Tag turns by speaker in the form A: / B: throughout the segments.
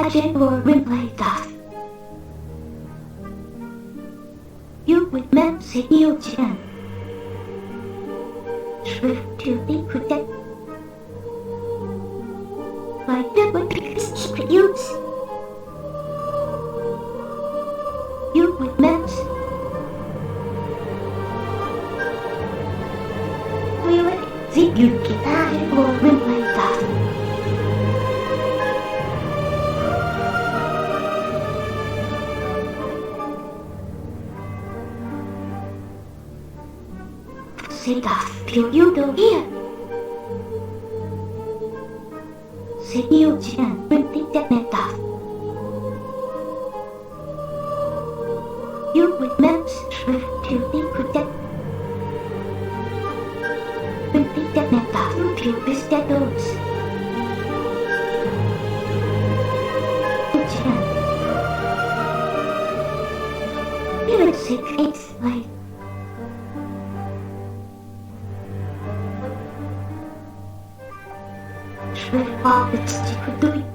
A: a general replay does. You with men say you can. Shrift to be protected. Like that would be use. You with men's. We let it you get out of your replay does. Say that till you don't hear. Say you can print that meta. You with men's shrift to be protected. Print that meta to be status. You can. You would say it's like. Wow, it's doing.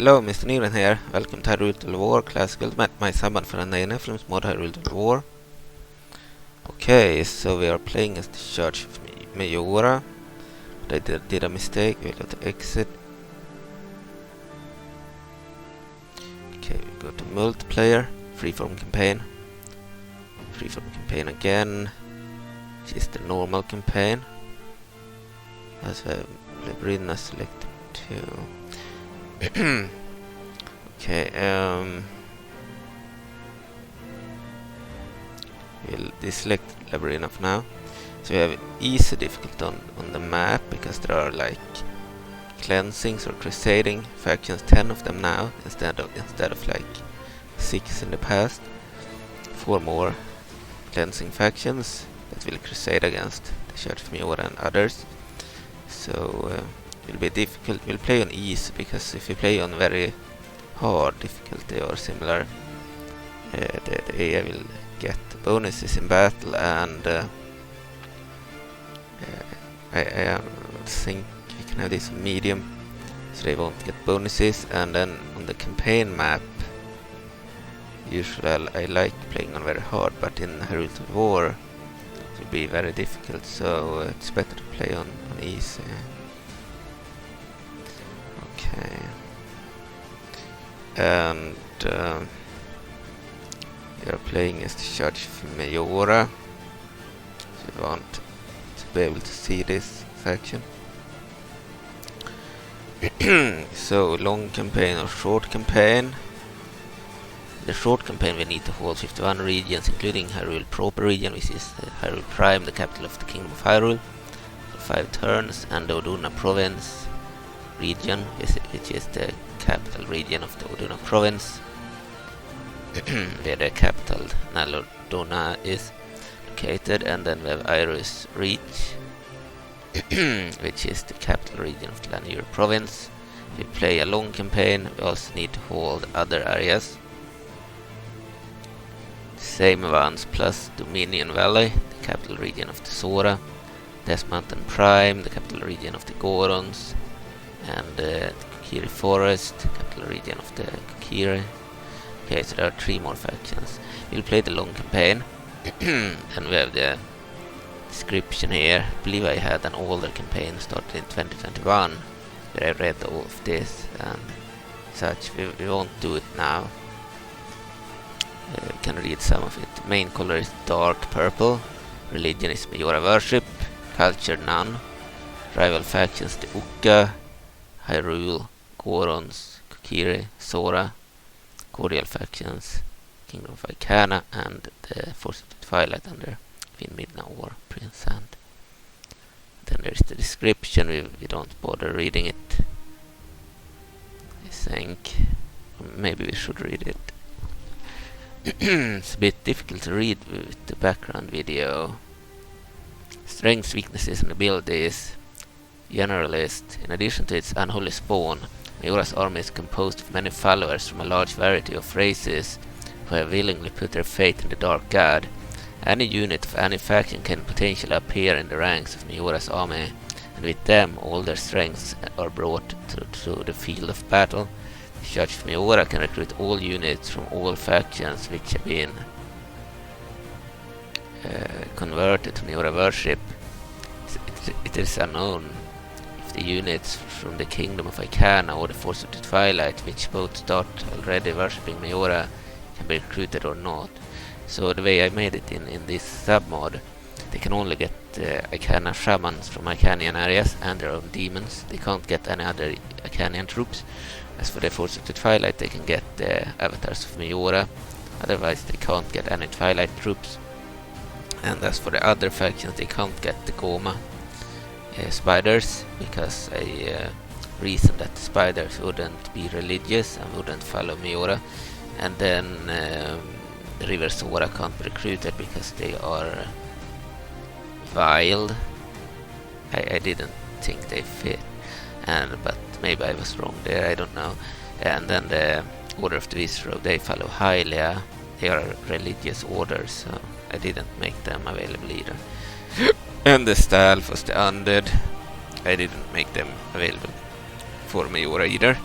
B: Hello, Mr. Newland here. Welcome to Hyrule War Classical Map, my summon för en egen films mod Hyrule War. Okay, so we are playing as the Church of Majora. But I did a mistake. We'll go to exit. Okay, we go to multiplayer, freeform campaign. Freeform campaign again, which is the normal campaign. As Labyrinth selected too. Okay, we'll deselect Labyrinth now. So we have easy difficulty on the map because there are like cleansings or crusading factions, 10 of them now instead of like 6 in the past. 4 more cleansing factions that will crusade against the Church of Majora and others. So it will be difficult. We'll play on easy because if we play on very hard difficulty or similar, the AI will get bonuses in battle, and I think we can have this medium, so they won't get bonuses. And then on the campaign map, usually I like playing on very hard, but in Hyrule War it will be very difficult, so it's better to play on easy. Okay. And we are playing as the Church of Majora, so you want to be able to see this faction. So long campaign or short campaign. The short campaign we need to hold 51 regions, including Hyrule proper region, which is Hyrule Prime, the capital of the Kingdom of Hyrule, for 5 turns, and the Ordonian province region, which is the capital region of the Ordonian province, where the capital Nalodona is located. And then we have Iris Reach, which is the capital region of the Lanier province. If we play a long campaign, we also need to hold other areas, same ones plus Dominion Valley, the capital region of the Sora, Death Mountain Prime, the capital region of the Gorons, and the Kokiri Forest, capital region of the Kokiri. Okay, so there are 3 more factions. We'll play the long campaign, and we have the description here. I believe I had an older campaign started in 2021, where I read all of this and such. We won't do it now. We can read some of it. Main color is dark purple. Religion is Majora worship. Culture none. Rival factions the Uka, Hyrule, Gorons, Kokiri, Sora. Cordial factions Kingdom of Icana and the Force of the Twilight under Queen Midna or Prince Sand. Then there's the description. We don't bother reading it, I think. Maybe we should read it. It's a bit difficult to read with the background video. Strengths, weaknesses and abilities. Generalist. In addition to its unholy spawn, Majora's army is composed of many followers from a large variety of races who have willingly put their faith in the Dark God. Any unit of any faction can potentially appear in the ranks of Majora's army, and with them all their strengths are brought to the field of battle. The Church of Majora can recruit all units from all factions which have been converted to Majora worship. It is unknown if the units from the Kingdom of Icana or the Force of the Twilight, which both start already worshipping Majora, can be recruited or not. So the way I made it in this sub-mod, they can only get Icana shamans from Icanian areas and their own demons. They can't get any other Icanian troops. As for the Force of the Twilight, they can get the avatars of Majora. Otherwise they can't get any Twilight troops. And as for the other factions, they can't get the Goma spiders, because I reasoned that the spiders wouldn't be religious and wouldn't follow Majora. And then the River Sora can't be recruited because they are wild. I didn't think they fit, but maybe I was wrong there, I don't know. And then the Order of the Visro, they follow Hylia. They are a religious orders, so I didn't make them available either. And the Stalfos, the Undead, I didn't make them available for Majora either.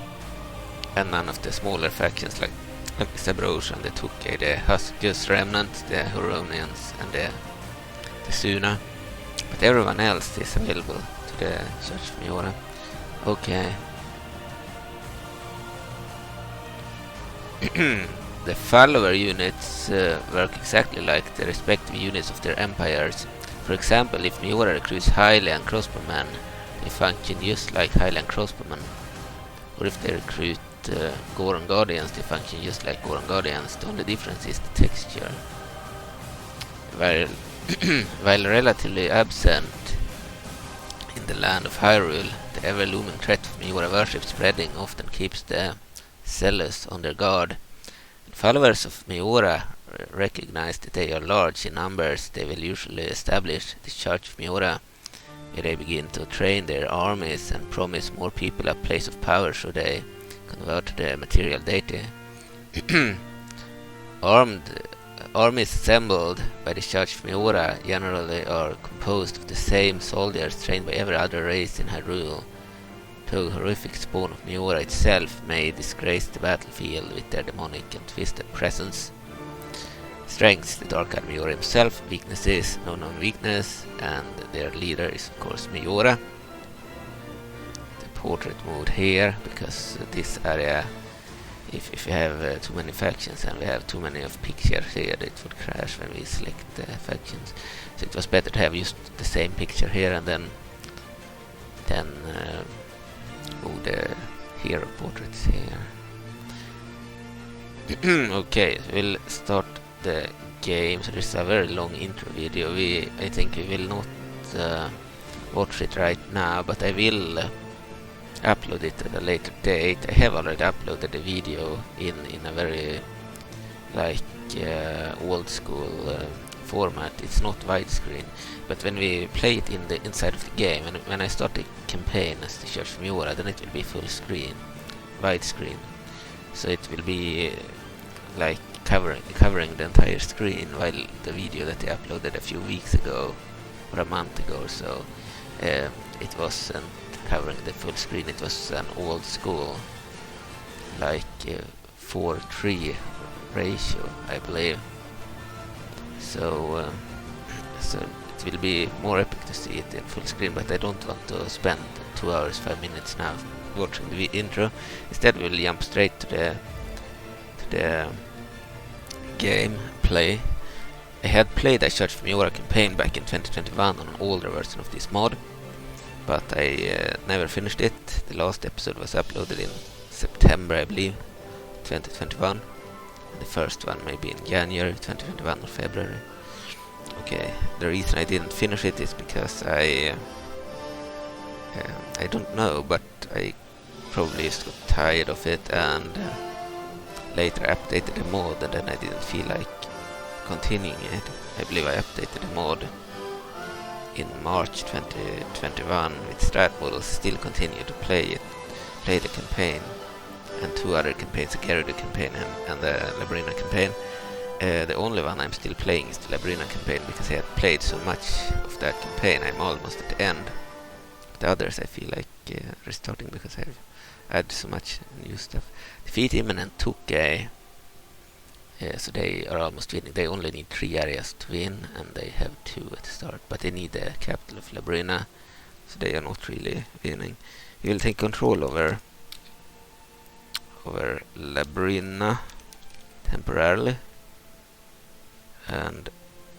B: And none of the smaller factions like Sabrosh and the Tuke, the Huskus Remnant, the Huronians and the the Suna, but everyone else is available to the Church of Majora. Okay. The follower units work exactly like the respective units of their empires. For example, if Majora recruits Highland crossbowmen, they function just like Highland crossbowmen. Or if they recruit Goron Guardians, they function just like Goron Guardians. The only difference is the texture. While relatively absent in the land of Hyrule, the ever-looming threat of Majora worship spreading often keeps the zealous on their guard. When followers of Majora recognize that they are large in numbers, they will usually establish the Church of Majora, where they begin to train their armies and promise more people a place of power should they convert to the material deity. Armies assembled by the Church of Majora generally are composed of the same soldiers trained by every other race in Hyrule. The horrific spawn of Majora itself may disgrace the battlefield with their demonic and twisted presence. Strengths: the Dark God Majora himself. Weaknesses: no known weakness, and their leader is of course Majora. The portrait mode here, because this area, if we have too many factions and we have too many of pictures here, it would crash when we select the factions. So it was better to have just the same picture here and then move the hero portraits here. Okay, we'll start the game. So this is a very long intro video. I think we will not watch it right now, but I will upload it at a later date. I have already uploaded the video in a very old school format. It's not widescreen, but when we play it in the inside of the game, and when I start the campaign as the Church of Majora, then it will be full screen, widescreen. So it will be like covering the entire screen, while the video that I uploaded a few weeks ago or a month ago or so, it wasn't covering the full screen. It was an old school 4:3 ratio, I believe. So it will be more epic to see it in full screen, but I don't want to spend 2 hours 5 minutes now watching the intro. Instead we'll jump straight to the game play. I had played a Church of Majora-campaign back in 2021 on an older version of this mod, but I never finished it. The last episode was uploaded in September, I believe, 2021. And the first one maybe in January 2021 or February. Okay, the reason I didn't finish it is because I don't know, but I probably just got tired of it and later updated the mod, and then I didn't feel like continuing it. I believe I updated the mod in March 2021 with strat models. Still continue to play the campaign and 2 other campaigns, the Hyrule campaign and the Labrina campaign. The only one I'm still playing is the Labrina campaign, because I have played so much of that campaign. I'm almost at the end. The others I feel like restarting because I've added so much new stuff. Defeat Imminent Tuke. So they are almost winning. They only need 3 areas to win, and they have 2 at the start. But they need the capital of Labrina, so they are not really winning. You will take control over Labrina temporarily, and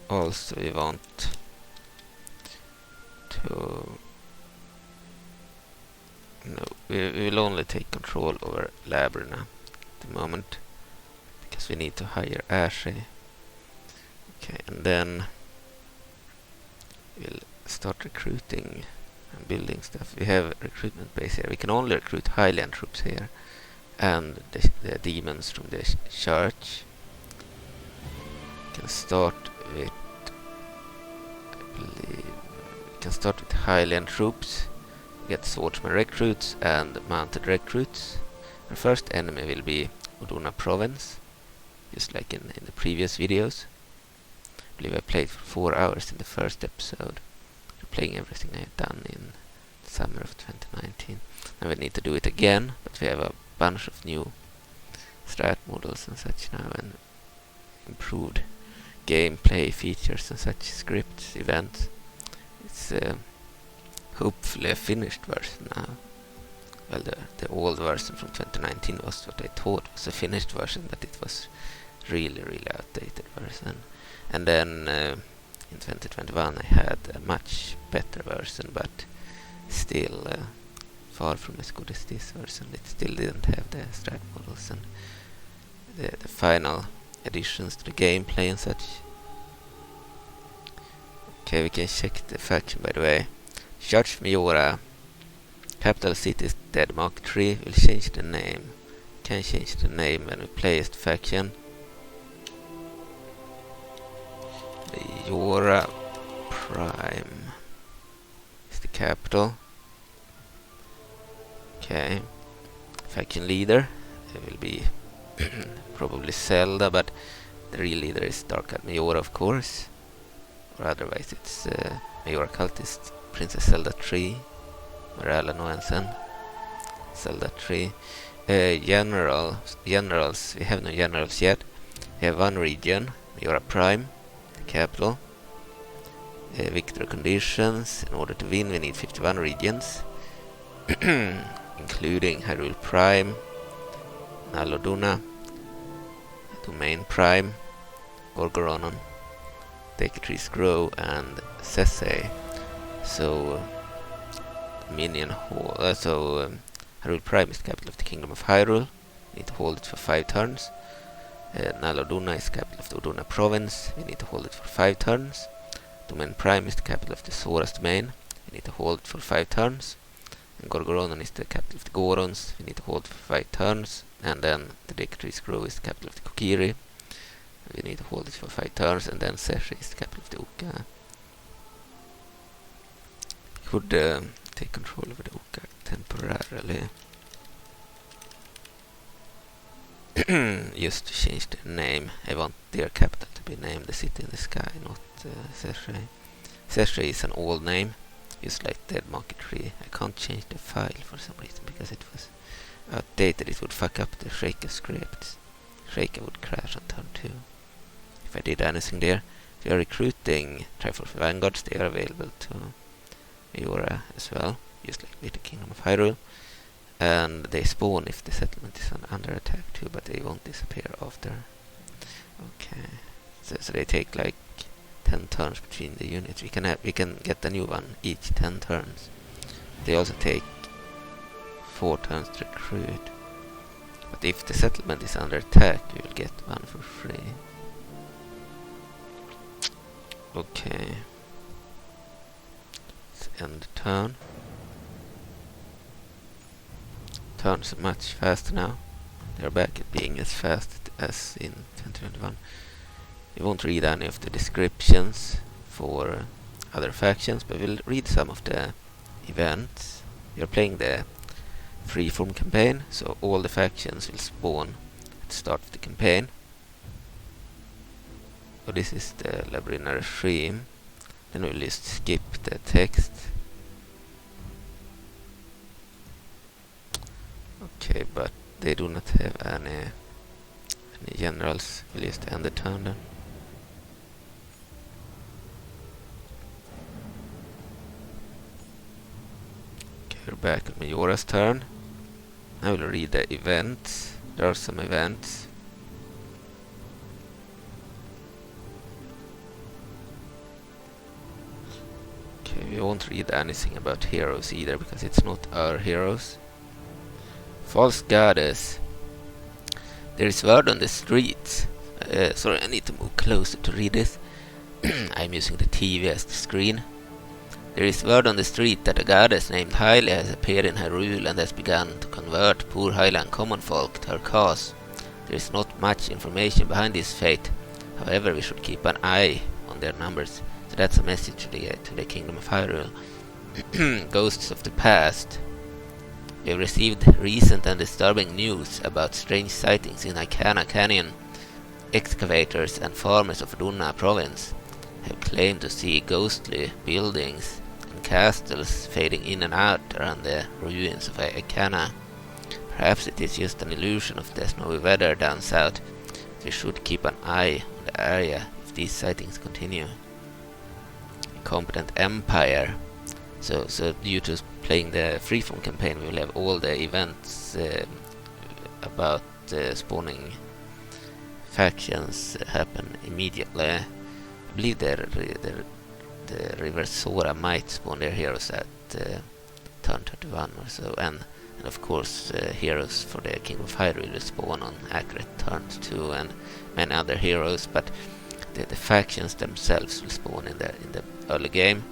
B: also we want to we will only take control over Labrina at the moment, because we need to hire Ashe. Okay, and then we'll start recruiting and building stuff. We have a recruitment base here. We can only recruit Highland troops here, and the demons from the church. We can start with, I believe, we can start with Highland troops, get swordsman recruits and mounted recruits. Our first enemy will be Ordonian province, just like in the previous videos. I believe I played for 4 hours in the first episode, replaying everything I have done in the summer of 2019. And we need to do it again, but we have a bunch of new strat models and such now, and improved gameplay features and such scripts, events. It's hopefully a finished version now. Well, the old version from 2019 was what I thought was a finished version, but it was really outdated version. And then in 2021 I had a much better version, but still far from as good as this version. It still didn't have the strike models and the final additions to the gameplay and such. Okay, we can check the faction by the way. Church of Majora, capital city is dead. Mark 3 will change the name. Can change the name when we play as the faction. Majora Prime is the capital. Okay, faction leader, it will be probably Zelda, but the real leader is Dark Majora, of course, or otherwise it's Majora-Cultist Princess Zelda 3, Morale Noensen, Zelda 3. Generals, we have no generals yet. We have one region, Majora Prime, the capital. Victory conditions, in order to win we need 51 regions. Including Hyrule Prime, Naloduna, Domain Prime, Gorgoronon, Trees Grow, and Sese. So, Minion Hall. Hyrule Prime is the capital of the Kingdom of Hyrule. We need to hold it for 5 turns. Naloduna is the capital of the Ordonian province. We need to hold it for 5 turns. Domain Prime is the capital of the Sora's domain. We need to hold it for 5 turns. And Gorgoronon is the capital of the Gorons. We need to hold for 5 turns. And then the Trees Grow is the capital of the Kokiri. We need to hold it for 5 turns. And then Seshi is the capital of the Oka. Could take control over the Oka temporarily. Just to change the name. I want their capital to be named the City in the Sky, not Seshi. Seshi is an old name. Just like Dead Market 3. I can't change the file for some reason because it was outdated. It would fuck up the Shaker scripts. Shaker would crash on turn 2 if I did anything there. If you are recruiting Triforce Vanguards, they are available to Majora as well, just like with the Kingdom of Hyrule. And they spawn if the settlement is under attack too, but they won't disappear after. Okay, so they take like 10 turns between the units. We can get a new one each 10 turns. They also take 4 turns to recruit. But if the settlement is under attack, you will get one for free. Okay. Let's end the turn. Turns are much faster now. They're back at being as fast as in 2021. We won't read any of the descriptions for other factions, but we'll read some of the events. We are playing the freeform campaign, so all the factions will spawn at the start of the campaign. So this is the Labyrinth regime. Then we'll just skip the text. Okay, but they do not have any generals. We'll just end the turn then. Okay, we're back on Majora's turn. I will read the events. There are some events. Okay, we won't read anything about heroes either, because it's not our heroes. False goddess. There is word on the streets. Sorry, I need to move closer to read this. I'm using the TV as the screen. There is word on the street that a goddess named Hyrule has appeared in Hyrule and has begun to convert poor Highland common folk to her cause. There is not much information behind this fate. However, we should keep an eye on their numbers. So that's a message to the Kingdom of Hyrule. Ghosts of the past. We have received recent and disturbing news about strange sightings in Icana Canyon. Excavators and farmers of Ordonian province have claimed to see ghostly buildings and castles fading in and out around the ruins of Icana. Perhaps it is just an illusion of the snowy weather down south. We should keep an eye on the area if these sightings continue. Competent Empire. So due to playing the freeform campaign, we will have all the events about spawning factions happen immediately. I believe the River Sora might spawn their heroes at turn 31 or so, and of course heroes for the King of Hyrule will spawn on accurate turns too, and many other heroes, but the factions themselves will spawn in the early game.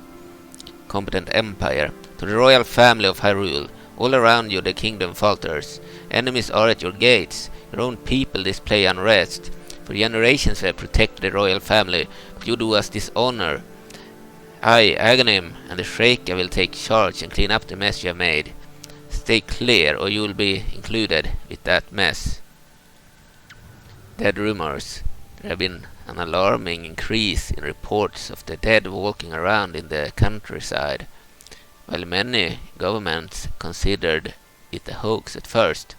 B: Competent Empire. To the royal family of Hyrule, all around you the kingdom falters. Enemies are at your gates. Your own people display unrest. For generations we have protected the royal family, but you do us dishonor. I, Aghanim, and the Shreka will take charge and clean up the mess you have made. Stay clear, or you will be included with that mess. Dead rumors. There have been an alarming increase in reports of the dead walking around in the countryside. While many governments considered it a hoax at first,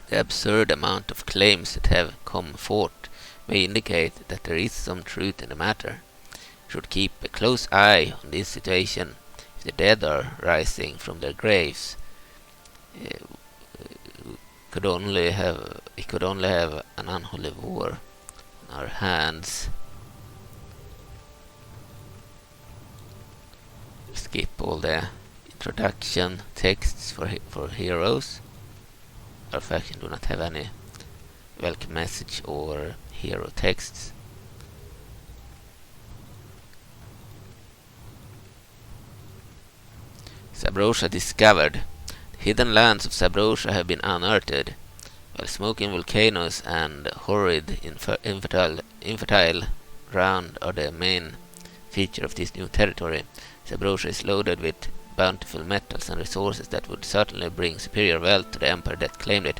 B: the absurd amount of claims that have come forth may indicate that there is some truth in the matter. You should keep a close eye on this situation. If the dead are rising from their graves, it could only have an unholy war on our hands. Skip all the introduction texts for heroes. Our faction do not have any welcome message or hero texts. Zabrosha discovered. The hidden lands of Zabrosha have been unearthed. While smoking volcanoes and horrid infertile ground are the main feature of this new territory, Zabrosha is loaded with bountiful metals and resources that would certainly bring superior wealth to the empire that claimed it.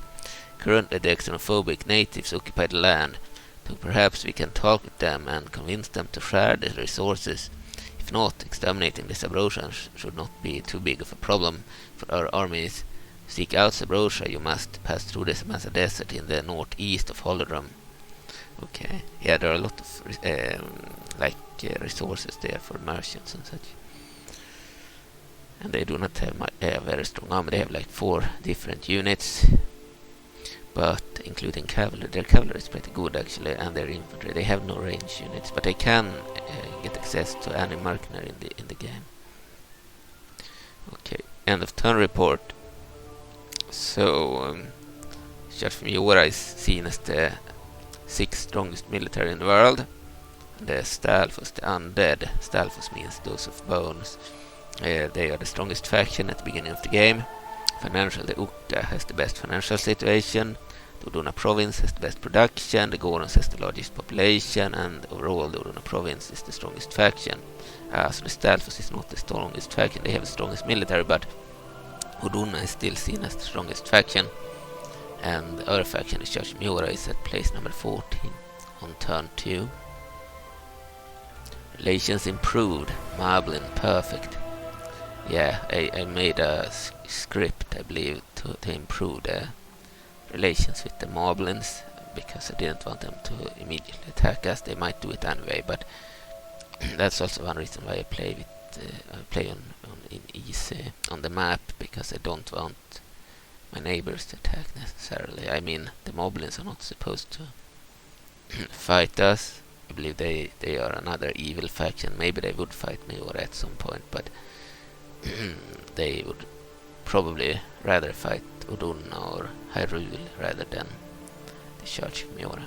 B: Currently the xenophobic natives occupy the land, so perhaps we can talk with them and convince them to share the resources. If not, exterminating the Zabrosha should not be too big of a problem for our armies. To seek out Zabrosha, you must pass through the Samasa Desert in the northeast of Holodrum. Okay, yeah, there are a lot of resources there for merchants and such. And they do not have a very strong army. They have like 4 different units, but including cavalry. Their cavalry is pretty good actually, and their infantry. They have no range units, but they can get access to any mercenary in the game. Okay, end of turn report. So, Church of Majora is seen as the 6th strongest military in the world. The Stalfos, the undead. Stalfos means those of bones. They are the strongest faction at the beginning of the game. Financially, the Ukka has the best financial situation. The Ordona province has the best production. The Gorons has the largest population, and overall the Ordona province is the strongest faction. So the Stalfos is not the strongest faction. They have the strongest military, but Ordona is still seen as the strongest faction. And our faction, the Church of Majora, is at place number 14 on turn 2. Relations improved. Marblin, perfect. Yeah, I made a script, I believe, to improve the relations with the Moblins, because I didn't want them to immediately attack us. They might do it anyway, but that's also one reason why I play in easy on the map, because I don't want my neighbors to attack necessarily. I mean, the Moblins are not supposed to fight us. I believe they are another evil faction. Maybe they would fight me or at some point, but they would probably rather fight Ordona or Hyrule rather than the Church of Majora.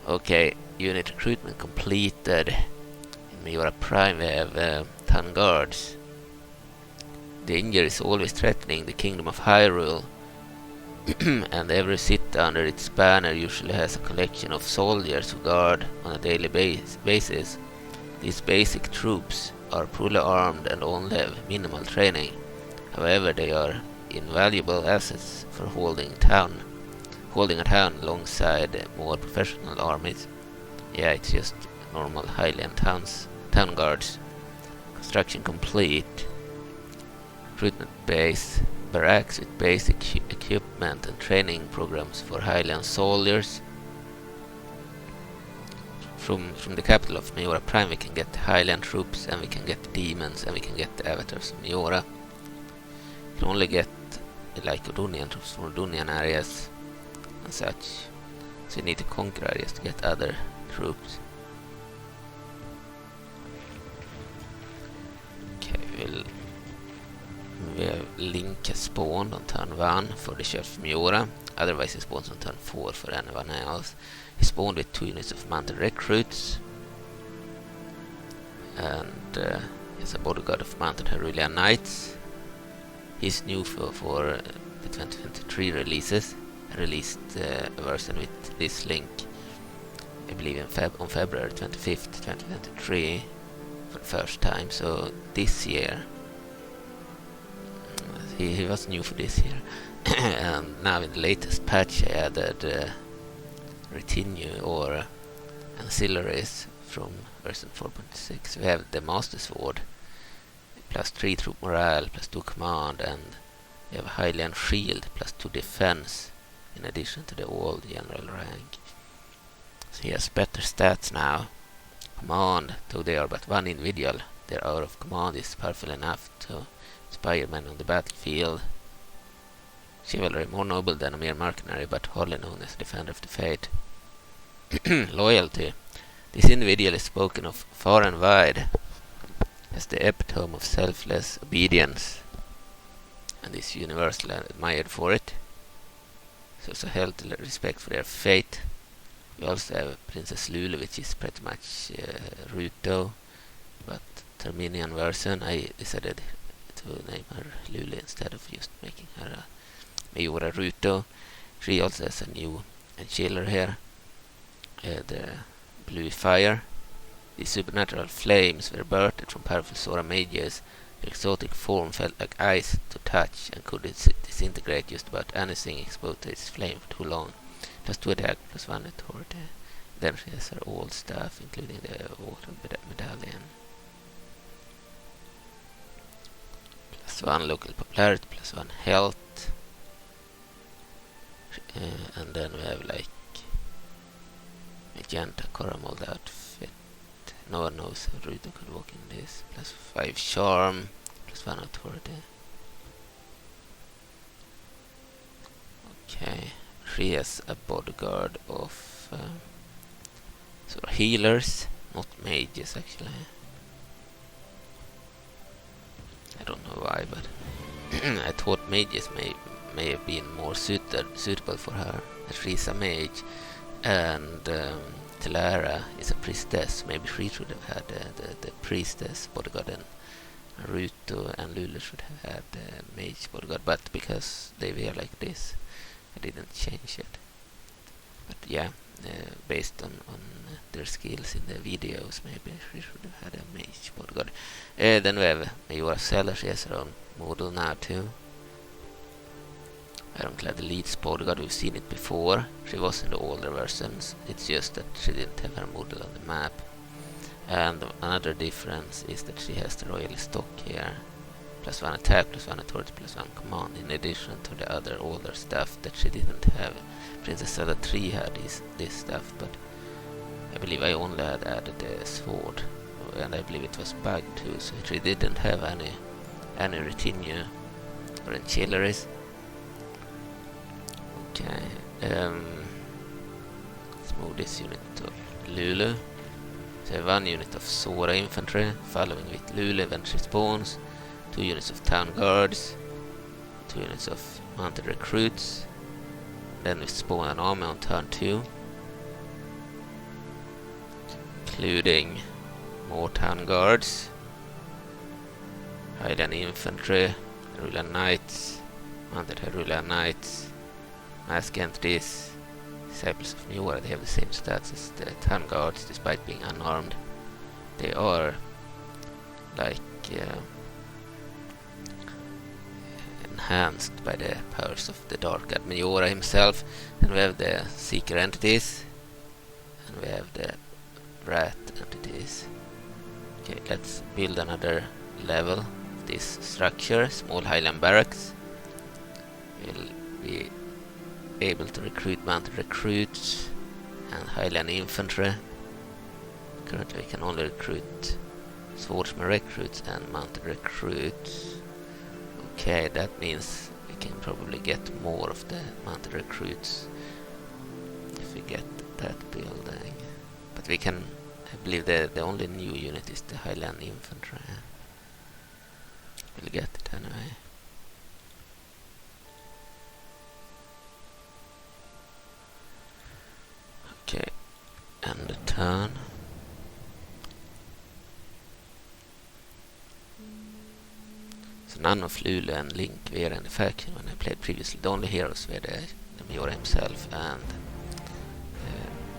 B: Okay, unit recruitment completed. In Majora Prime we have 10 guards. Danger is always threatening the kingdom of Hyrule, and every city under its banner usually has a collection of soldiers who guard on a daily basis. These basic troops are poorly armed and only have minimal training. However, they are invaluable assets for holding a town alongside more professional armies. Yeah, it's just normal Highland town guards. Construction complete. Recruitment base. Barracks with basic equipment and training programs for Highland soldiers. from the capital of Majora Prime we can get the Highland troops, and we can get the demons, and we can get the avatars of Majora. You can only get like Ordonian troops from Ordonian areas and such. So you need to conquer areas to get other troops. Okay, we have Link spawned on turn 1 for the Church of Majora. Otherwise he spawns on turn 4 for anyone else. He spawned with 2 units of mounted recruits. And he's a bodyguard of mounted Hyrulean knights. He's new for the 2023 releases. I released a version with this Link, I believe on February 25th, 2023 for the first time. So this year, he was new for this year. And now in the latest patch I added retinue or ancillaries from version 4.6. We have the Master Sword, plus 3 troop morale, plus 2 command, and we have a Hylian shield, plus 2 defense, in addition to the old general rank. So he has better stats now. Command, though they are but one individual, their hour of command is powerful enough to inspire men on the battlefield. Chivalry, more noble than a mere mercenary, but hardly known as defender of the faith. Loyalty. This individual is spoken of far and wide as the epitome of selfless obedience, and is universally admired for it. So healthy respect for their faith. We also have Princess Lulu, which is pretty much Ruto, but Terminian version. I decided to name her Lulu instead of just making her a Majora Ruto. She also has a new chiller here, the blue fire. These supernatural flames were birthed from powerful Sora mages. The exotic form felt like ice to touch and could disintegrate just about anything exposed to its flame for too long. Plus 2 attack, plus 1 authority. Then she has her old stuff, including the water medallion. Plus 1 local popularity, plus 1 health. And then we have like magenta caramel outfit. No one knows how Ruto could walk in this. Plus 5 charm, plus 1 authority. Okay, she has a bodyguard of sort of healers, not mages actually. I don't know why, but I thought mages may have been more suitable for her. She's a mage, and Telara is a priestess. Maybe she should have had the priestess bodyguard, and Ruto and Lulu should have had the mage bodyguard. But because they were like this, I didn't change it. But yeah, based on their skills in the videos, maybe she should have had a mage bodyguard. Then we have Majora Zelda. She has her own model now too. Ironclad Elite's bodyguard, we've seen it before. She was in the older versions. It's just that she didn't have her model on the map. And another difference is that she has the royal stock here. Plus 1 attack, plus 1 authority, plus 1 command, in addition to the other older stuff that she didn't have. Princess Zelda 3 had this stuff, but I believe I only had added the sword, and I believe it was bugged too, so she didn't have any retinue or ancillaries. Okay, let's move this unit to Lulu. So I have 1 unit of Sora infantry following with Lulu when she spawns, 2 units of town guards, 2 units of mounted recruits. Then we spawn an army on turn 2, including more town guards, Hylian infantry, Hyrulean knights, mounted Hyrulean knights, mask entities, disciples of Majora. They have the same stats as the town guards despite being unarmed. They are like enhanced by the powers of the Dark God Majora himself. And we have the Seeker entities, and we have the Rat entities. Okay, let's build another level of this structure. Small Highland barracks. We'll be able to recruit mounted recruits and Hylian infantry. Currently we can only recruit swordsman recruits and mounted recruits. Okay, that means we can probably get more of the mounted recruits if we get that building. But we can, I believe the only new unit is the Highland Infantry. We'll get it anyway. Okay, and the turn. So none of Lulu and Link were in the faction when I played previously. The only heroes were the Majora himself and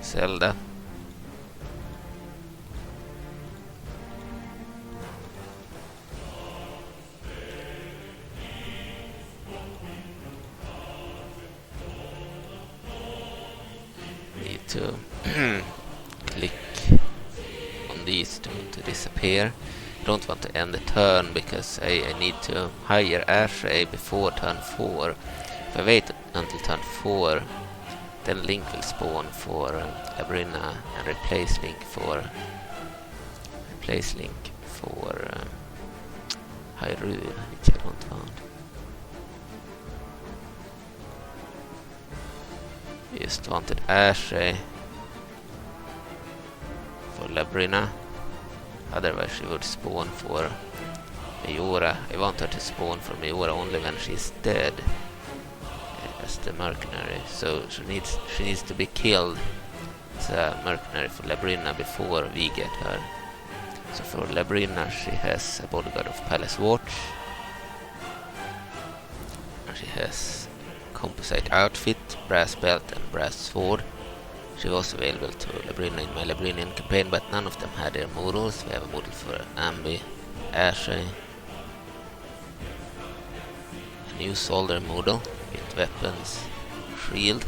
B: Zelda. Need to click on these to disappear. I don't want to end the turn because I need to hire Ashley before turn 4. If I wait until turn 4, then Link will spawn for Labrina and replace Link for Hyrule, which I don't want. I just wanted Ashley for Labrina. Otherwise she would spawn for Majora. I want her to spawn for Majora only when she's dead as the mercenary. So she needs to be killed as a mercenary for Labrina before we get her. So for Labrina she has a bodyguard of Palace Watch. And she has composite outfit, brass belt and brass sword. She was available to Labrina in my Labrinian campaign, but none of them had their models. We have a model for Ambi, Ashe, a new soldier model with weapons, shield.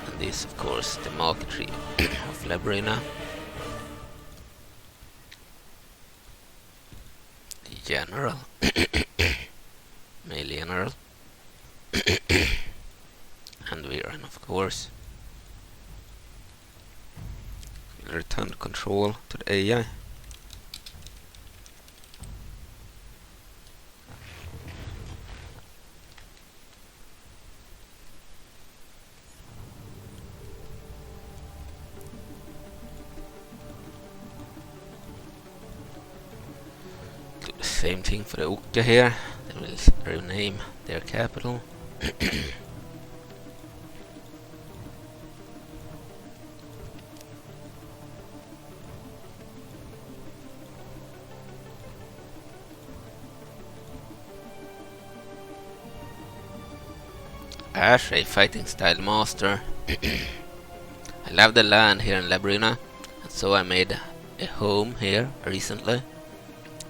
B: And this, of course, the marquetry of Labrina. General, male general, and Viren, of course. We'll return control to the AI. Same thing for the Oka here. They will rename their capital. Ash, a fighting style master. I love the land here in Labrina, and so I made a home here recently.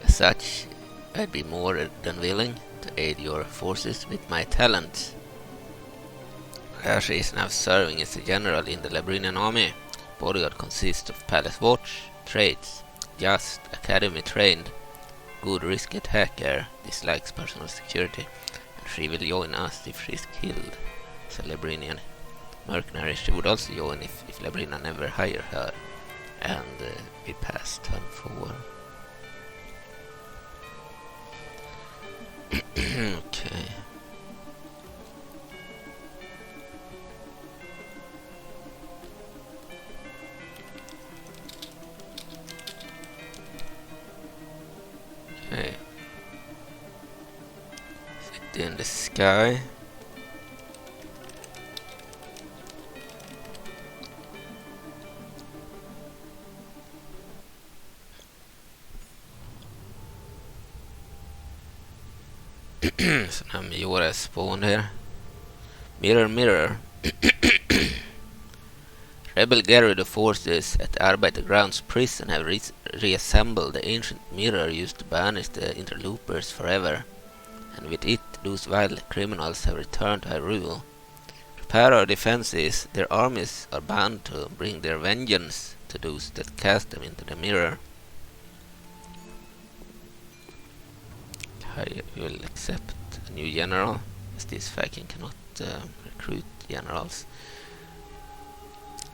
B: As such, I'd be more than willing to aid your forces with my talents. Ash is now serving as a general in the Labrinian army. Bodyguard consists of Palace Watch, traits, just, academy trained, good risk attacker, dislikes personal security, and she will join us if she is killed. So Labrinian mercenary, she would also join if Labrina never hire her. And we passed turn 4. Okay. Okay. Sit in the sky. So now Majora spawned here. Mirror, mirror. Rebel Gerudo forces at Arbeitergrounds prison have reassembled the ancient mirror used to banish the interlopers forever, and with it those vile criminals have returned to Hyrule. Prepare our defenses. Their armies are bound to bring their vengeance to those that cast them into the mirror. will accept a new general, as this faction cannot recruit generals.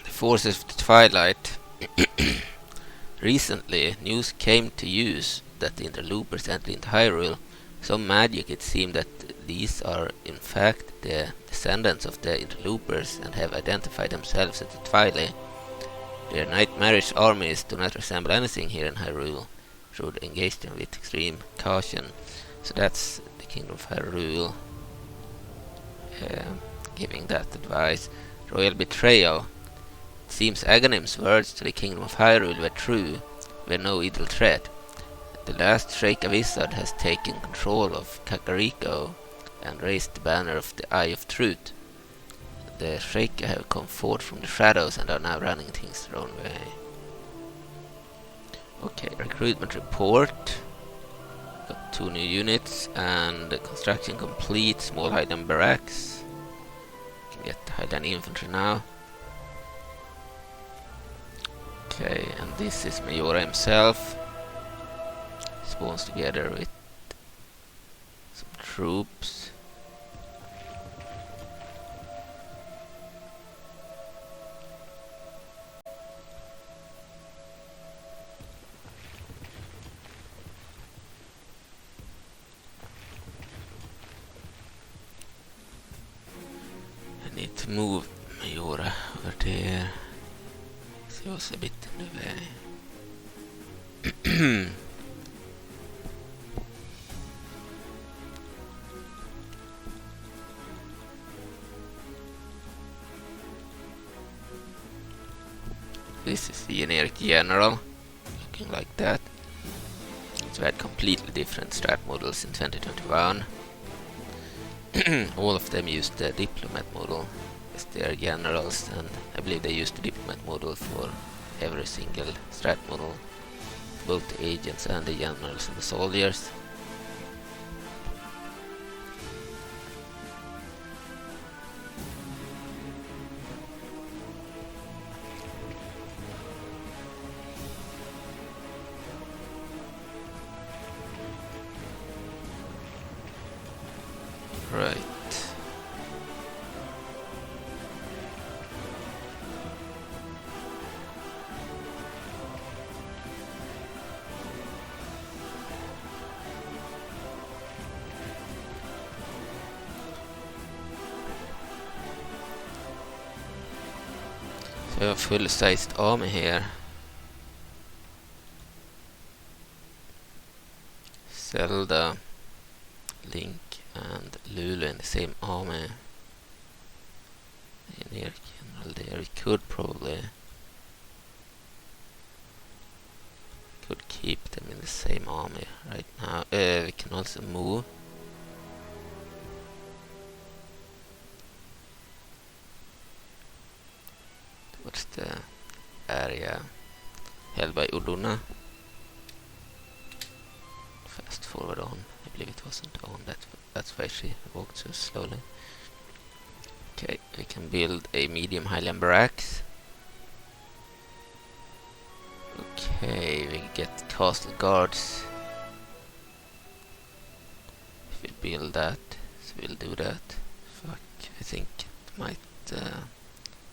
B: The forces of the Twilight. Recently, news came to use that the interlopers entered into Hyrule. Some magic it seemed that these are in fact the descendants of the interlopers and have identified themselves as the Twilight. Their nightmarish armies do not resemble anything here in Hyrule. Should engage them with extreme caution. So that's the Kingdom of Hyrule giving that advice. Royal betrayal. It seems Aghanim's words to the Kingdom of Hyrule were true, were no idle threat. The last Sheikah Wizard has taken control of Kakariko and raised the banner of the Eye of Truth. The Sheikah have come forth from the shadows and are now running things their own way. Okay, recruitment report. Got 2 new units and construction complete. Small Highland barracks. Can get the Highland infantry now. Okay, and this is Majora himself. Spawns together with some troops. I need to move Majora over there. She was a bit in the way. This is the generic general, looking like that. So we had completely different strat models in 2021. All of them used the diplomat model as their generals, and I believe they used the diplomat model for every single strat model, both the agents and the generals and the soldiers. Right. So we have a full-sized army here. Zelda, Link and Lulu in the same army. Generic general there. We could probably keep them in the same army right now. We can also move. What's the area held by Ordonian? Fast forward on. I believe it wasn't on. That's why she walked so slowly. Okay, we can build a medium Highland barracks. Okay, we get castle guards. If we build that, so we'll do that. Fuck, I think it might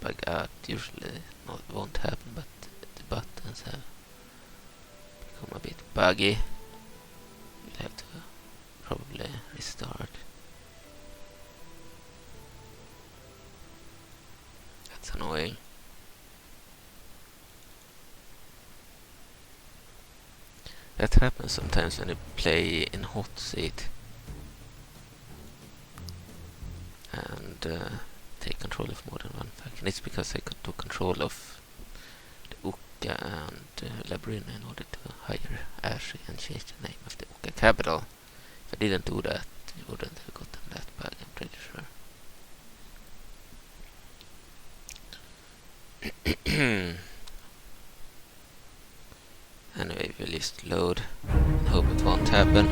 B: bug out. Usually it won't happen, but the buttons have become a bit buggy. We'll have to probably restart. That's annoying. That happens sometimes when you play in hotseat and take control of more than one faction. It's because I took control of the Uka and Labyrinth in order to hire Ashley and change the name of the Uka capital. If I didn't do that, we wouldn't have gotten that bug, I'm pretty sure. Anyway, we'll just load and hope it won't happen.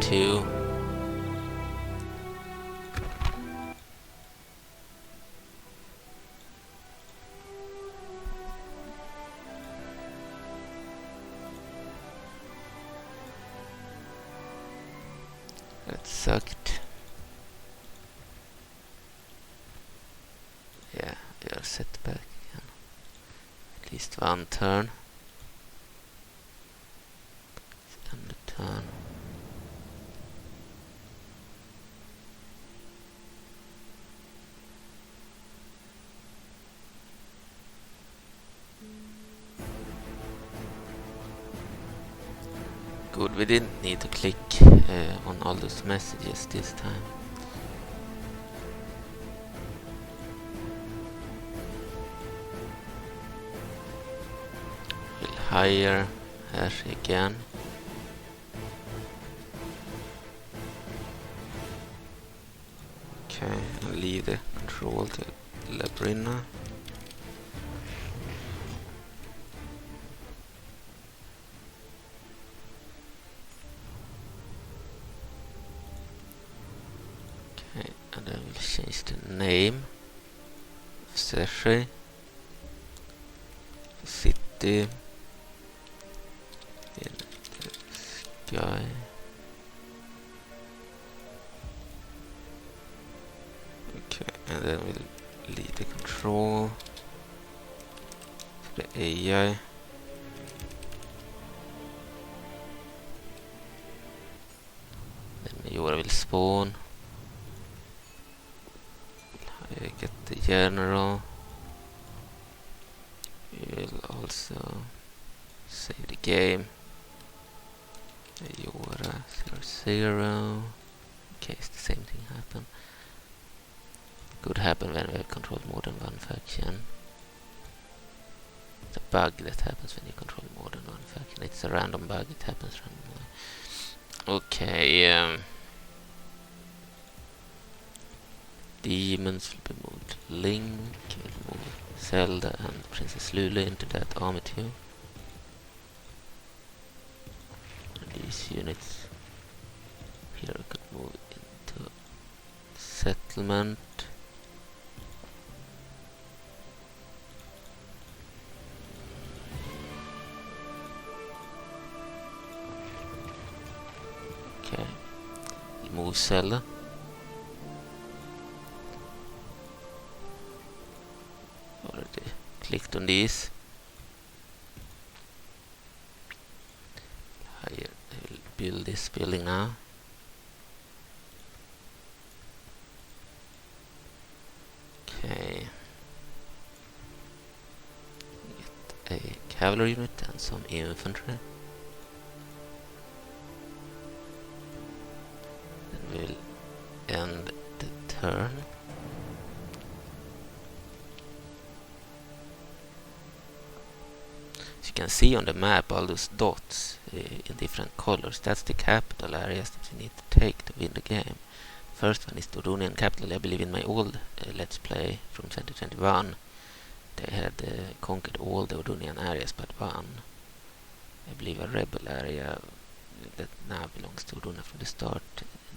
B: 2. That sucked. Yeah, we are set back again. At least one turn. And a turn. Good, we didn't need to click on all those messages this time. We'll hire Harry again. Okay, I'll leave the control to Labrina. And then we'll change the name of Sergei. City in the sky. Okay, and then we'll leave the control to the AI. Then Majora will spawn. Get the general. We will also save the game. Majora 0 in case the same thing happen. Could happen when we have controlled more than one faction. It's a bug that happens when you control more than one faction. It's a random bug, it happens randomly. Okay, demons will be moved. Link will move Zelda and Princess Lulu into that army too. And these units here could move into settlement. Okay, we'll move Zelda. Already clicked on these. Here, I will build this building now. Okay. Get a cavalry unit and some infantry. Then we'll end the turn. You can see on the map all those dots in different colors. That's the capital areas that you need to take to win the game. First one is the Ordonian capital. I believe in my old Let's Play from 2021 they had conquered all the Ordonian areas but one. I believe a rebel area that now belongs to Ordonia from the start,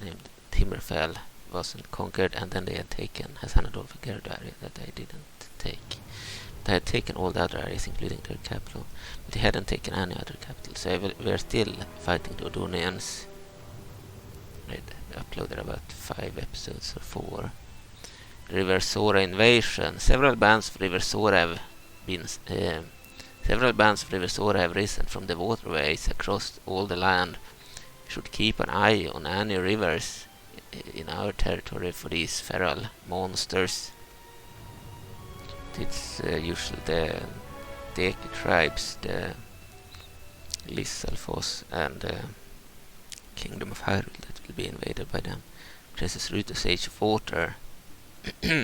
B: named Timberfell, wasn't conquered, and then they had taken Hassanadolf area that I didn't take. They had taken all the other areas, including their capital, but they hadn't taken any other capital. So we are still fighting the Ordonians. I uploaded about 5 episodes or 4. River Sora invasion. Several bands of River Sora have been. Several bands of River Sora have risen from the waterways across all the land. We should keep an eye on any rivers in our territory for these feral monsters. It's usually the Deki tribes, the Lissalfos and the Kingdom of Hyrule that will be invaded by them. Princess Ruth's Age of Water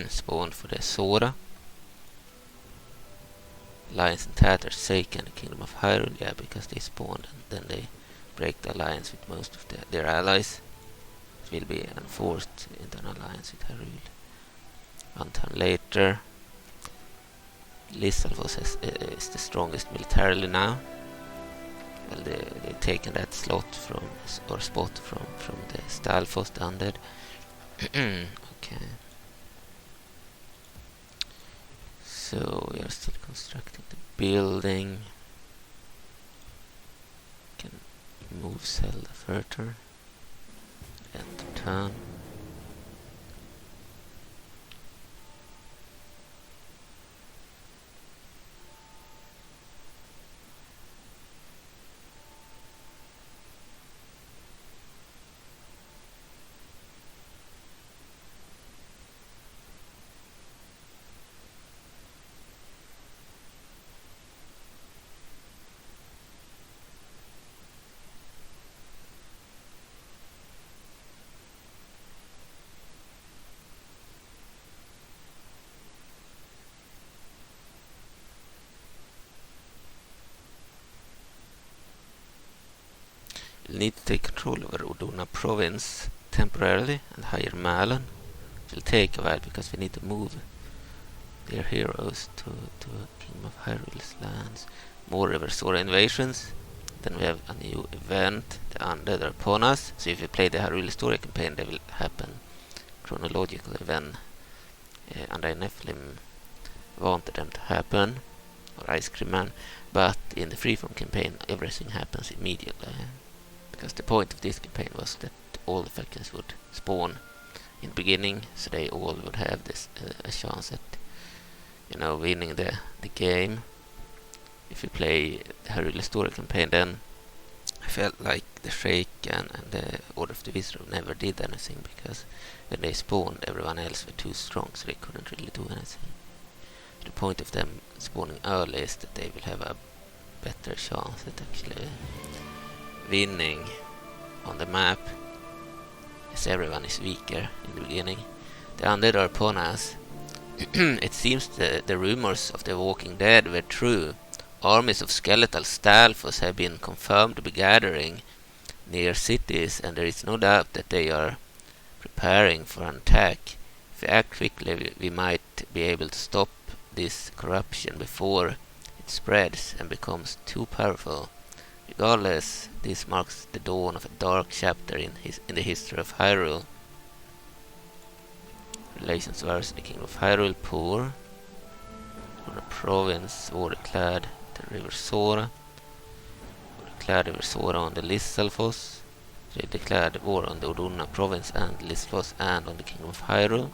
B: spawned for the Sora. Lions and Tatters sake and the Kingdom of Hyrule, yeah, because they spawned and then they break the alliance with most of their allies. It will be enforced into an alliance with Hyrule. One turn later, Lissalfos is the strongest militarily now. well, they've taken that slot from, or spot from the Stalfos undead. Okay. So we are still constructing the building. Can move Zelda further. End of turn. You'll need to take control over Ordonian province temporarily and hire Malon. It will take a while because we need to move their heroes to Kingdom of Hyrule's lands. More Eversora invasions. Then we have a new event, the Undead are upon us. So if you play the Hyrule story campaign, they will happen chronological event. And I Nephilim wanted them to happen, or Ice Cream Man, but in the Freeform campaign everything happens immediately. Because the point of this campaign was that all the factions would spawn in the beginning, so they all would have this a chance at, you know, winning the game. If you play the Hyrule story campaign, then I felt like the Shake and the Order of the Wizard never did anything, because when they spawned, everyone else were too strong, so they couldn't really do anything. The point of them spawning early is that they will have a better chance at actually winning on the map, as everyone is weaker in the beginning. The Undead are upon us. It seems the rumors of the Walking Dead were true. Armies of skeletal Stalfos have been confirmed to be gathering near cities, and there is no doubt that they are preparing for an attack. If we act quickly, we might be able to stop this corruption before it spreads and becomes too powerful. Regardless, this marks the dawn of a dark chapter in the history of Hyrule. Relations versus the Kingdom of Hyrule poor. On a province, war-declared the River Sora. War-declared River Sora on the Lissalfos. They declared war on the Ordonian province and Lissalfos and on the Kingdom of Hyrule.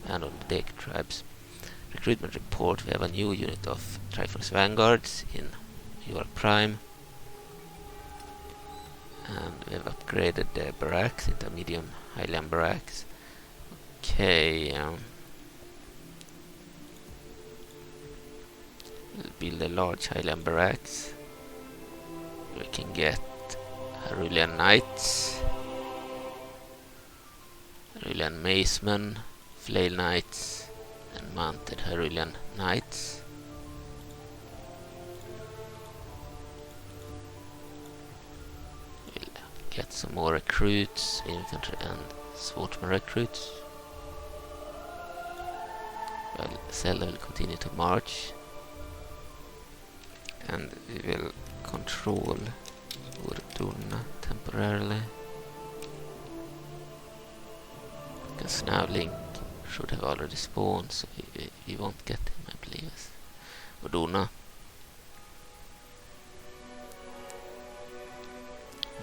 B: And on the Dake tribes. Recruitment report, we have a new unit of Triforce Vanguards in Majora Prime. And we have upgraded the barracks into medium Highland barracks. Okay, we'll build a large Highland barracks. We can get Hyrulean Knights, Hyrulean Macemen, Flail Knights, and mounted Hyrulean Knights. We'll get some more recruits, infantry and swordsman recruits. Well, Zelda will continue to march, and we will control Ordonian temporarily, because now Link should have already spawned, so we won't get him, I believe, as Ordonian.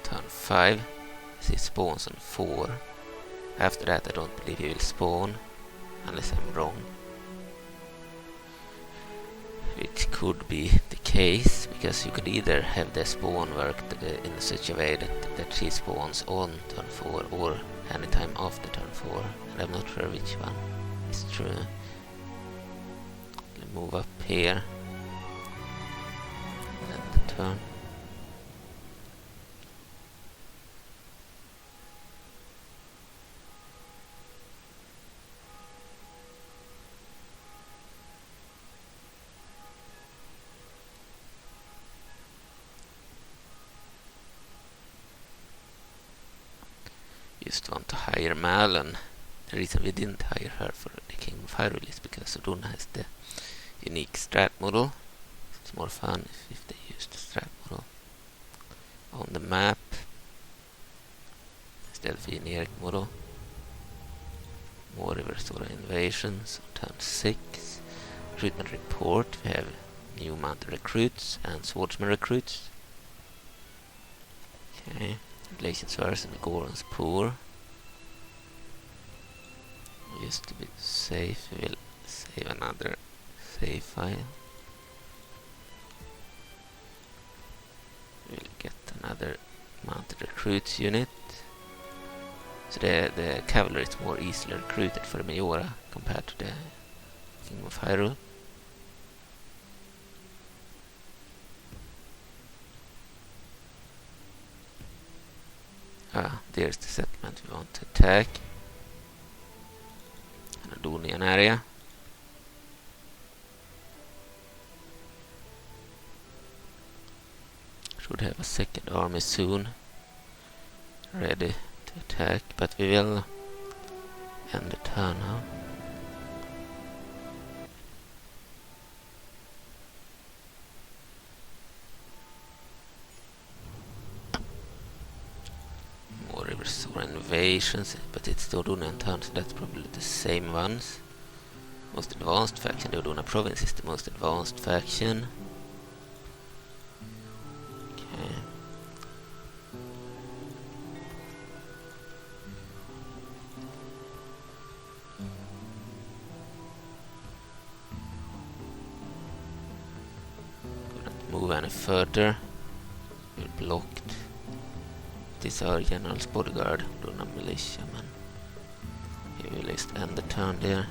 B: Turn 5, he spawns on 4. After that I don't believe he will spawn, unless I'm wrong. Which could be the case, because you could either have the spawn worked in such a way that she spawns on turn 4 or anytime after turn 4, and I'm not sure which one is true. I'll move up here and the turn. Just want to hire Malon. The reason we didn't hire her for the Kingdom of Hyrule is because Ordonian has the unique strat model. It's more fun if they use the strat model. on the map. Delfin Moro. More River Sora invasions on turn 6. Recruitment report. We have new mounted recruits and swordsman recruits. Okay. Relations worse and Goron's poor. Just to be safe, we will save another save file. We'll get another mounted recruits unit. So the cavalry is more easily recruited for the Majora compared to the Kingdom of Hyrule. There's the settlement we want to attack. An Ordonian area. Should have a second army soon ready to attack, but we will end the turn now. More River Sora invasions, but it's the Ordonian turn, so that's probably the same ones. Most advanced faction, the Ordonian province is the most advanced faction. Okay. Move any further. We're blocked. This is our general's bodyguard, Ordonian militiaman. He will just end the turn there.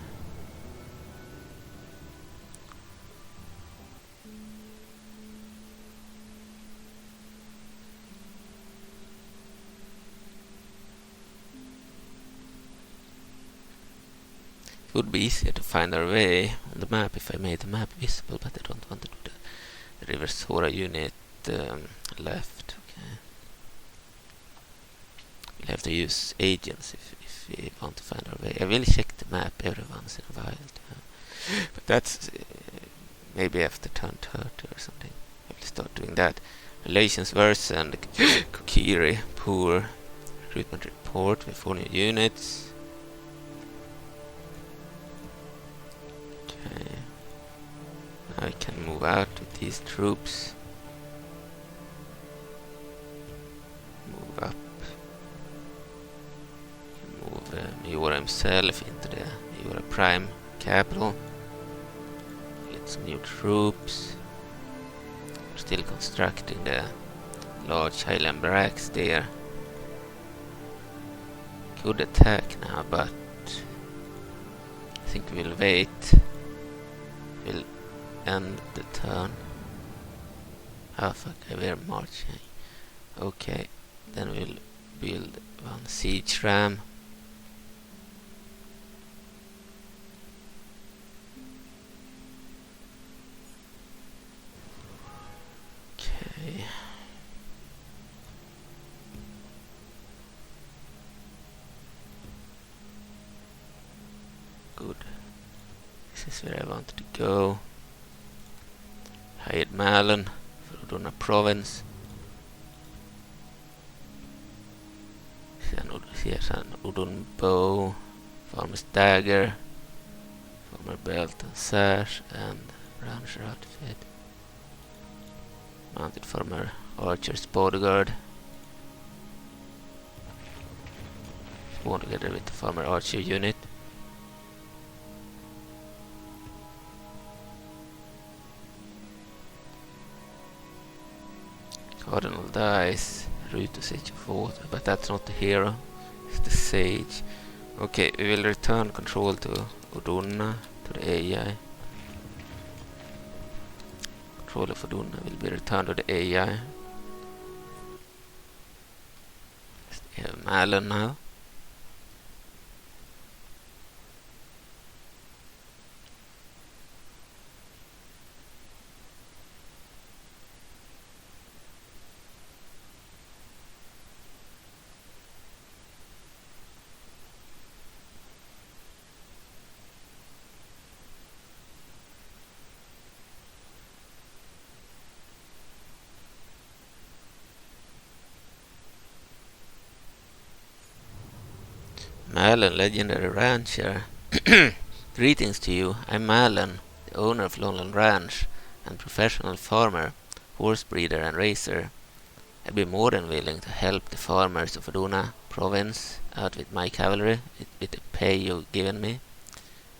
B: It would be easier to find our way on the map if I made the map visible, but I don't want to do the River Sora unit left. Okay. We'll have to use agents if we want to find our way. I will check the map every once in a while. But that's maybe after turn 30 or something. I will start doing that. Relations worsened. Kokiri, poor. Recruitment report with 4 new units. Okay. Now I can move out with these troops. Move up. Move Majora himself into the Majora Prime capital. Get some new troops. We're still constructing the large Highland barracks there. Could attack now, but I think we'll wait. We'll end the turn. Oh fuck, we're marching. Okay, then we'll build 1 siege ram. Okay. Good. This is where I wanted to go. Hired Malon for Ordonian province. Here's an Ordon bow, farmer's dagger, farmer belt and sash, and rancher outfit. Mounted farmer archer's bodyguard. Spawn together with the farmer archer unit. Cardinal dies, route to Sage of Water, but that's not the hero, it's the sage. Okay, we will return control to Ordona, to the AI. Control of Ordona will be returned to the AI. We have Malon now. Malin, legendary rancher. Greetings to you. I'm Malin, the owner of Lowland Ranch and professional farmer, horse breeder and racer. I'd be more than willing to help the farmers of Ordona province out with my cavalry with the pay you've given me.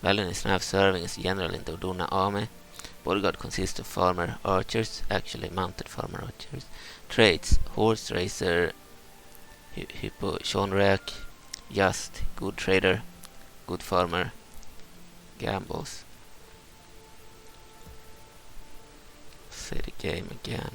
B: Malin is now serving as general in the Ordona army. Bodyguard consists of farmer archers, actually mounted farmer archers. Traits: horse racer, hippo, Shonrek, just, good trader, good farmer, gambles. Say the game again.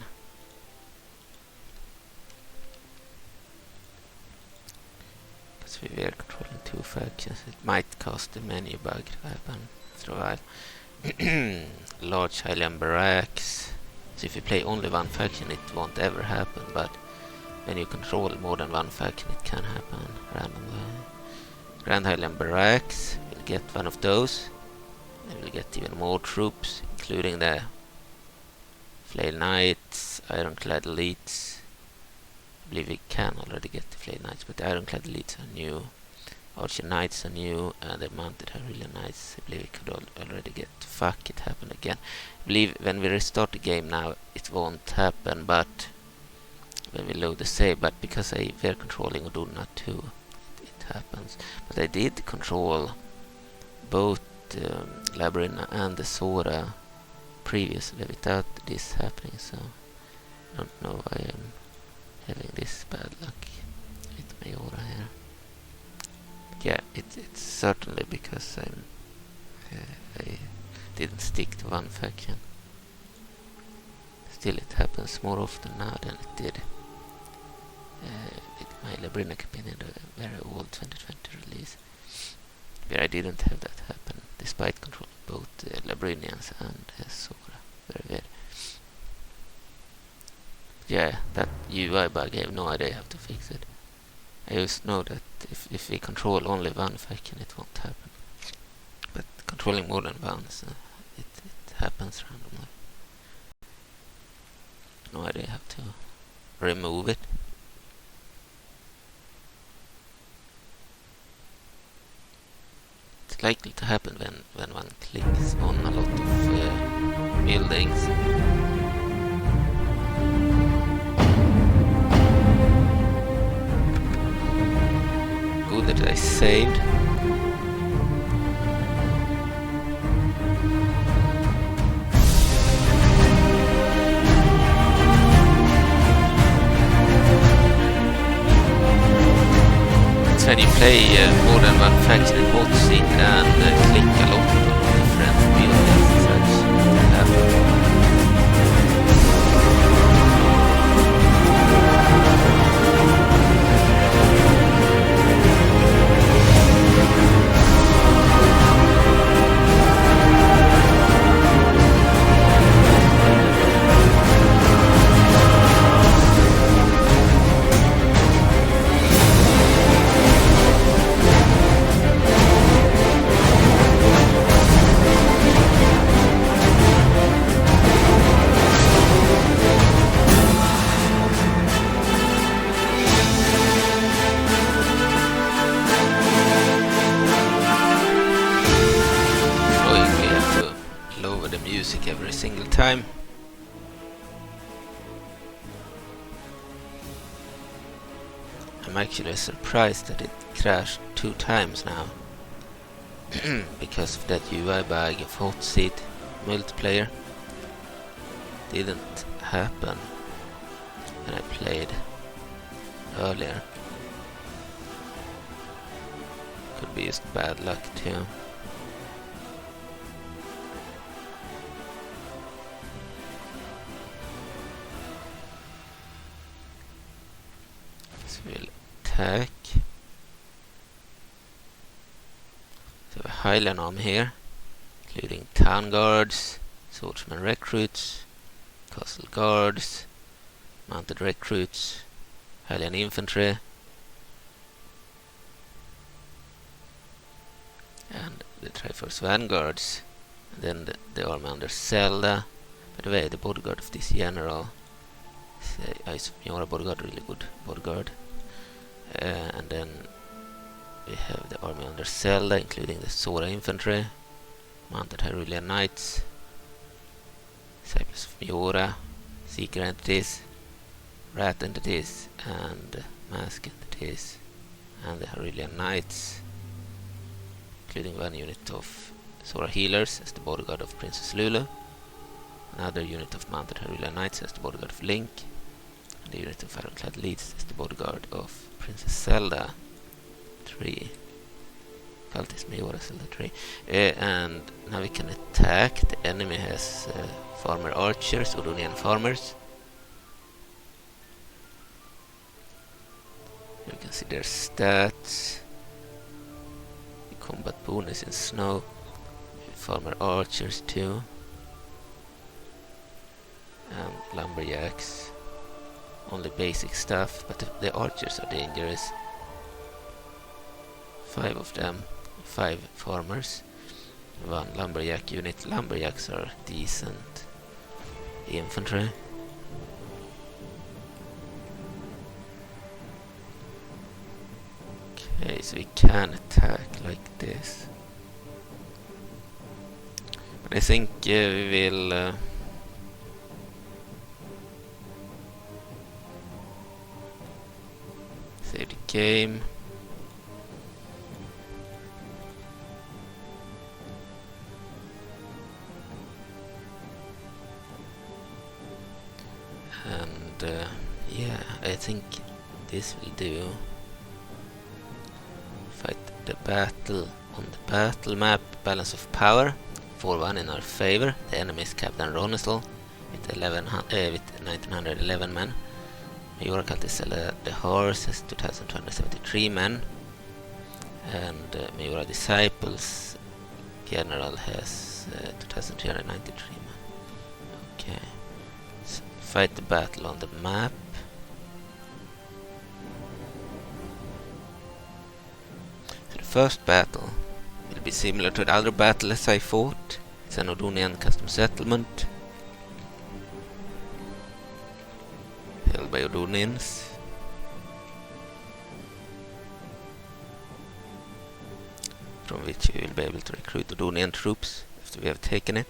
B: Because we were controlling two factions, it might cost the menu bug to happen after a while. Large Highland barracks. So if you play only one faction it won't ever happen, but when you control more than one faction it can happen randomly. Grand Highland barracks, we'll get one of those. And we'll get even more troops, including the Flail Knights, Ironclad Elites. I believe we can already get the Flail Knights, but the Ironclad Elites are new. Archer Knights are new, and the Mounted Hyrule Knights, I believe we could already get. Fuck, it happened again. I believe when we restart the game now, it won't happen, but when we load the save, but because we're controlling Ordona 2, it happens. But I did control both Labyrinth and the Sora previously without this happening, so I don't know why I'm having this bad luck with Majora here. Yeah, it's certainly because I didn't stick to one faction. Still, it happens more often now than it did with my Majora-campaign in the very old 2020 release, where I didn't have that happen, despite controlling both Labyrinths and Sora. Very weird. Yeah, that UI bug, I have no idea how to fix it. I just know that if we control only one faction it won't happen. But controlling more than one, so it happens randomly. No idea how to remove it. It's likely to happen when one clicks on a lot of buildings. That I saved. It's when you play more than one faction in hotseat and click a lot on different buildings and such that happen. Every single time. I'm actually surprised that it crashed 2 times now because of that UI bug of hotseat multiplayer. Didn't happen when I played earlier. Could be just bad luck too. We'll attack. So a Highland army here, including town guards, swordsman recruits, castle guards, mounted recruits, Highland infantry, and the Triforce vanguards, and then the army under Zelda. By the way, the bodyguard of this general is Majora bodyguard, really good bodyguard. And then we have the army under Zelda, including the Sora infantry, mounted Hyrulean knights, disciples of Majora, seeker entities, rat entities, and mask entities, and the Hyrulean knights, including one unit of Sora healers as the bodyguard of Princess Lulu, another unit of mounted Hyrulean knights as the bodyguard of Link, and the unit of ironclad leads as the bodyguard of Princess Zelda 3. Cultist Majora-Zelda 3. And now we can attack. The enemy has farmer archers, Ordonian farmers. Here you can see their stats. The combat bonus in snow. Farmer archers too. And lumberjacks. Only basic stuff, but the archers are dangerous. 5 of them, 5 farmers, 1 lumberjack unit. Lumberjacks are decent infantry. Okay, so we can attack like this. But I think we will save the game. And yeah, I think this will do. Fight the battle on the battle map. Balance of power 4-1 in our favor. The enemy is Captain Ronisel with 1911 men. Majora-Cultist Zelda the horse has 2273 men, and Majora Disciples General has 2393 men. Okay, so fight the battle on the map. So the first battle will be similar to the other battles I fought. It's an Ordonian custom settlement held by Ordonians. From which we will be able to recruit Ordonian troops after we have taken it.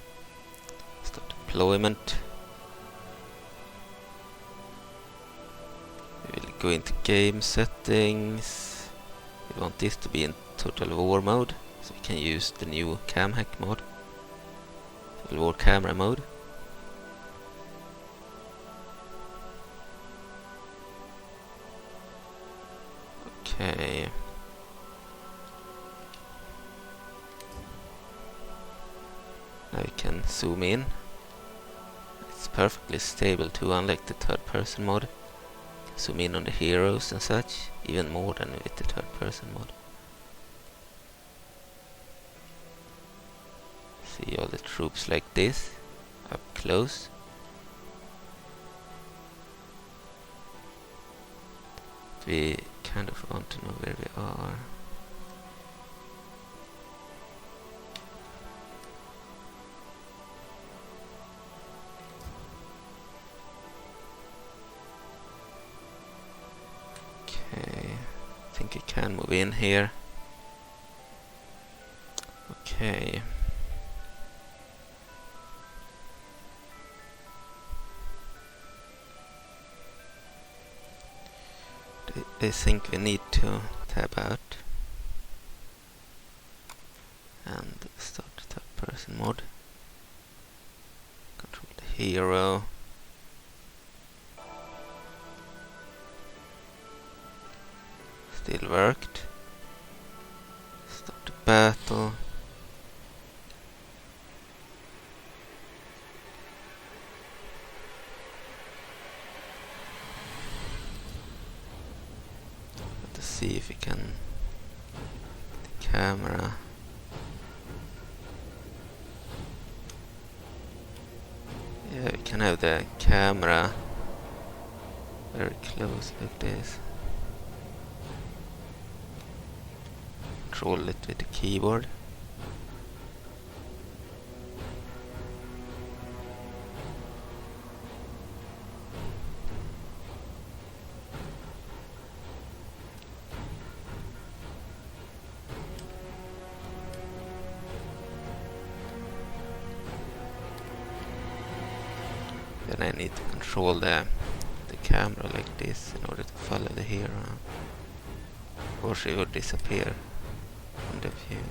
B: Start deployment. We will go into game settings. We want this to be in total war mode, so we can use the new cam hack mod, total war camera mode. Okay. Now we can zoom in. It's perfectly stable too, unlike the third person mod. Zoom in on the heroes and such, even more than with the third person mod. See all the troops like this, up close. We kind of want to know where we are. Okay, I think I can move in here. Okay. I think we need to tab out and start the third person mode. Control the hero. Still worked. Start the battle. See if we can the camera. Yeah, we can have the camera very close like this. Control it with the keyboard. Then I need to control the camera like this in order to follow the hero. Or she would disappear from the view.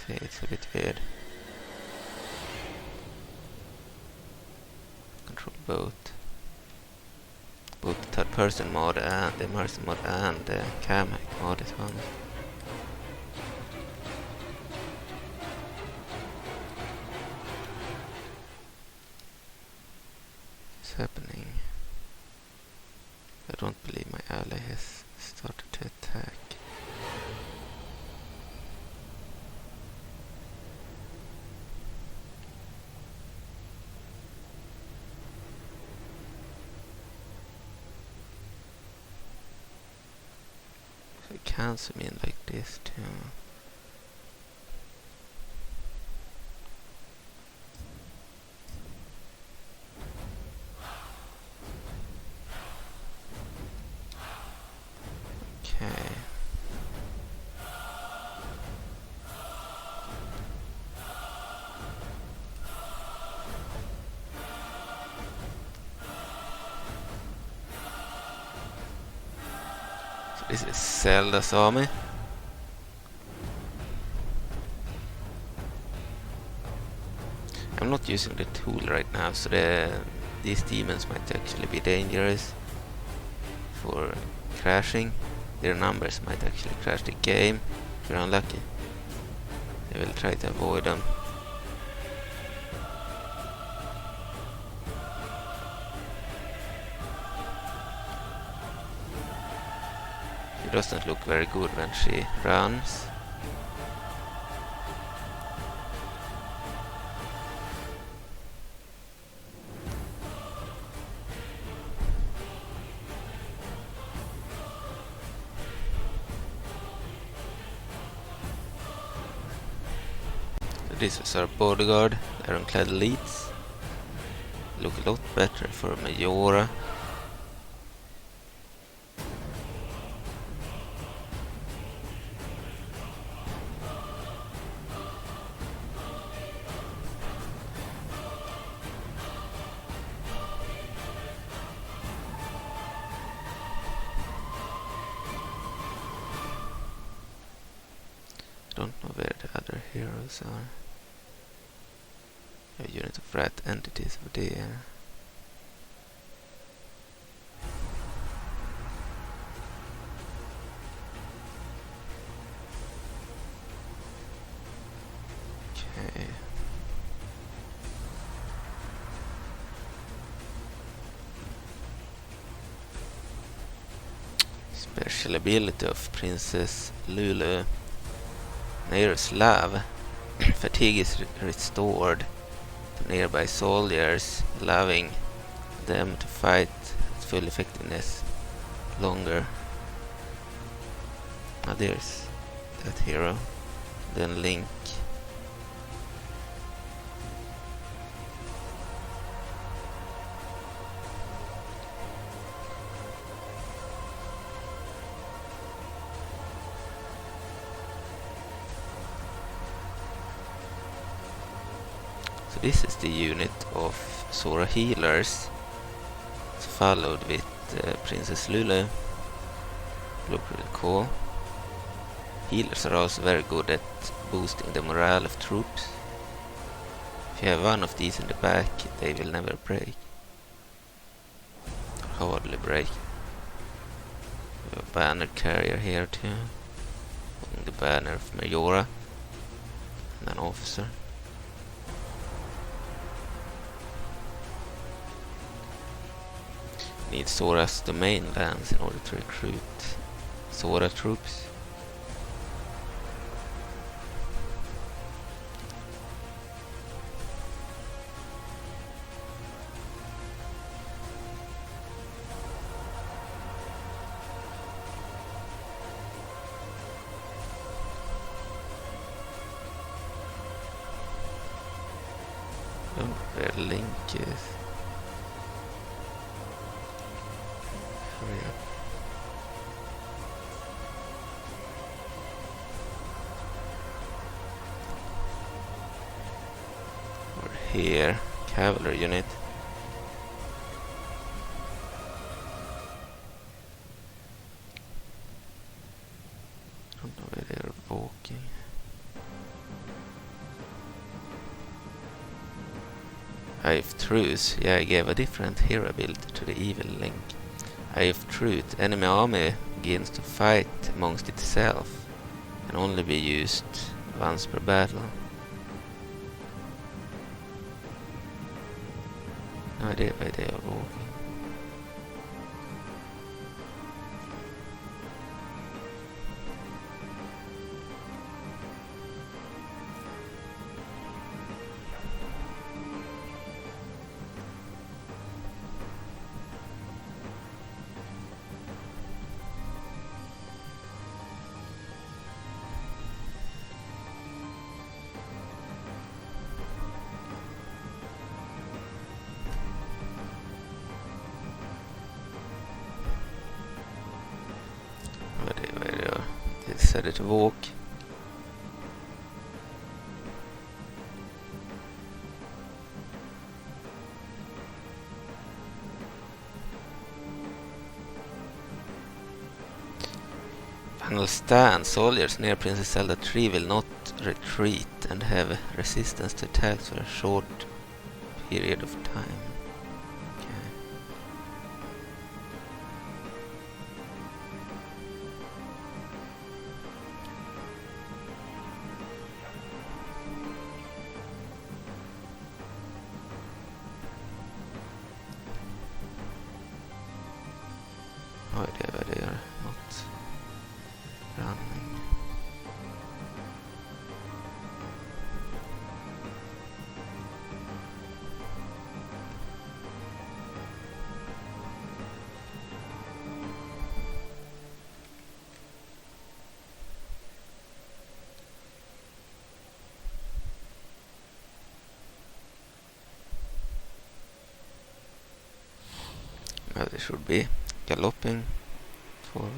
B: See, it's a bit weird. Control both the third person mode and the immersion mode and the camera mode as well. What's happening? I don't believe my ally has started to attack. So it cancels me in like this too. This is Zelda's army. I'm not using the tool right now, so these demons might actually be dangerous for crashing. Their numbers might actually crash the game if you're unlucky. I will try to avoid them. She doesn't look very good when she runs. So this is our bodyguard, ironclad elites. Look a lot better for Majora. I don't know where the other heroes are. A unit of rat entities over there. Okay. Special ability of Princess Lulu. Nearest love. Fatigue is restored to nearby soldiers, allowing them to fight at full effectiveness longer. Now there's that hero. Then Link. So this is the unit of Sora healers. It's followed with Princess Lulu. Look really cool. Healers are also very good at boosting the morale of troops. If you have one of these in the back, they will never break. Or hardly break. We have a banner carrier here too. Holding the banner of Majora. And an officer. Need Sora's domain lands in order to recruit Sora troops. Oh, where Link is. here. Cavalry unit. I don't know where they're walking. Eye of Truth. Yeah, I gave a different hero build to the evil link. Eye of Truth. Enemy army begins to fight amongst itself. Can only be used once per battle. No idea where they are walking. Where they are. They decided to walk. Final stand. Soldiers near Princess Zelda 3 will not retreat and have resistance to attacks for a short period of time. Okay. No idea where they are not running. Now they should be galloping forward.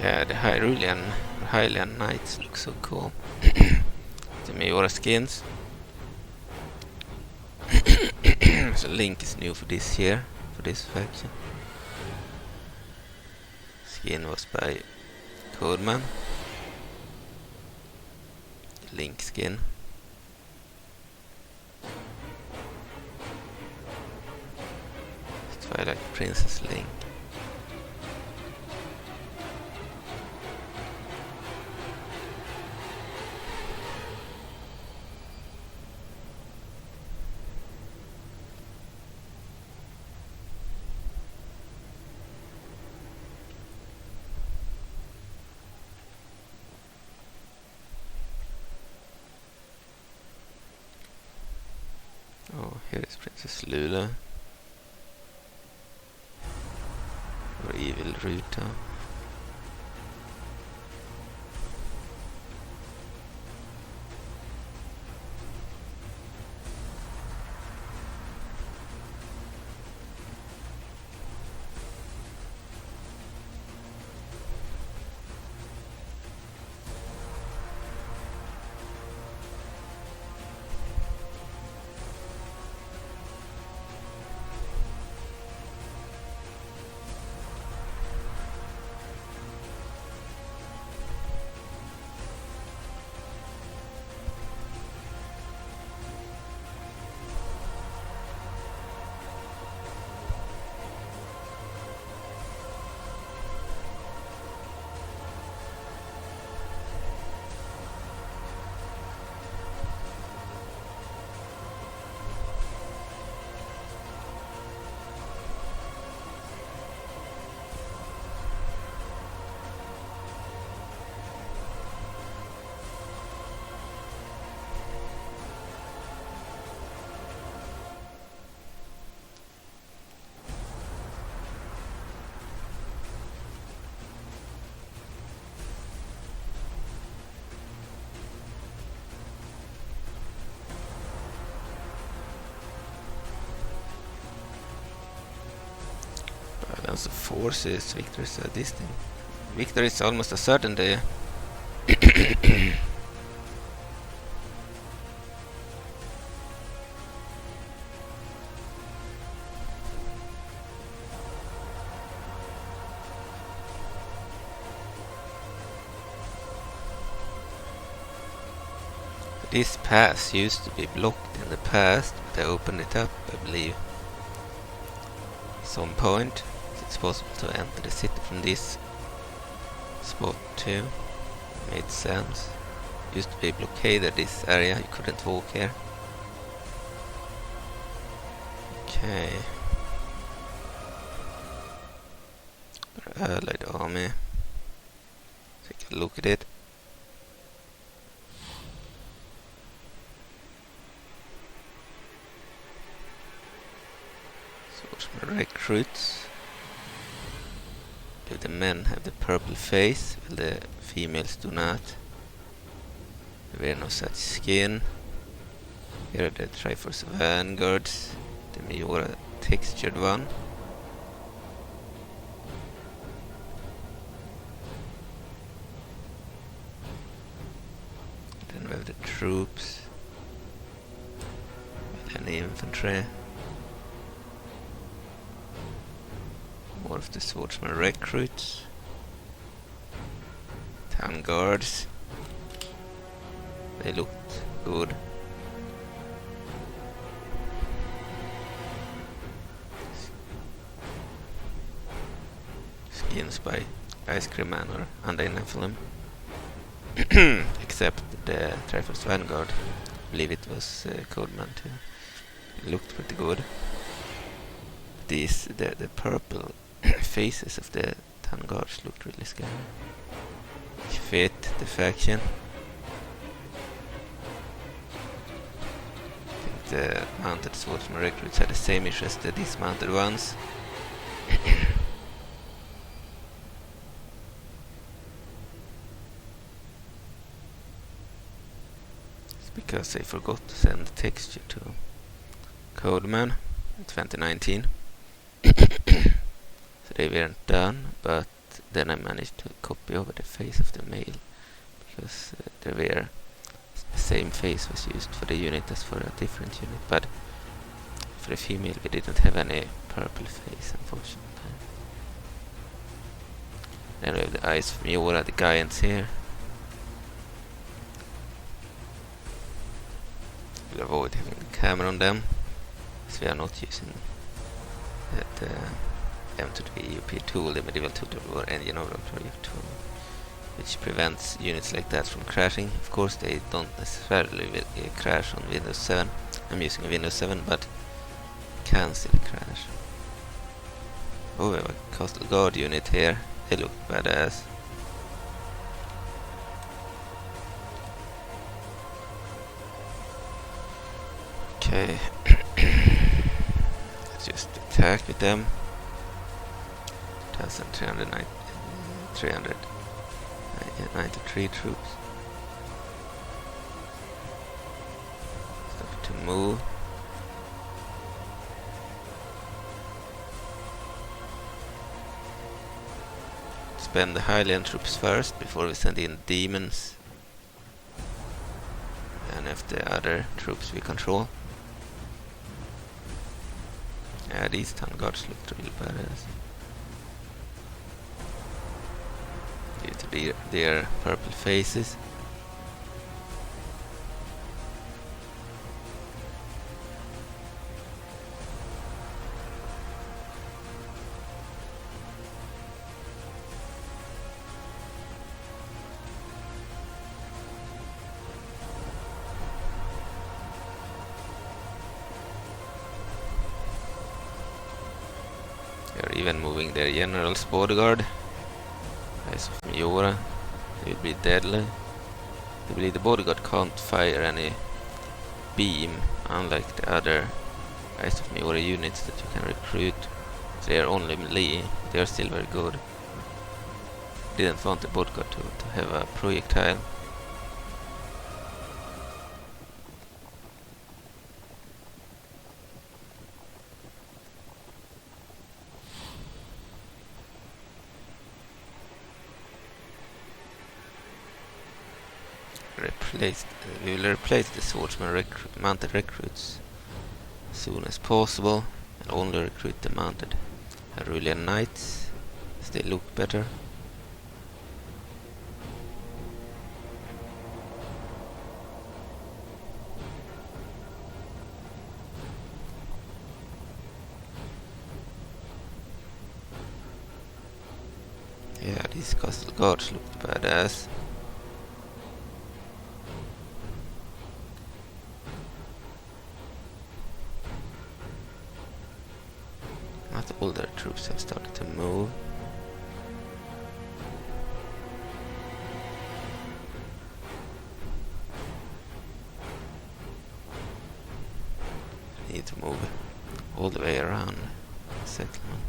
B: Yeah, the Hylian Knights look so cool. The Majora skins. So Link is new for this year, for this faction. Skin was by Codeman. Link skin. Twilight Princess Link. Oh, here is Princess Lulu. Or Evil Ruta. forces. Victory is a distant. Victory is almost a certainty. This pass used to be blocked in the past, but I opened it up, I believe. Some point. It's possible to enter the city from this spot too. Made sense. Used to be blockaded this area, you couldn't walk here. Okay. Allied army. Take a look at it. Recruits. Do the men have the purple face? Well, the females do not. They wear no such skin. Here are the Triforce Vanguards. The Majora textured one. Then we have the troops. And the infantry. More of the swordsman recruits. Town guards. They looked good. Skins by Ice Cream Man or Nephilim. Except the Triforce Vanguard. I believe it was Codeman too. It looked pretty good. These the purple faces of the town guards looked really scary. Fit the faction. I think the mounted swordsman recruits had the same issue as the dismounted ones. It's because they forgot to send the texture to Codeman in 2019. So they weren't done, but then I managed to copy over the face of the male because they were the same face was used for the unit as for a different unit, but for the female we didn't have any purple face, unfortunately. Then we have the eyes of Majora, the giants here. We'll avoid having the camera on them, as we are not using the M2 EUP tool, the medieval tutor or engine overlord tool, which prevents units like that from crashing. Of course they don't necessarily crash on Windows 7. I'm using a Windows 7, but can still crash. Oh, we have a Castle Guard unit here. They look badass. Okay. Let's just attack with them. 393 troops. Stop to move. Spend the Hylian troops first before we send in demons. And if the other troops we control. Yeah, these town guards looked really badass. Due to their purple faces. They are even moving their general's bodyguard. Eyes of Majora. They will be deadly. I believe the bodyguard can't fire any beam, unlike the other Eyes of Majora units that you can recruit. So they are only melee. They are still very good. Didn't want the bodyguard to have a projectile. we will replace the swordsman mounted recruits as soon as possible, and only recruit the mounted Hyrulean knights as they look better. Yeah, these castle guards looked badass. Not all their troops have started to move. Need to move all the way around the settlement.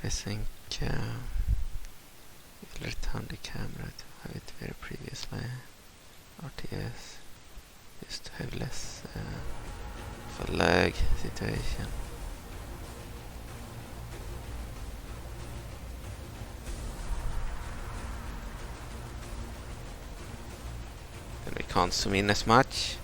B: I think we'll return the camera to how it were previously. RTS, just to have less of a lag situation. Then we can't zoom in as much.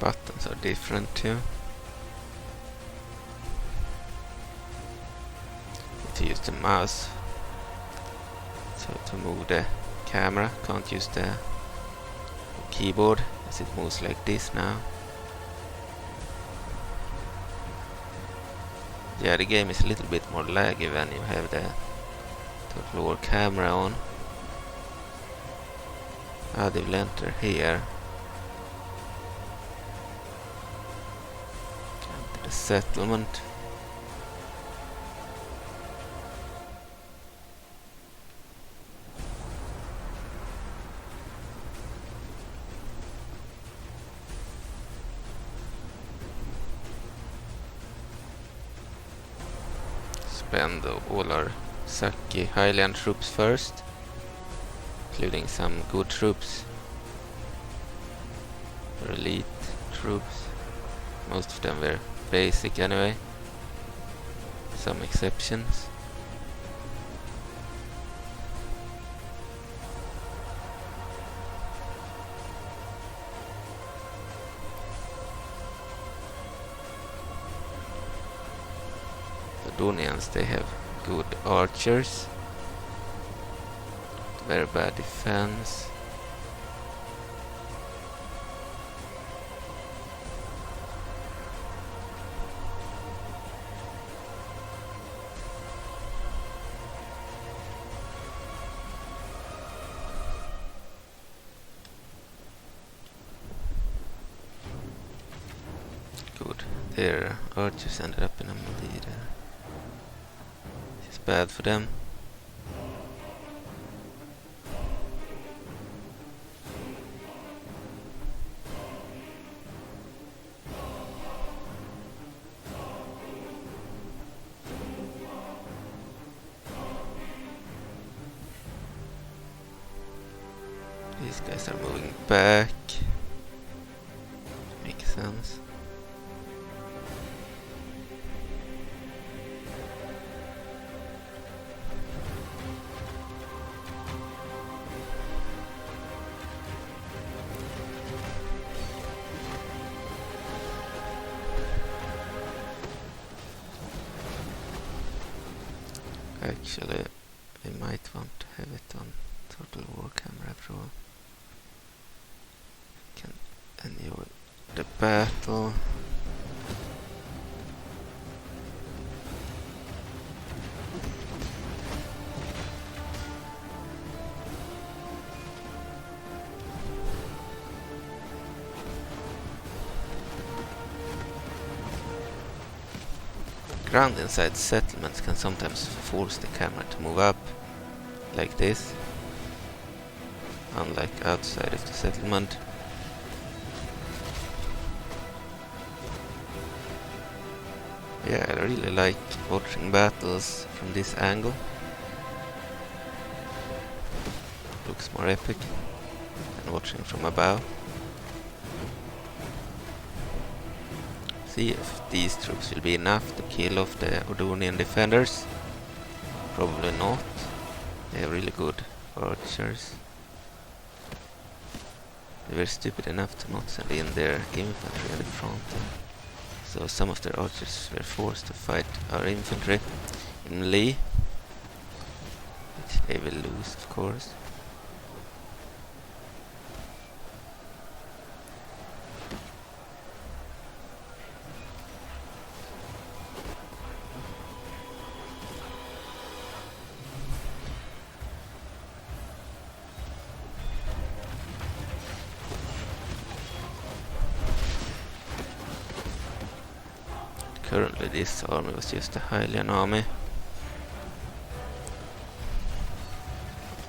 B: Buttons are different too. Need to use the mouse so to move the camera. Can't use the keyboard as it moves like this now. Yeah, the game is a little bit more laggy when you have the total war camera on. Ah, they will enter here. Settlement. Spend all our sucky Highland troops first, including some good troops, or elite troops. Most of them were basic anyway, some exceptions. The Ordonians, they have good archers, very bad defense. Their archers ended up in a melee there. It's bad for them. These guys are moving back. Makes sense. Actually, we might want to have it on Total War camera after all. Can enjoy the battle. Ground inside settlements can sometimes force the camera to move up, like this, unlike outside of the settlement. Yeah, I really like watching battles from this angle. Looks more epic than watching from above. See if these troops will be enough to kill off the Ordonian defenders. Probably not. They have really good archers. They were stupid enough to not send in their infantry in the front. So some of their archers were forced to fight our infantry in melee, which they will lose, of course. Currently this army was just a Hylian army.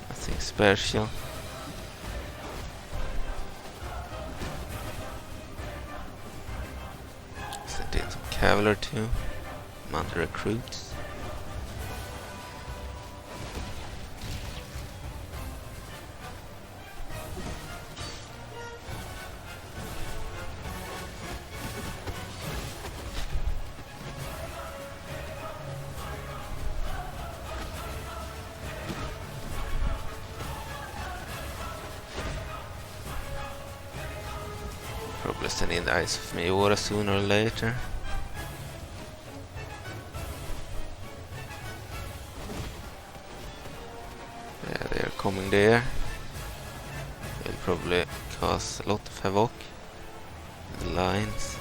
B: Nothing special. Sent in some cavalry too. I'm under recruits. Probably send in the Eyes of Majora sooner or later. Yeah, they are coming there. They'll probably cause a lot of havoc in the lines.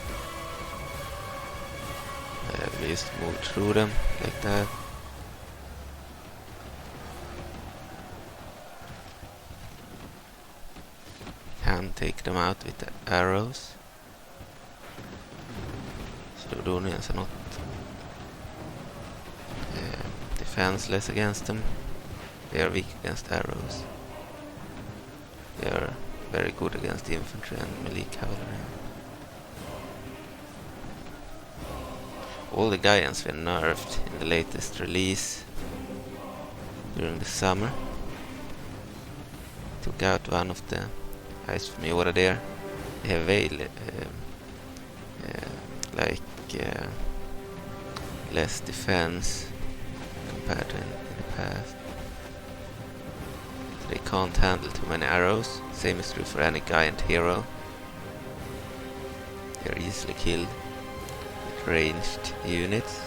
B: We just move through them like that. Can take them out with the arrows. So the Ordonians are not defenseless against them. They are weak against arrows. They are very good against the infantry and melee cavalry. All the Gaians were nerfed in the latest release during the summer. Took out one of the Eyes of Majora there. They have less defense compared to in the past. So they can't handle too many arrows. Same is true for any giant hero. They are easily killed with ranged units.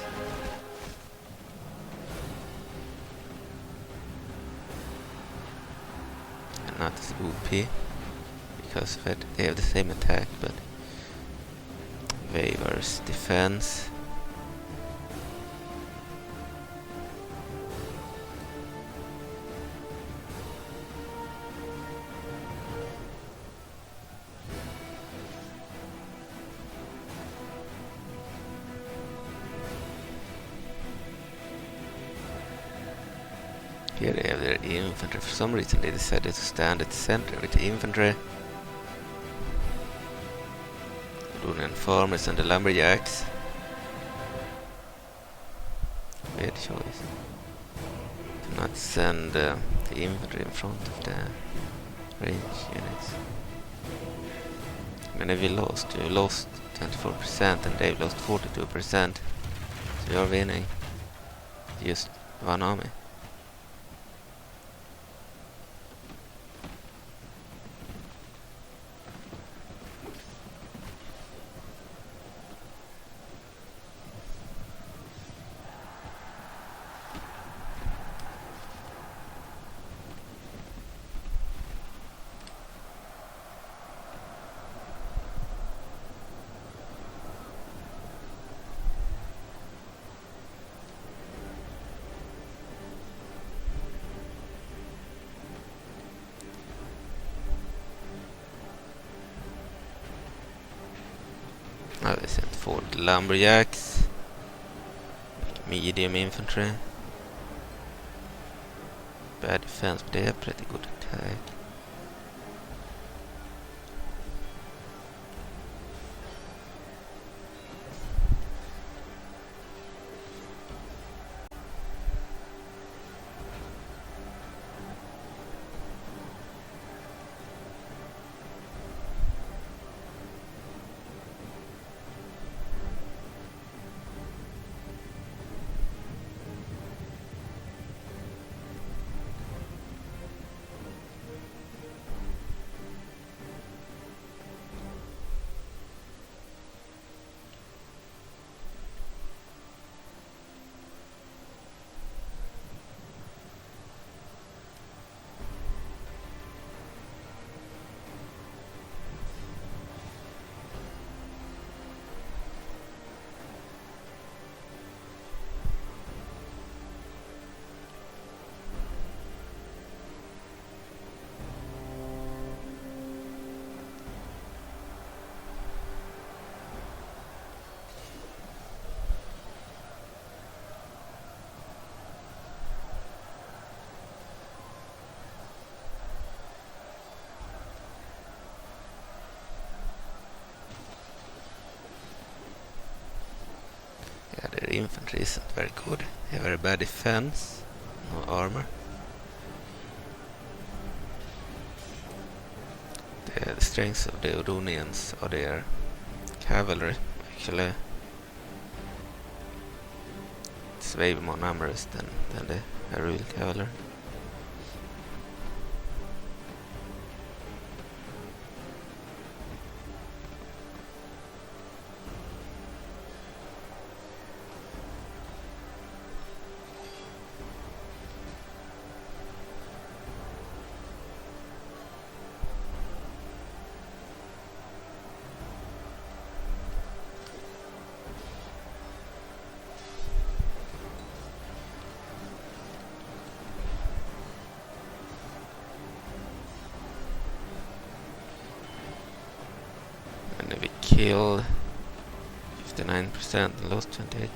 B: And not as OP. Because they have the same attack, but way worse defense. Here they have their infantry. For some reason they decided to stand at the center with the infantry. Ordonian farmers and the lumberjacks. Weird choice. Do not send the infantry in front of the range units. I mean, if you lost 24% and they've lost 42%. So you're winning. Just one army. Now they sent forward lumberjacks. Medium infantry. Bad defense, but they have pretty good attack. Yeah, their infantry isn't very good. They have very bad defense, no armor. The strengths of the Ordonians are their cavalry, actually. It's way more numerous than the Hyrule cavalry. And we killed 59% and lost 28%.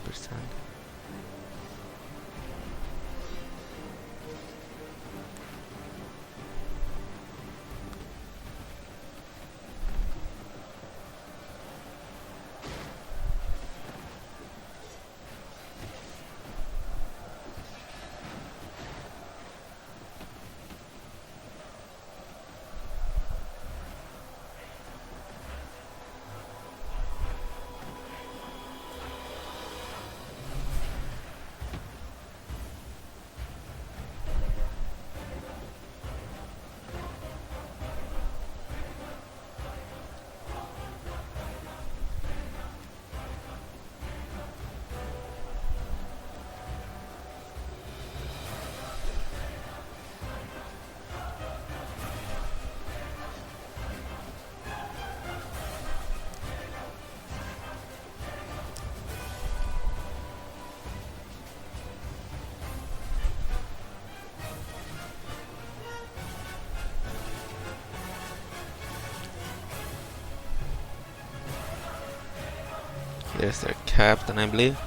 B: There's their captain, I believe.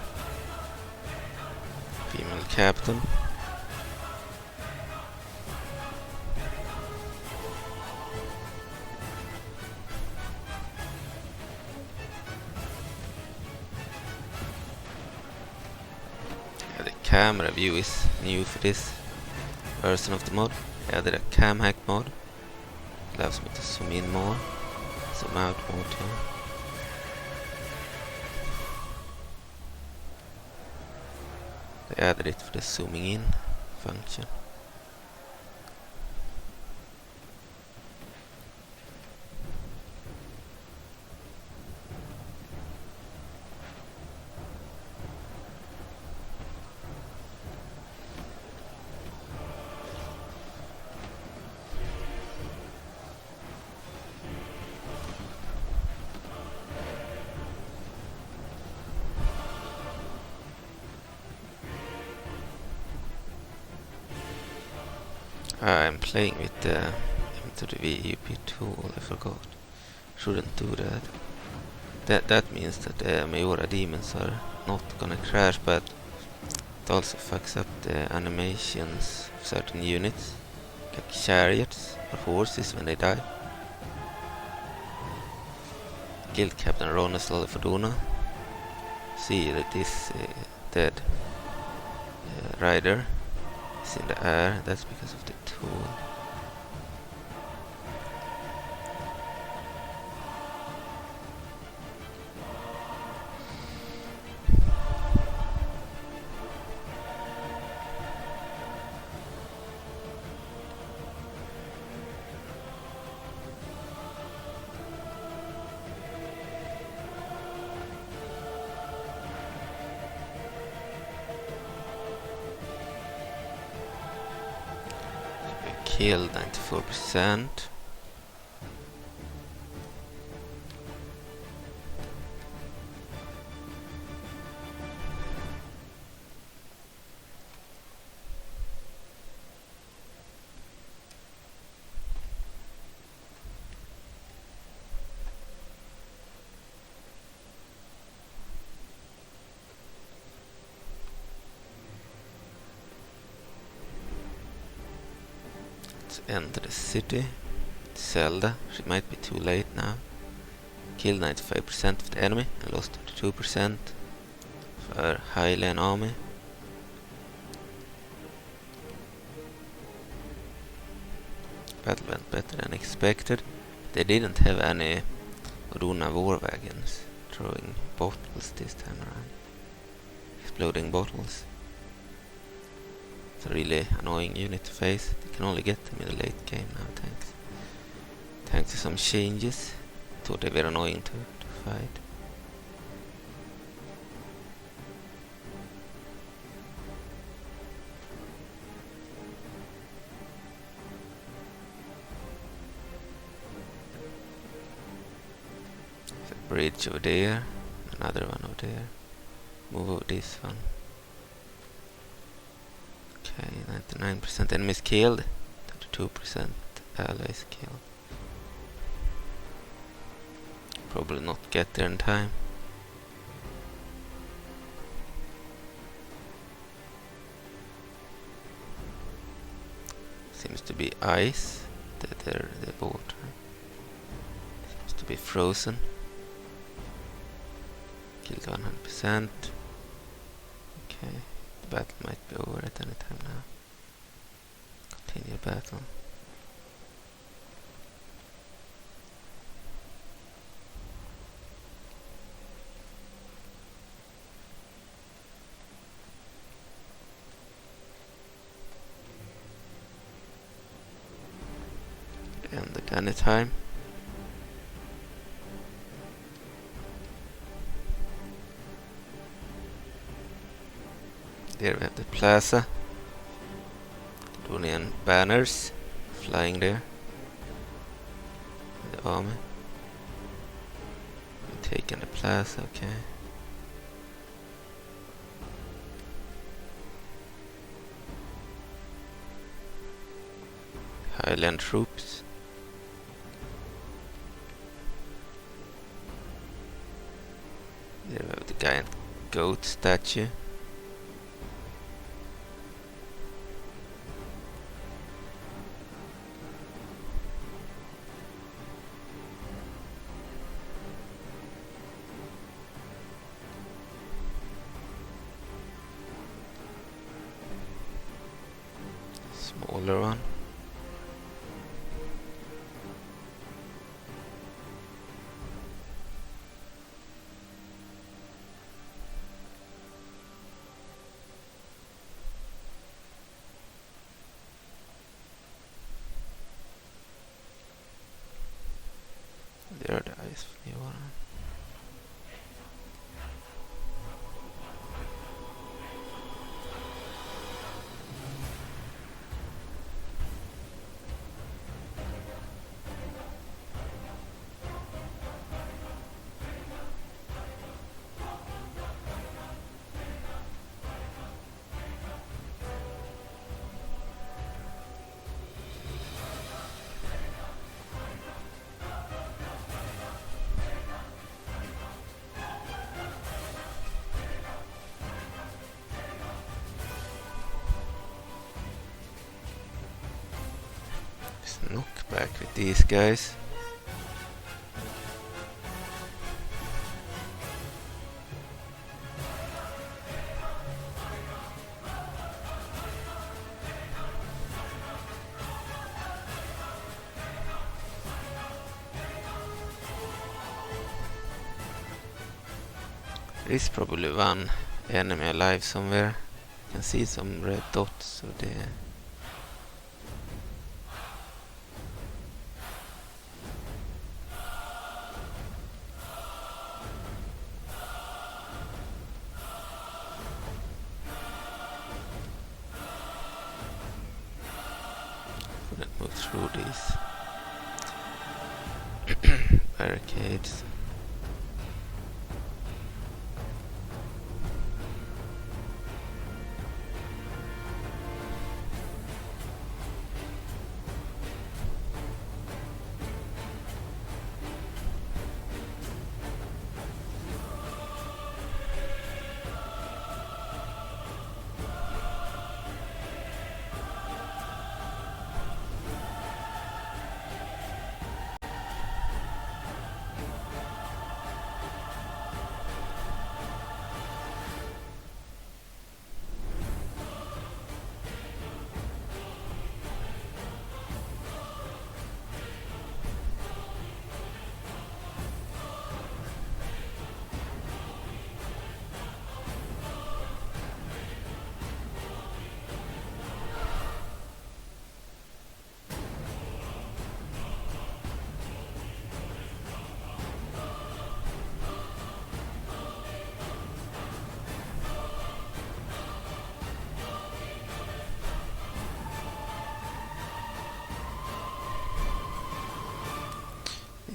B: Female captain. Yeah, the camera view is new for this version of the mod. I added a cam hack mod. Allows me to zoom in more, zoom out more too. I added it for the zooming in function. I'm playing with the into the VUP tool, I forgot. Shouldn't do that. that means that the Majora demons are not gonna crash, but it also fucks up the animations of certain units, like chariots or horses when they die. Guild Captain Ronestal Forduna. See that this dead rider is in the air. That's because of the tool. Killed 94%. Enter the city. Zelda. She might be too late now. Killed 95% of the enemy and lost 32% of our Highland army. Battle went better than expected. They didn't have any Ordonian war wagons throwing bottles this time around. Exploding bottles. It's a really annoying unit to face. They can only get them in the late game now, thanks to some changes. Thought they were annoying to fight. There's a bridge over there, another one over there. Move over this one. Okay, 99% enemies killed, 32% allies killed. Probably not get there in time. Seems to be ice, the water. Seems to be frozen. Killed 100%. Okay. Battle might be over at any time now. Continue battle. End at any time. There we have the plaza. Ordonian banners flying there. The army. We've taken the plaza, okay. Highland troops. There we have the giant goat statue. Smaller one. There are the eyes from the one. knockback with these guys. There is probably one enemy alive somewhere. You can see some red dots, so they... Couldn't move through these barricades.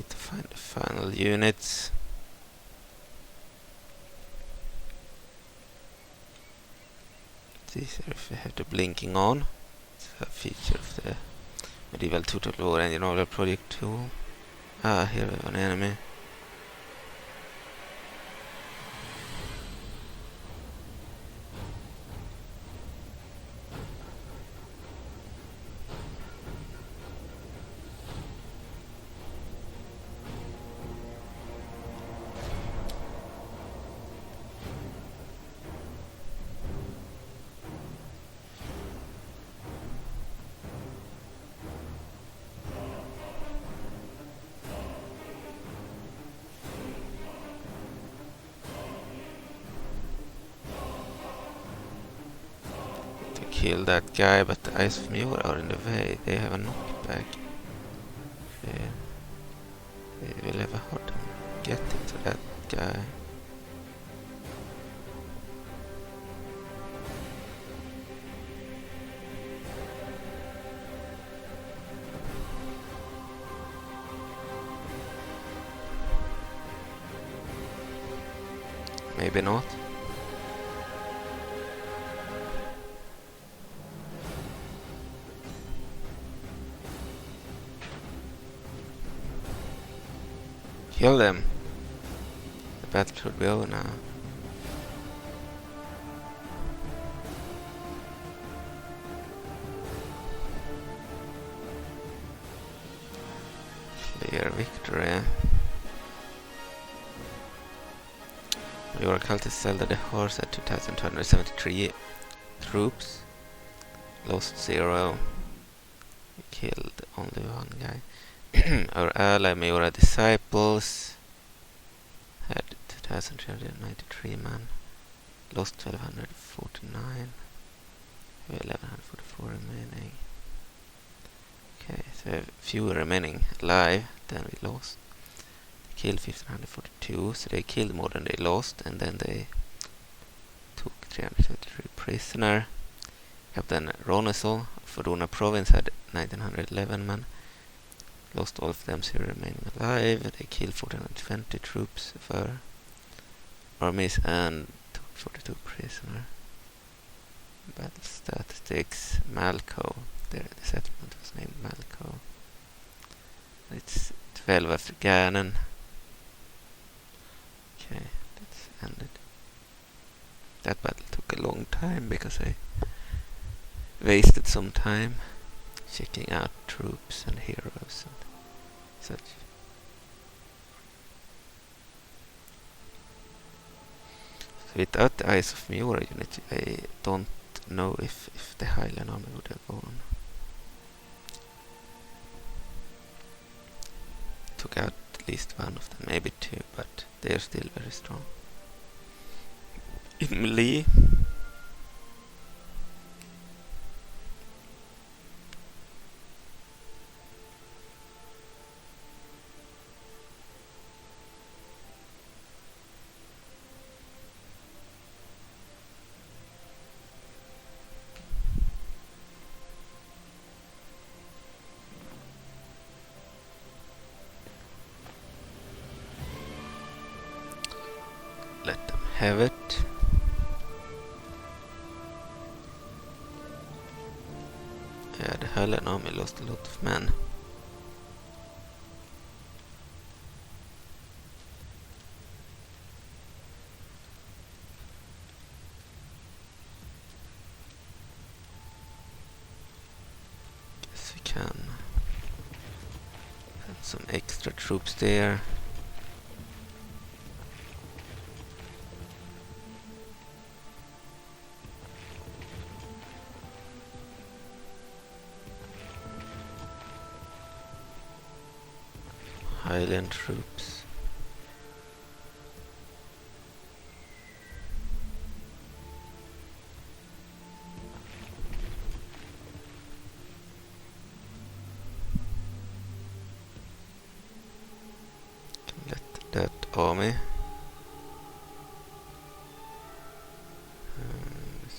B: Find the final units. These are if we have the blinking on. It's a feature of the medieval total war engine order project tool. Ah, here we have an enemy. Kill that guy, but the Eyes of Majora are in the way. They have a knockback. They will have a hard time getting to that guy. Maybe not. Kill them. The battle should be over now. Clear victory. Majora-Cultist Zelda the horse at 2,273 troops. Lost 0. We killed only one guy. Our ally Majora disciples had 2,393 men, lost 1,249, 1,144 remaining. Okay, so we have fewer remaining alive than we lost. They killed 1,542, so they killed more than they lost, and then they took 323 prisoner. Captain Ronesel of Ordonian province had 1,911 men. Lost all of them, so remaining alive. They killed 420 troops of our armies and took 42 prisoners. Battle statistics. Malco. The settlement was named Malco. It's 12 after Ganon. Okay, that's ended. That battle took a long time because I wasted some time checking out troops and heroes and such. So without the Eyes of Majora unit, I don't know if the Highland army would have gone. Took out at least one of them, maybe two, but they are still very strong. In melee, let them have it. Yeah, the Highland army lost a lot of men. Guess we can send some extra troops there. Highland troops. Can let that army. It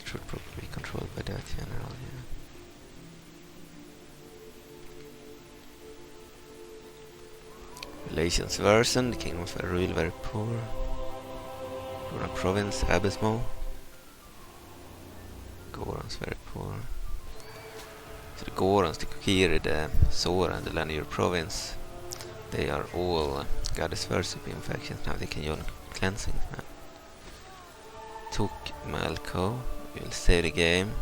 B: should probably be controlled by that general here. Relations worsened, the kingdom of Hyrule very poor. Rural province, abysmal. Gorons very poor. So the Gorons, the Kokiri, the Sora and the Lanier province, they are all goddess worshipping factions now. They can join cleansing now. Took Malco, we will save the game.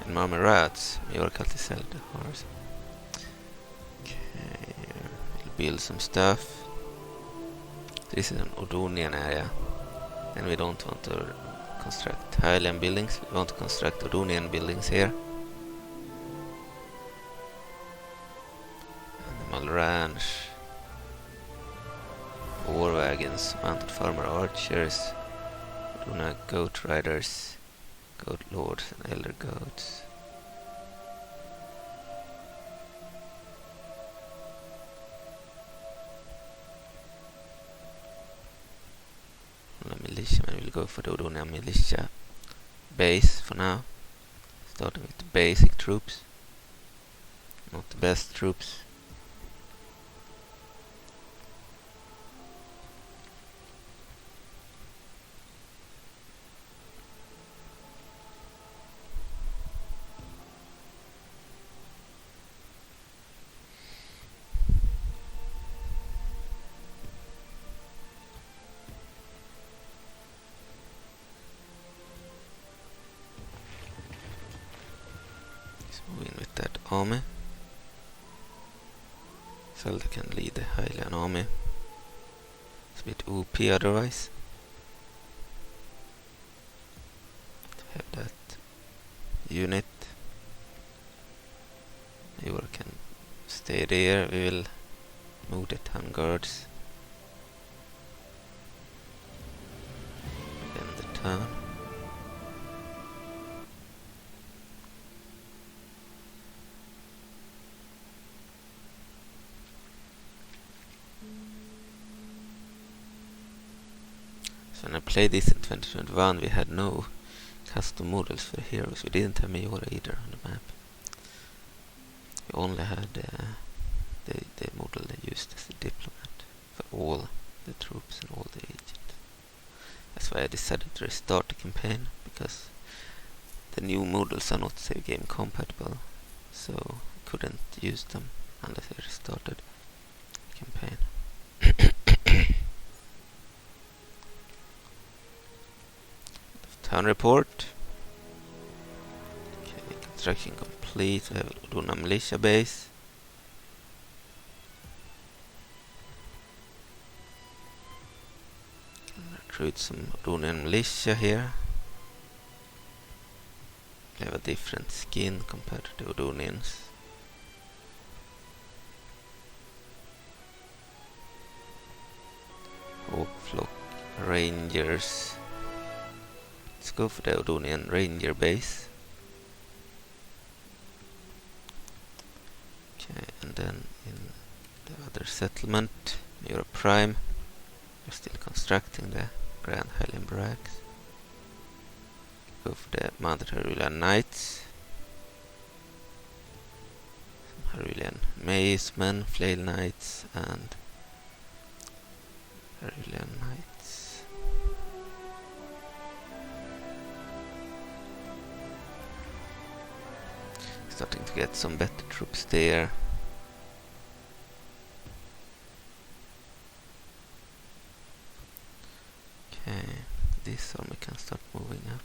B: And Marmorates, Majora-Cultist Zelda horse. Okay, we'll build some stuff. This is an Ordonian area, and we don't want to construct Highland buildings. We want to construct Ordonian buildings here. Animal ranch, war wagons, mounted farmer archers, Ordona goat riders, goat lords and elder goats. Militiamen will go for the Ordonian militia base for now. Starting with the basic troops. Not the best troops. Moving with that army. Zelda can lead the Highland army. It's a bit OP otherwise. To have that unit. Majora can stay there. We will move the town guards. Then the town. So when I played this in 2021, we had no custom models for heroes. We didn't have Majora either on the map. We only had the model they used as a diplomat for all the troops and all the agents. That's why I decided to restart the campaign, because the new models are not save game compatible, so I couldn't use them unless I restarted the campaign. Town report. Construction complete. We have Ordonian militia base. Recruit some Ordonian militia here. They have a different skin compared to the Ordonians. Flock Rangers. Let's go for the Ordonian Ranger base. Okay, and then in the other settlement, Majora Prime, we're still constructing the Grand Highland Barracks. Go for the Mounted Hyrulean Knights. Some Hyrulean Mazemen, Flail Knights, and Hyrulean Knights. Starting to get some better troops there. Okay, this army can start moving up.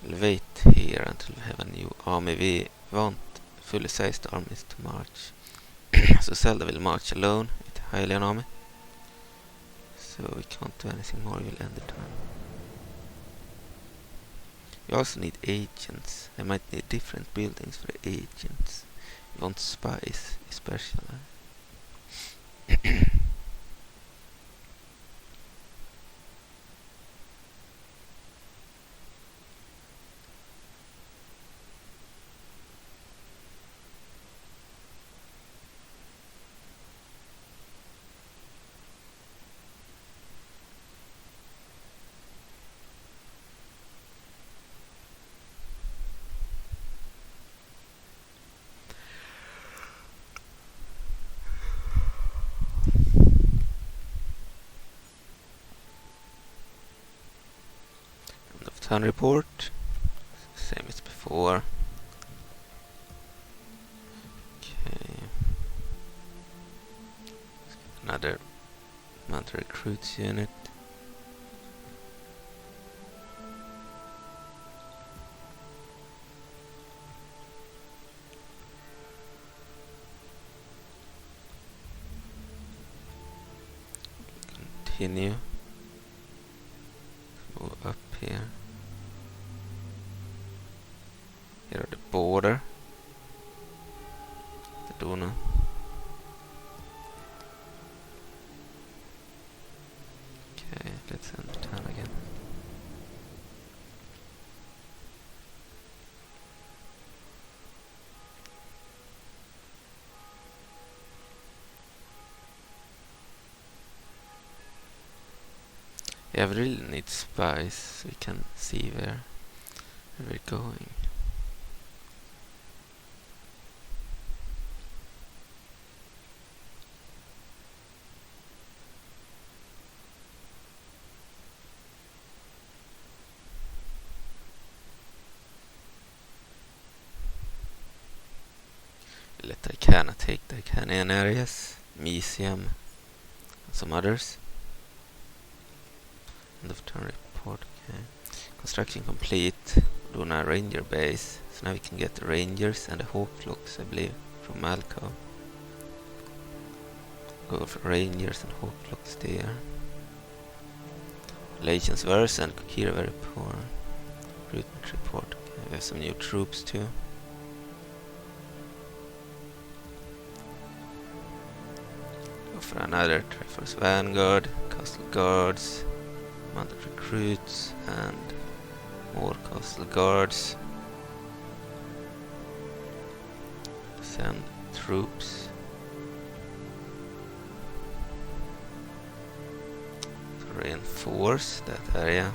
B: We'll wait here until we have a new army. We want fully sized armies to march. So Zelda will march alone with a Hylian army. So we can't do anything more, we'll end the turn. We also need agents. I might need different buildings for the agents. We want spies especially. Turn report, same as before. Okay, another recruits unit. Continue. Go up here. Here are the border. The Duna. Okay, let's end the turn again. Yeah, we really need spies so we can see where we're going. Let Icana take the Icanian areas, Museum, and some others. End of turn report. Okay. Construction complete. Luna Ranger base. So now we can get the Rangers and the Hawk flocks, I believe, from Malco. Go for Rangers and Hawk flocks there. Legends worse and Kokira very poor. Recruitment report. Okay. We have some new troops too. For another Triforce Vanguard, Castle Guards, Mounted Recruits, and more Castle Guards. Send troops to reinforce that area.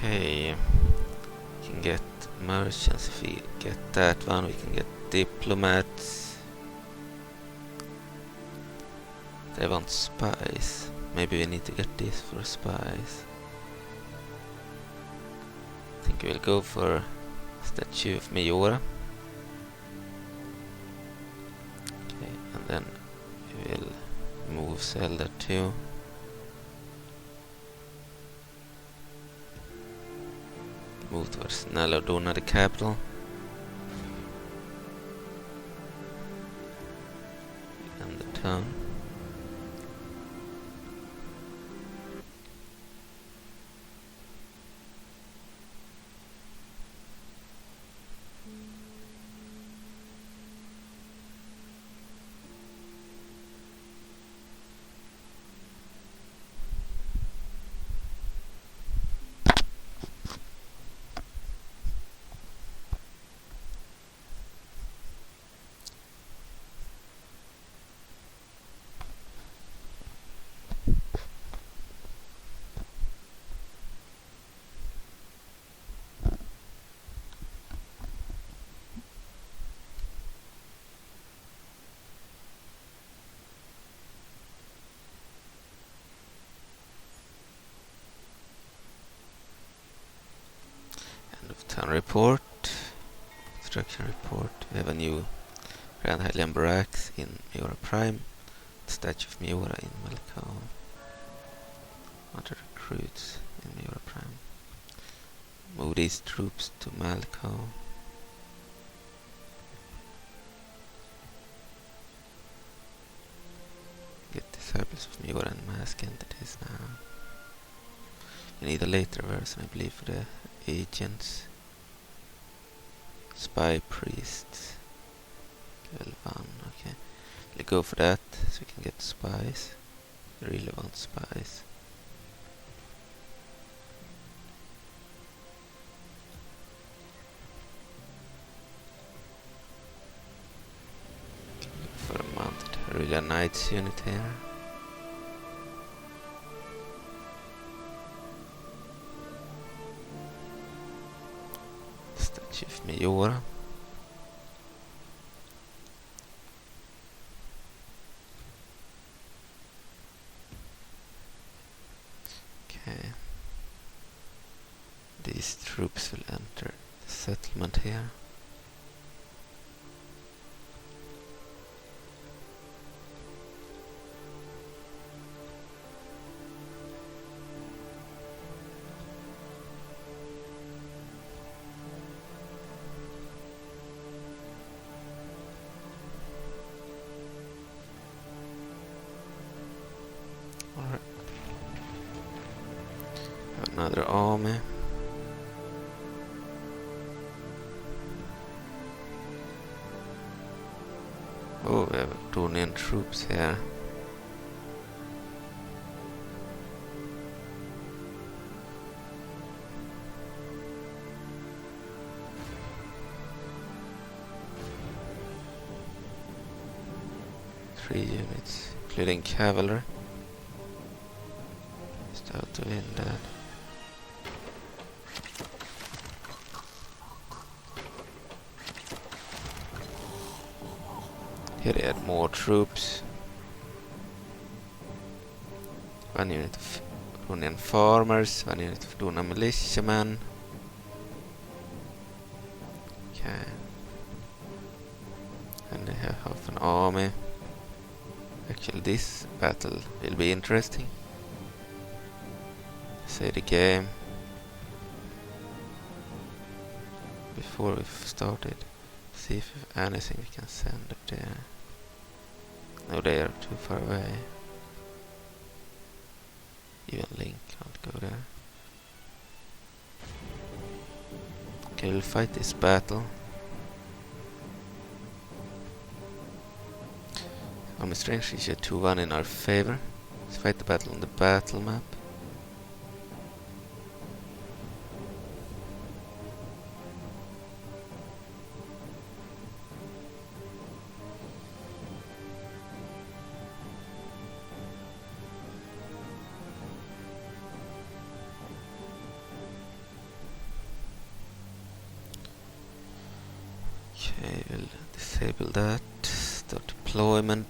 B: Okay, we can get merchants. If we get that one, we can get diplomats. They want spice. Maybe we need to get this for spice. I think we'll go for Statue of Majora. Okay, and then we will move Zelda too. Move towards Ordonian, the capital. And the town. Town report, construction report. We have a new Grand Highland Barracks in Majora Prime, the Statue of Majora in Malco. Other recruits in Majora Prime. Move these troops to Malco. Get disciples of Majora and mask entities now. We need a later version, I believe, for the agents. Spy priests. Level 1, okay. We'll go for that so we can get spies. We really want spies. Look for a mounted Hyrule Knights unit here. Church of Majora. Okay. These troops will enter the settlement here. Another army. Oh, we have Ordonian troops here. Three units, including cavalry. Just how to win that. Here they add more troops. One unit of Ordonian farmers, one unit of Ordonian militiamen. Okay. And they have half an army. Actually, this battle will be interesting. Say the game before we've started. See if we have anything we can send up there. No, they are too far away. Even Link can't go there. Okay, we'll fight this battle. I'm strange, it's a 2-1 in our favor. Let's fight the battle on the battle map. Okay, we'll disable that. Start deployment.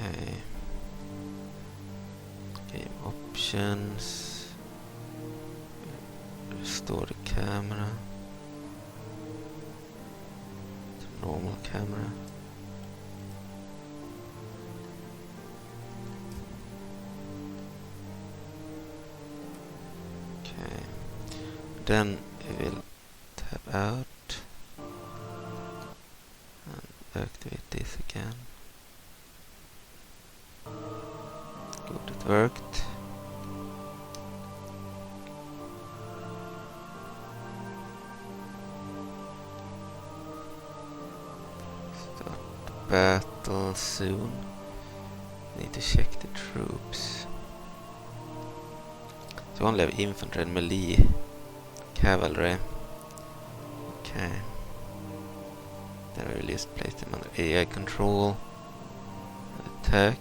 B: Okay. Game options. Restore the camera. The normal camera. Okay. Then we will tab out and activate this again. Good, it worked. Start battle soon. Need to check the troops. So only have infantry and melee cavalry. Okay. Then we will just place them under AI control. Attack.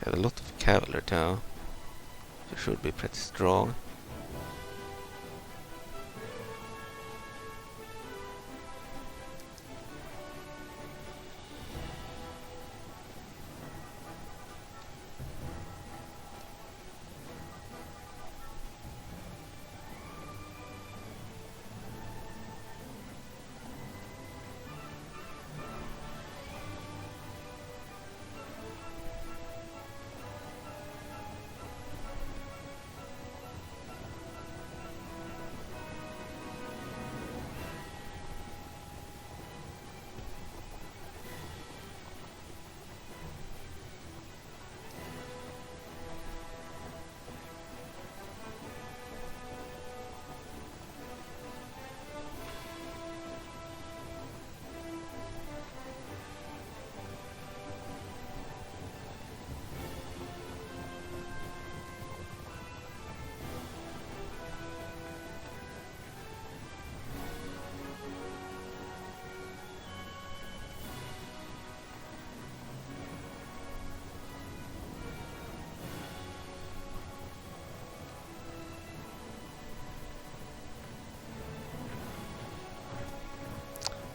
B: Have a lot of cavalry now. It should be pretty strong.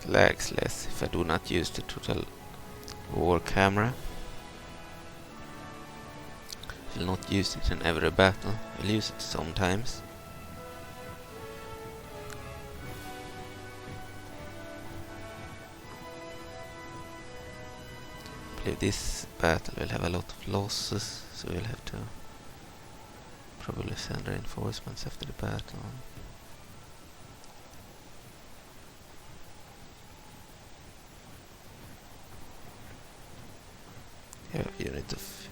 B: Lags less if I do not use the total war camera. Will not use it in every battle. I'll use it sometimes. I believe this battle will have a lot of losses, so we'll have to probably send reinforcements after the battle. Here, unit of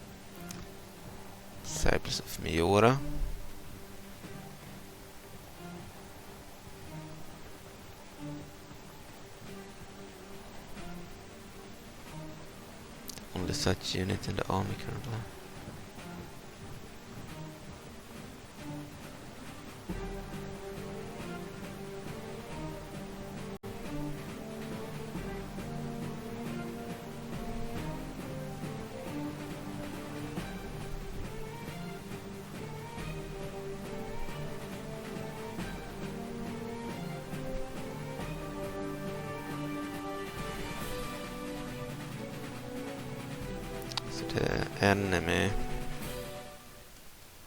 B: disciples of Majora. Only such unit in the army currently. The enemy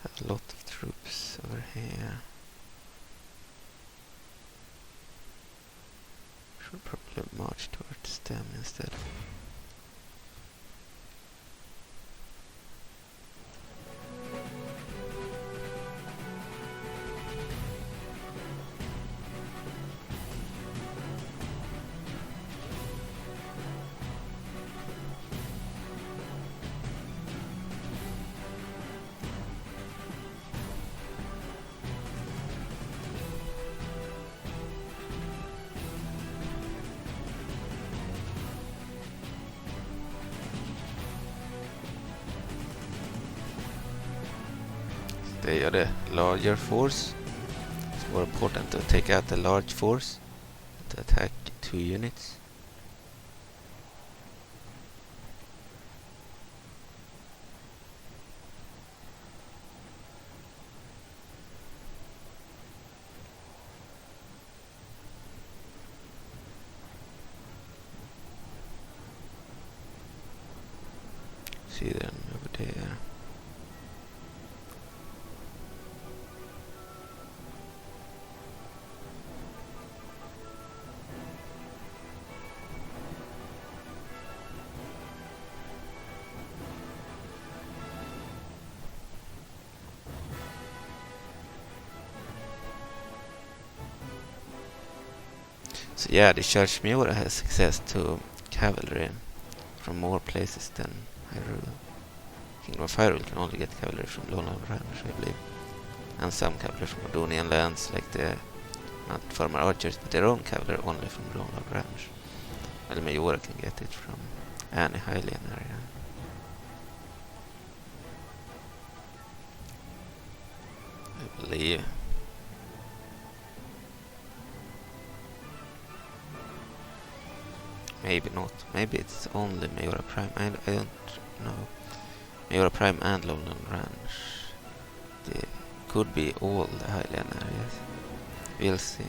B: have a lot of troops over here. Should probably march towards them instead. they are the larger force. It's more important to take out the large force to attack 2 units. See them over there. So yeah, the Church of Majora has access to cavalry from more places than Hyrule. Kingdom of Hyrule can only get cavalry from Lowland Realms, I believe. And some cavalry from Ordonian lands, like the not former archers, but their own cavalry only from Lowland Realms. While Majora can get it from any Hylian area. I believe. Maybe not. Maybe it's only Majora Prime. I don't know. Majora Prime and Lowland Ranch. They could be all the Hylian areas. We'll see.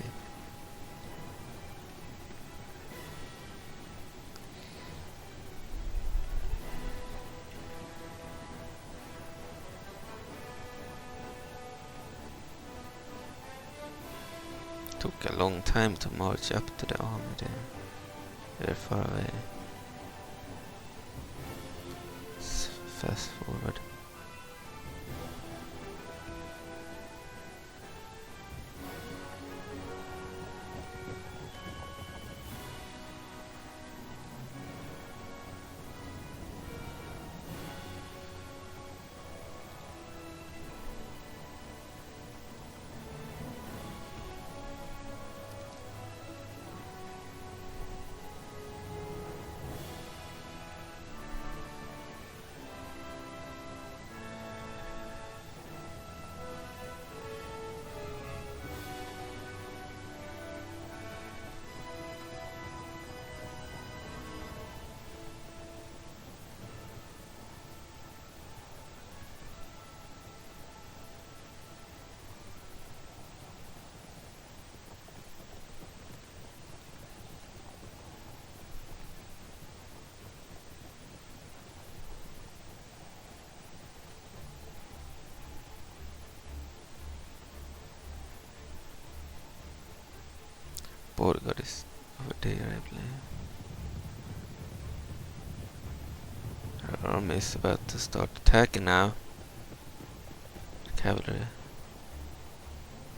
B: Took a long time to march up to the army there. Very far away. Let's fast forward. Borgard is over there, I believe. Our army is about to start attacking now. The cavalry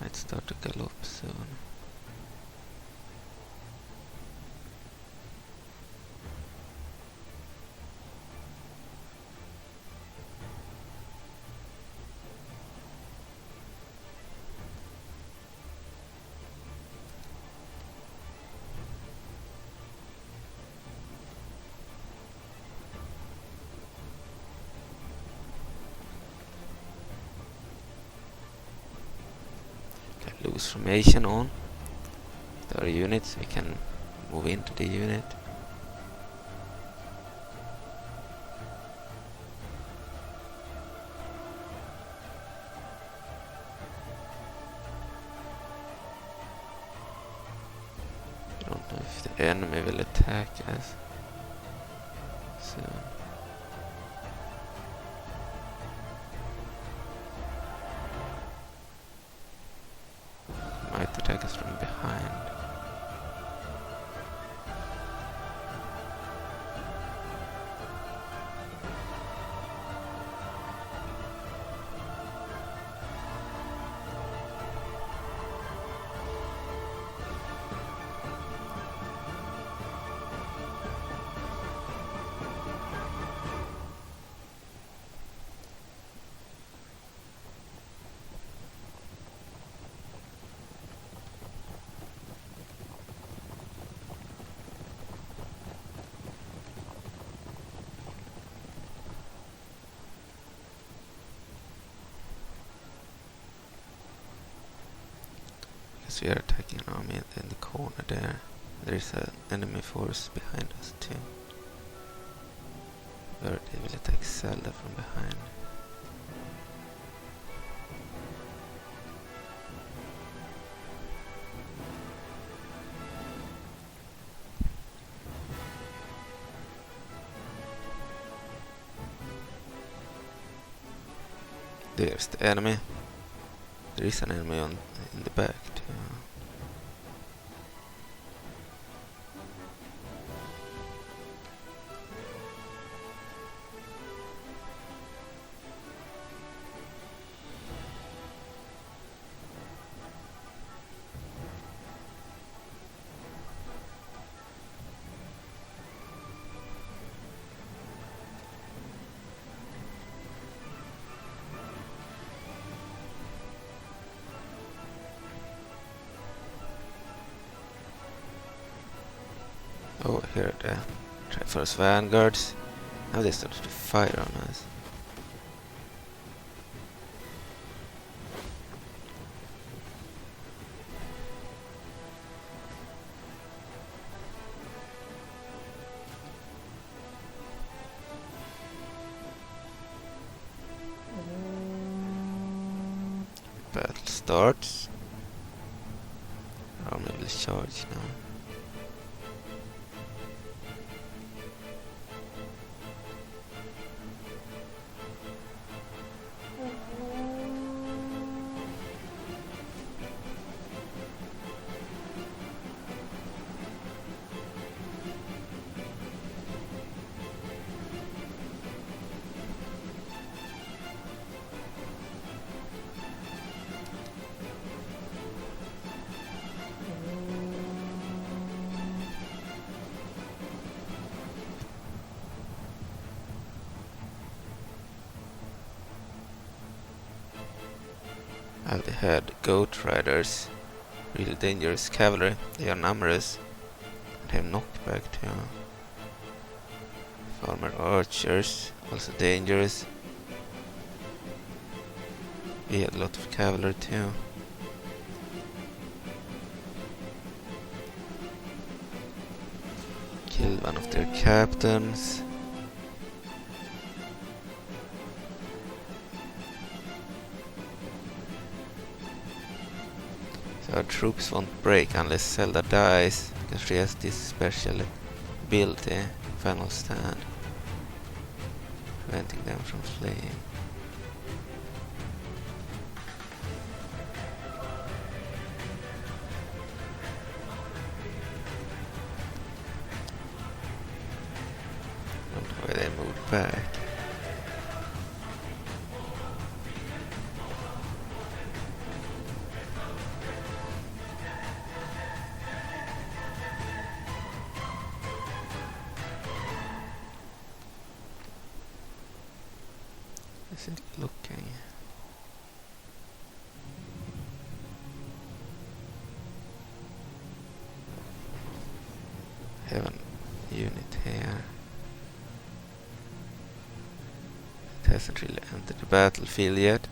B: might start to gallop soon. Lose formation on our units, we can move into the unit. I don't know if the enemy will attack us soon. Might attack us from behind. Once we are attacking an army in the corner there, there is an enemy force behind us too. Where they will attack Zelda from behind. There's the enemy. There is an enemy in the back too. Oh, here are the Triforce Vanguards. Now they started to fire on us. Battle starts. Army will charge now. They had goat riders, really dangerous cavalry. They are numerous and have knockback too. Farmer archers, also dangerous. We had a lot of cavalry too. Killed one of their captains. Our troops won't break unless Zelda dies, because she has this special ability, Final Stand, preventing them from fleeing. I don't know why they moved back. Is it looking? Have a unit here. It hasn't really entered the battlefield yet.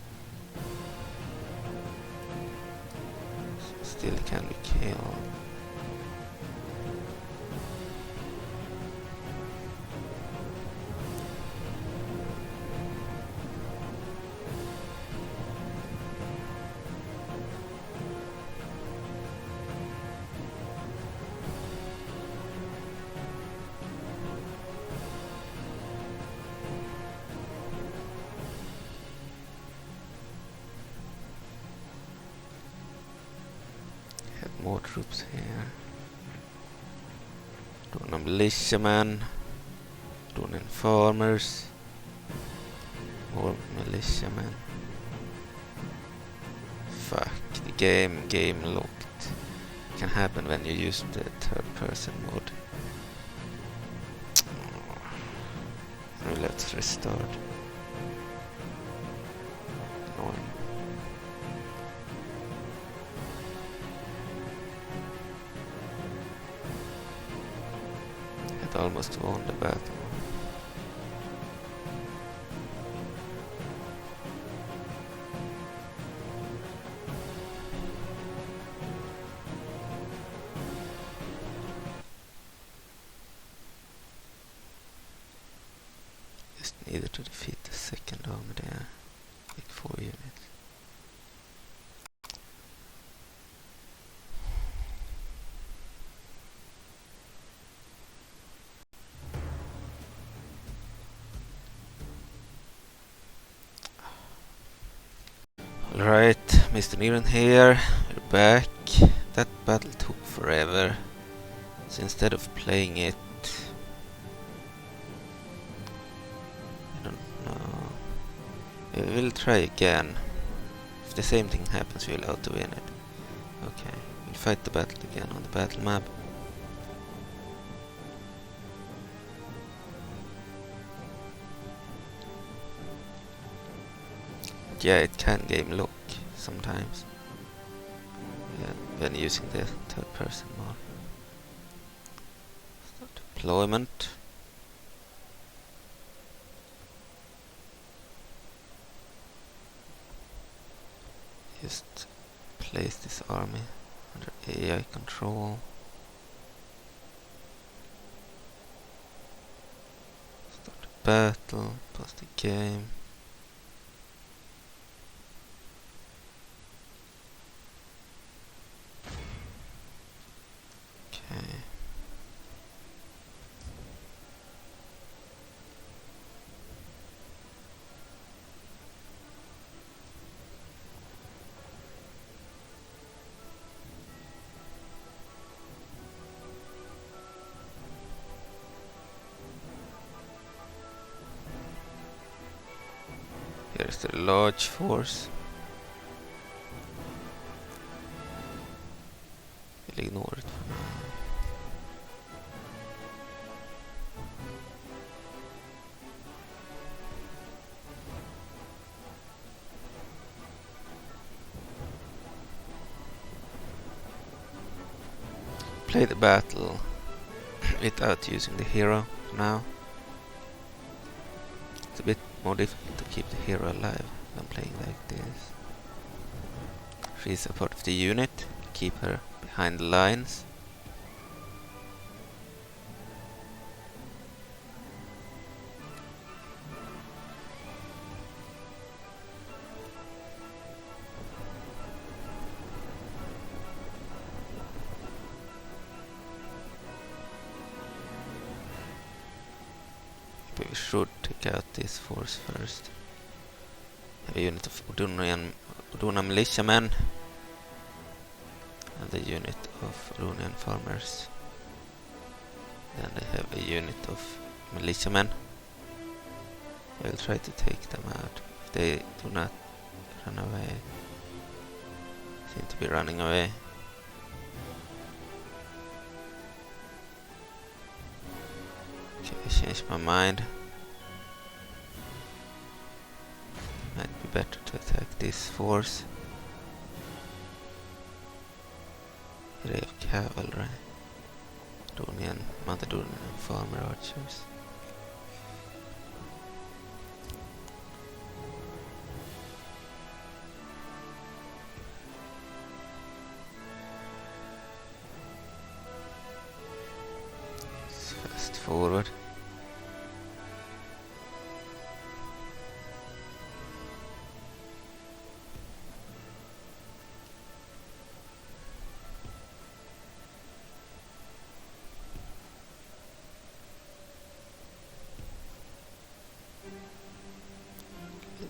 B: Still can be killed. More troops here. Ordonian militiamen. Ordonian farmers. More militiamen. Fuck, the game locked. It can happen when you use the third person mode. Oh. Let's restart. Annoying. Almost won the battle. needed to defeat the second army there. Like 4 units. Alright, Mr. Niren here. We're back. That battle took forever. So instead of playing it, I don't know. We'll try again. If the same thing happens, we'll auto-win it. Okay, we'll fight the battle again on the battle map. Yeah, it can game lock sometimes. Yeah, when using the third person mode. Start deployment. Just place this army under AI control. Start the battle, pause the game. Okay. Here's the large force. We'll ignore it for now. Play the battle without using the hero now. It's a bit more difficult to keep the hero alive when playing like this. She's a part of the unit, keep her behind the lines. But we should take out this force first. Have a unit of Ordonian militiamen and a unit of Ordonian farmers. Then they have a unit of militiamen. We'll try to take them out if they do not run away. Seem to be running away. Okay, I changed my mind. Might be better to attack this force. Here I have cavalry. Mounted Ordonian farmer archers. Let's fast forward.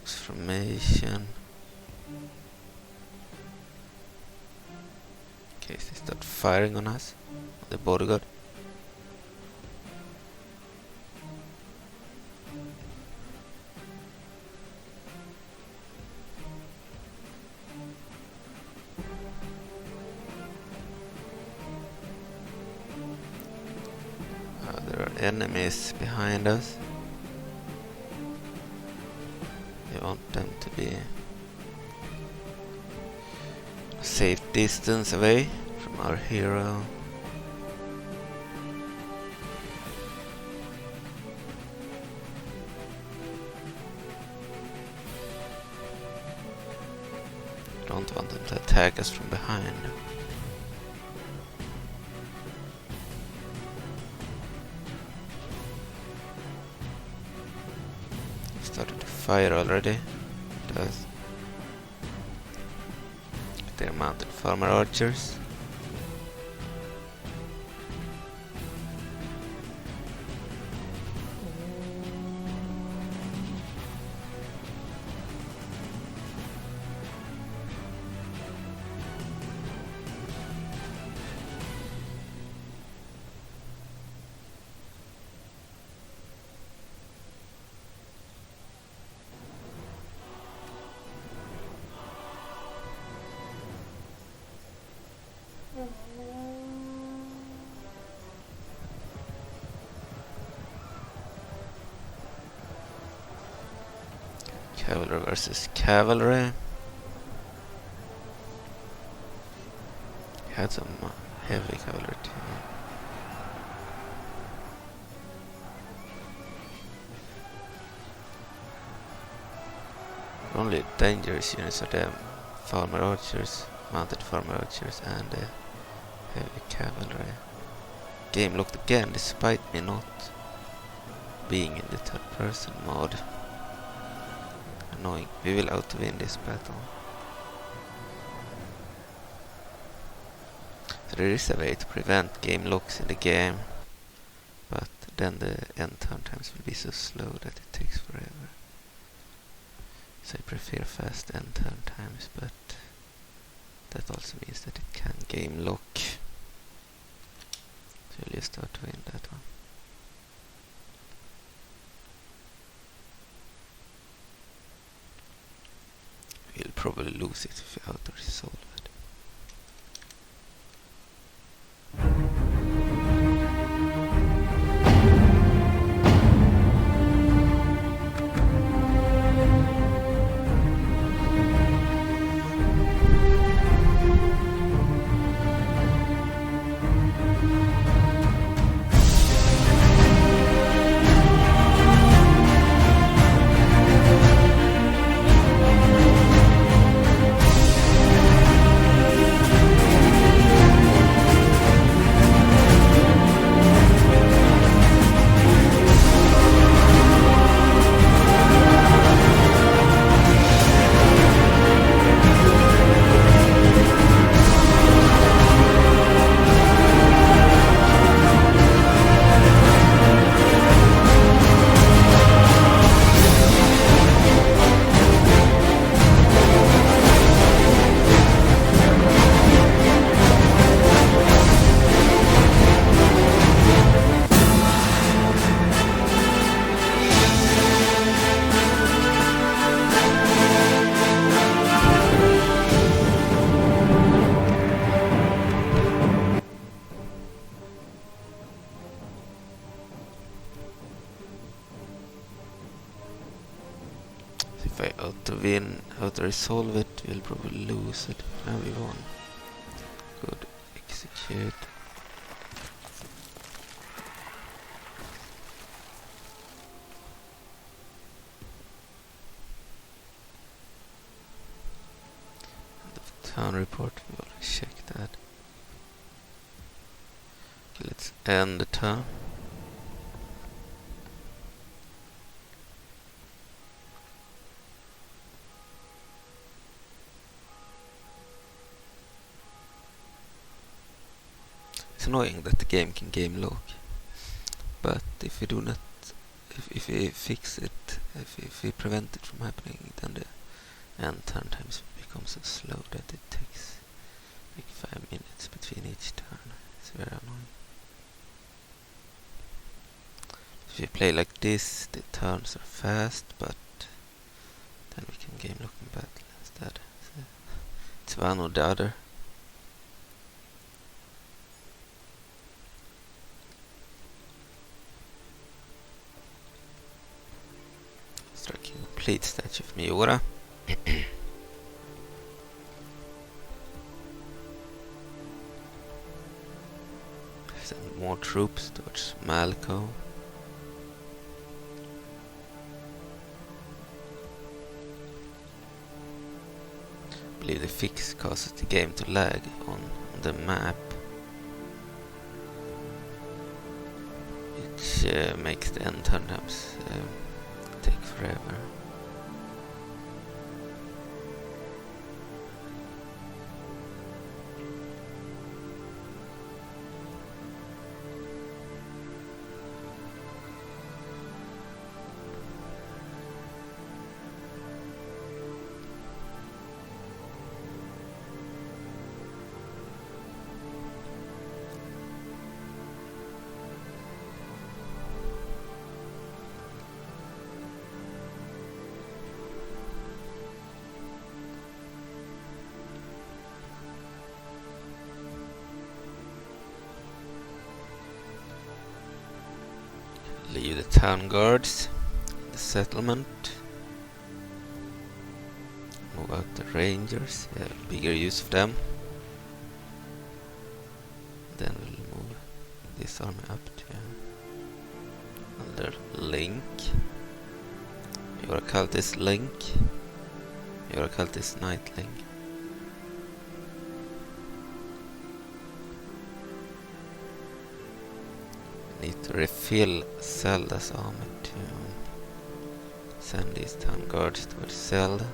B: Formation. Okay, they start firing on us. The bodyguard. There are enemies behind us. We want them to be a safe distance away from our hero. Don't want them to attack us from behind. started to fire already. Does. They're mounted farmer archers. Cavalry versus cavalry. Had some heavy cavalry too. Only dangerous units are the farmer archers, mounted farmer archers, and the heavy cavalry. Game locked again, despite me not being in the third person mode. Annoying. We will outwin this battle. So there is a way to prevent game locks in the game, but then the end turn times will be so slow that it takes forever. So I prefer fast end turn times, but that also means that it can game lock. So we'll just start to win that one. We'll probably lose it if we auto-resolve it. If I auto-resolve it, we'll probably lose it. Now we won. Good. Execute. End of turn report, we already checked that. Okay, let's end the turn. It's annoying that the game can game lock, but if we do not, if we fix it, if we prevent it from happening, then the end turn times become so slow that it takes like 5 minutes between each turn. It's very annoying. If you play like this, the turns are fast, but then we can game lock in battle instead. So it's one or the other. Striking a complete statue of Majora. Send more troops towards Malco. I believe the fix causes the game to lag on the map, which makes the end turn times take forever. Leave the town guards, the settlement. Move out the rangers, yeah, bigger use of them. Then we'll move this army up to under Link. Majora-Cultist Link. Majora-Cultist Knight Link. Need to refill Zelda's army to send these town guards towards Zelda.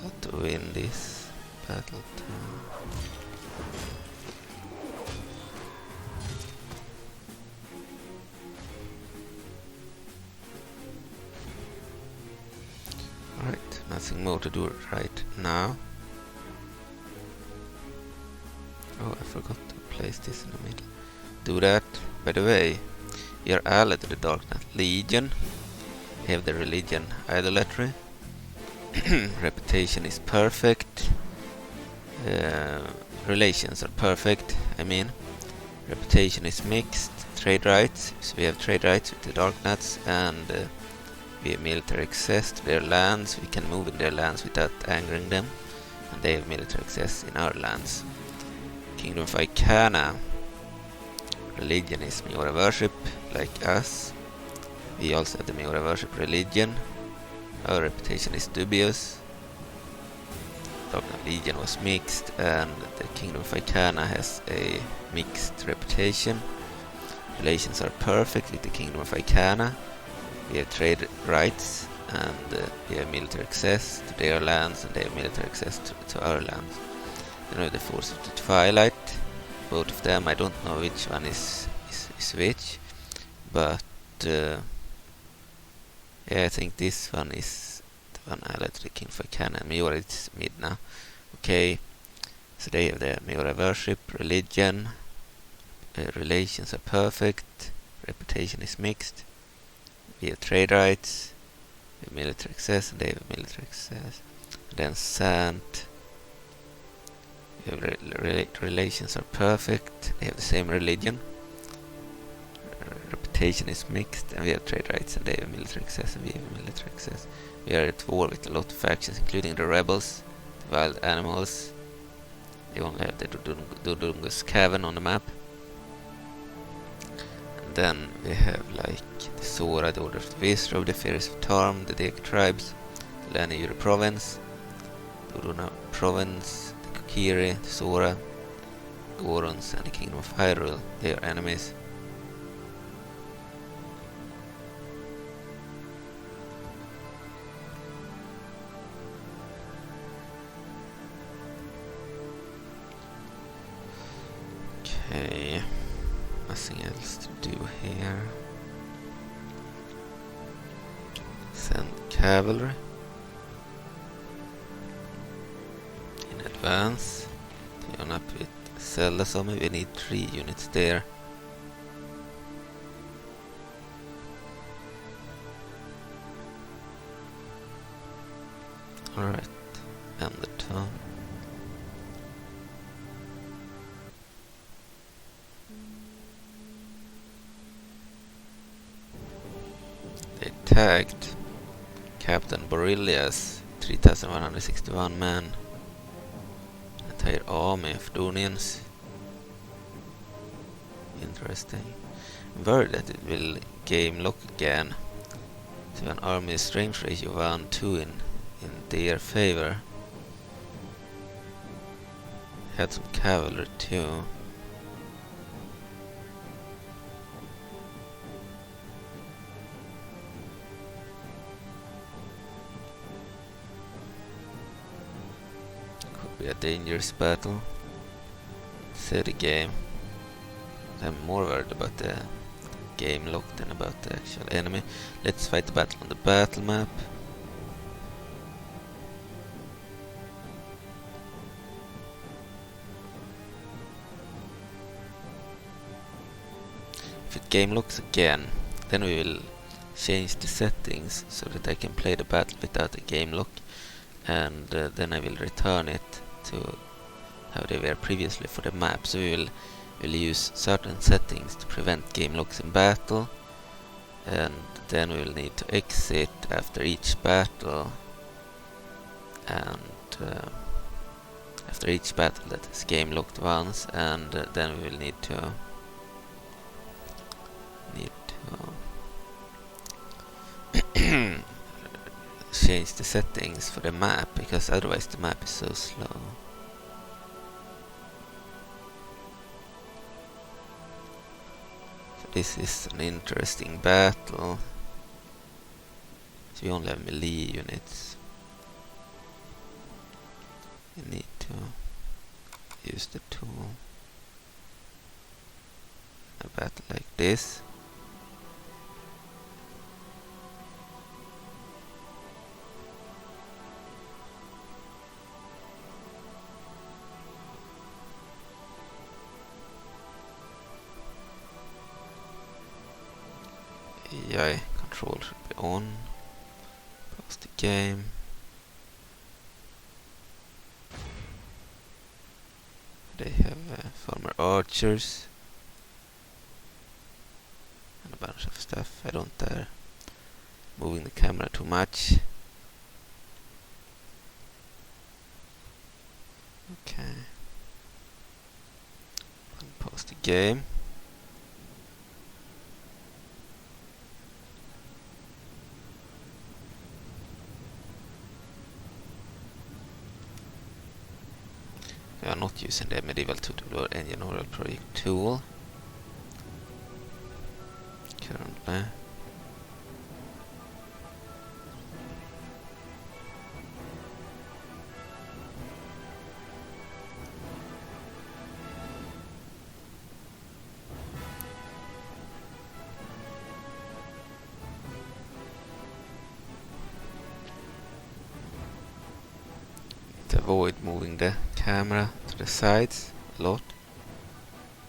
B: How to win this battle too. Alright, nothing more to do right now. Oh, I forgot to place this in the middle. Do that. By the way, we are allied to the Dark Knight Legion. We have the religion idolatry. Reputation is perfect. Relations are perfect, I mean. Reputation is mixed. Trade rights. So we have trade rights with the Dark Knights, and we have military access to their lands. We can move in their lands without angering them. And they have military access in our lands. Kingdom of Icana. Religion is Majora worship, like us. We also have the Majora worship religion. Our reputation is dubious. Dark Knight Legion was mixed, and the Kingdom of Icana has a mixed reputation. Relations are perfect with the Kingdom of Icana. We have trade rights, and we have military access to their lands, and they have military access to our lands. Then we have the Force of the Twilight. Both of them, I don't know which one is which, but yeah, I think this one is the one allied to the King of Icana. Majora is mid now. Okay, so they have the Majora worship, religion, relations are perfect, reputation is mixed. We have trade rights, we have military access, and they have military access. And then Sant. Relations are perfect. They have the same religion. Reputation is mixed, and we have trade rights, and they have military access, and we have military access. We are at war with a lot of factions, including the rebels, the wild animals. They only have the Dudungus Cavern on the map. And then we have like the Sora, the Order of the Visro, the Fairies of Tarm, the Dek tribes, the Lani province, the Uduna province, Kiri, Sora, Gorons, and the Kingdom of Hyrule. They are enemies. Okay, nothing else to do here. Send cavalry. Advance. Turn up with Zelda Summit. We need 3 units there. Alright, and the town. They tagged Captain Borilias, 3,161 men. Entire army of Ordonians. Interesting. Worried that it will game lock again to an army strength ratio 1-2 in their favor. Had some cavalry too. be a dangerous battle. Save the game. I'm more worried about the game lock than about the actual enemy. Let's fight the battle on the battle map. If it game locks again, then we will change the settings so that I can play the battle without a game lock, and then I will return it to how they were previously for the map. So we will use certain settings to prevent game locks in battle, and then we will need to exit after each battle, and after each battle that is game locked once, and then we will need to change the settings for the map, because otherwise the map is so slow. So this is an interesting battle. So we only have melee units. You need to use the tool. A battle like this. AI control should be on. Pause the game. They have former archers and a bunch of stuff. I don't dare moving the camera too much. Okay. Pause the game. We are not using the medieval tutorial engine or project tool currently. Avoid moving the camera to the sides a lot,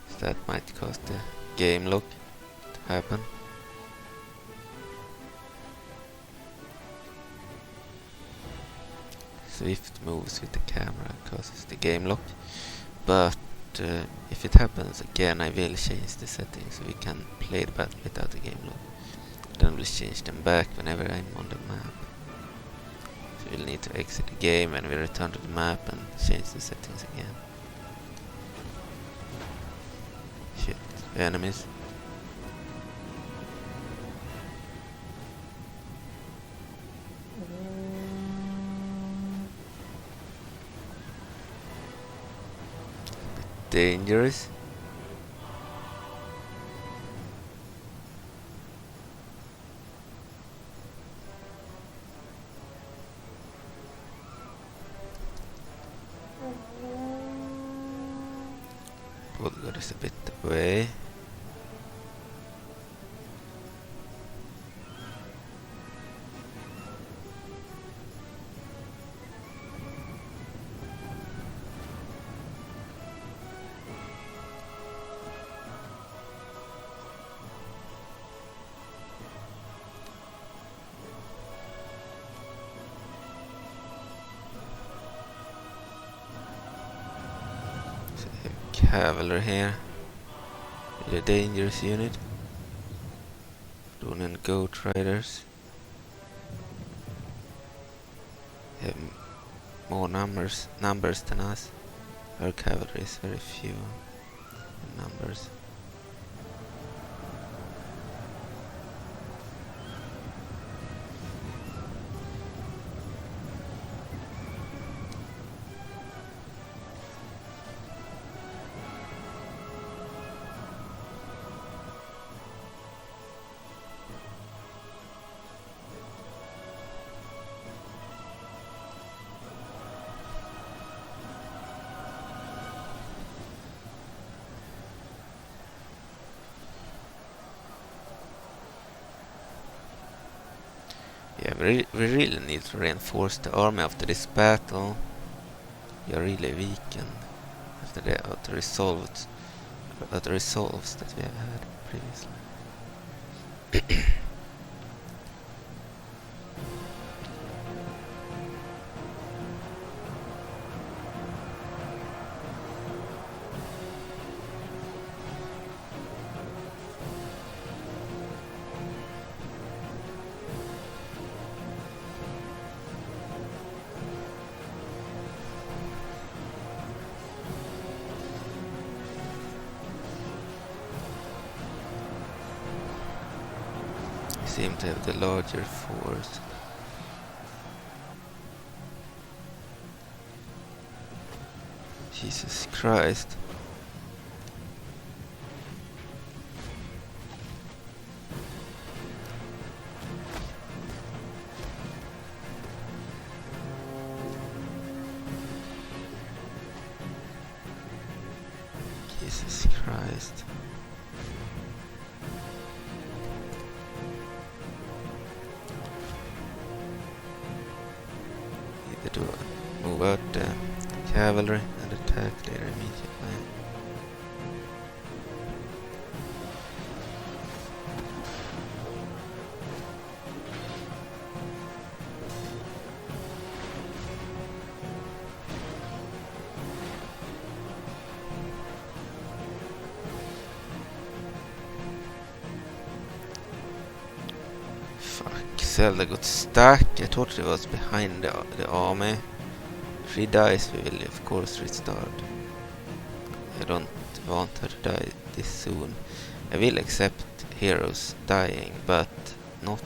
B: so that might cause the game lock to happen. Swift moves with the camera causes the game lock, but if it happens again, I will change the settings so we can play the battle without the game lock. Then we'll change them back whenever I'm on the map. We'll need to exit the game and we return to the map and change the settings again. Shit, enemies. A bit dangerous. Bulgar is a bit away. Cavalry here, the dangerous unit. Ordonian goat riders have more numbers than us. Our cavalry is very few in numbers. Yeah, we really need to reinforce the army after this battle. We are really weakened after the resolves that we have had previously. Seem to have the larger force. Jesus Christ. Jesus Christ. To move out the cavalry and attack there immediately. Zelda got stuck. I thought it was behind the army. If she dies, we will of course restart. I don't want her to die this soon. I will accept heroes dying, but not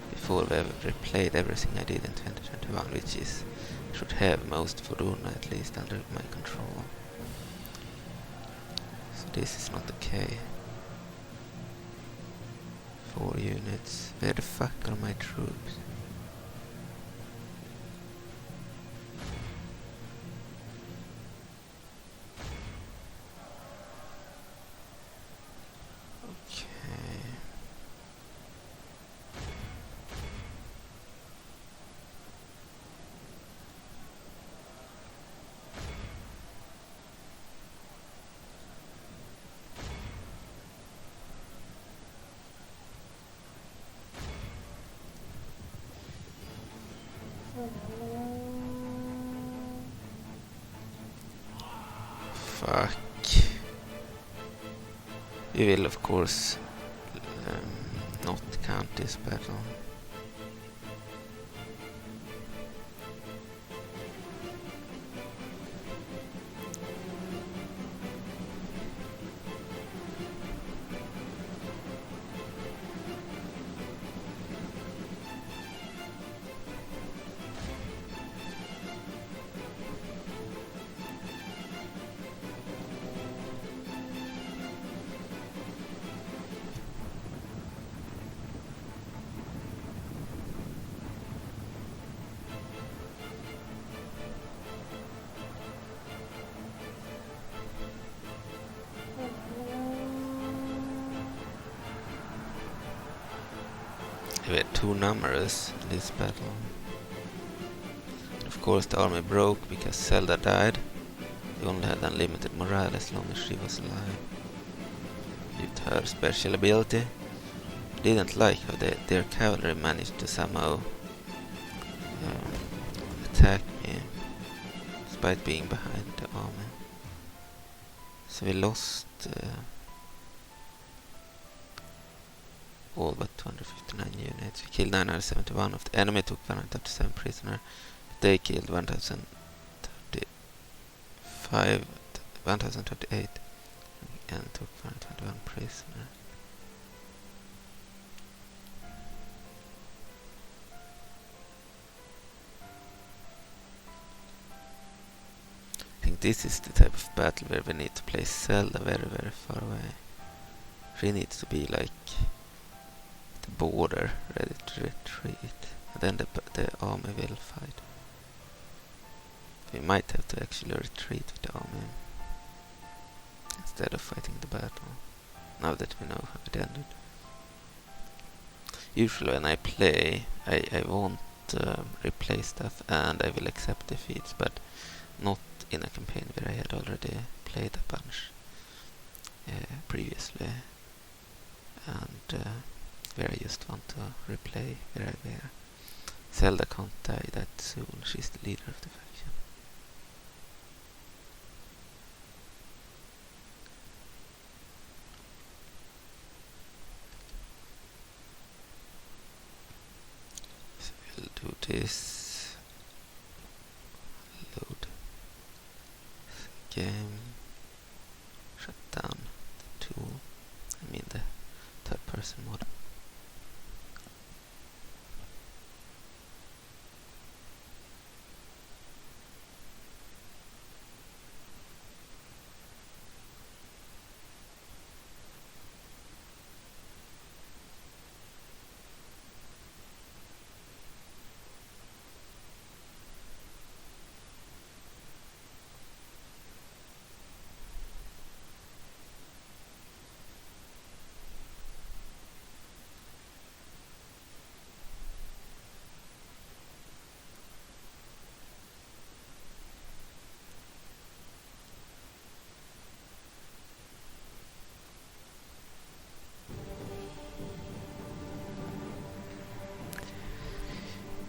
B: before we have replayed everything I did in 2021, which is should have most of Ordonian at least under my control. So this is not okay. 4 units. Where the fuck are my troops? Fuck. We will of course not count this battle. We were too numerous in this battle. Of course the army broke because Zelda died. We only had unlimited morale as long as she was alive. With her special ability, I didn't like how their cavalry managed to somehow attack me despite being behind the army. So we lost all but 259 units. We killed 971 of the enemy, took 137 prisoners. They killed 1038 and took 121 prisoners. I think this is the type of battle where we need to place Zelda very, very far away. She needs to be like the border, ready to retreat, and then the army will fight. We might have to actually retreat with the army instead of fighting the battle, now that we know how it ended. usually when I play, I won't replay stuff and I will accept defeats, but not in a campaign where I had already played a bunch previously, and where I just want to replay where Zelda can't die that soon. She's the leader of the faction. So we'll do this. Load game. Shut down the tool. I mean the third person mode.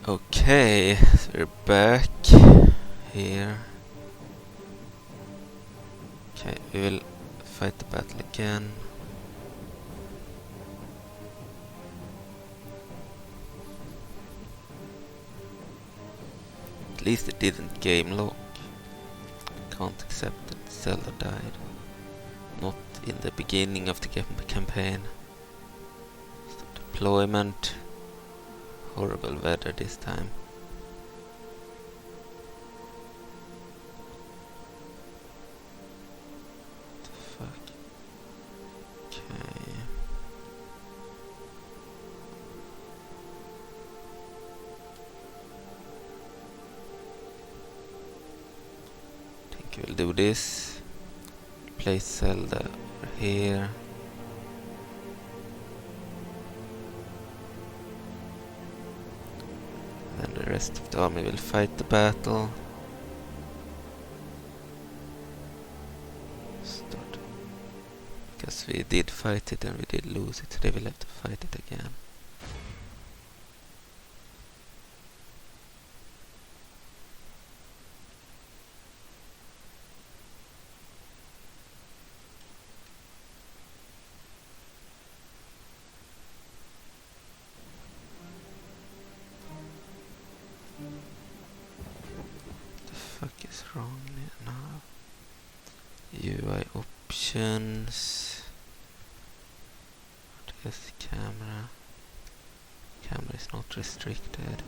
B: Okay, so we're back here. Okay, we will fight the battle again. At least it didn't game lock. Can't accept that Zelda died. Not in the beginning of the campaign. Stop deployment. Horrible weather this time. What the fuck? Okay. I think we'll do this. Place Zelda over here. Then the rest of the army will fight the battle. Start. Because we did fight it and we did lose it, so they will have to fight it again. Wrong now. UI options. What is camera? Camera is not restricted.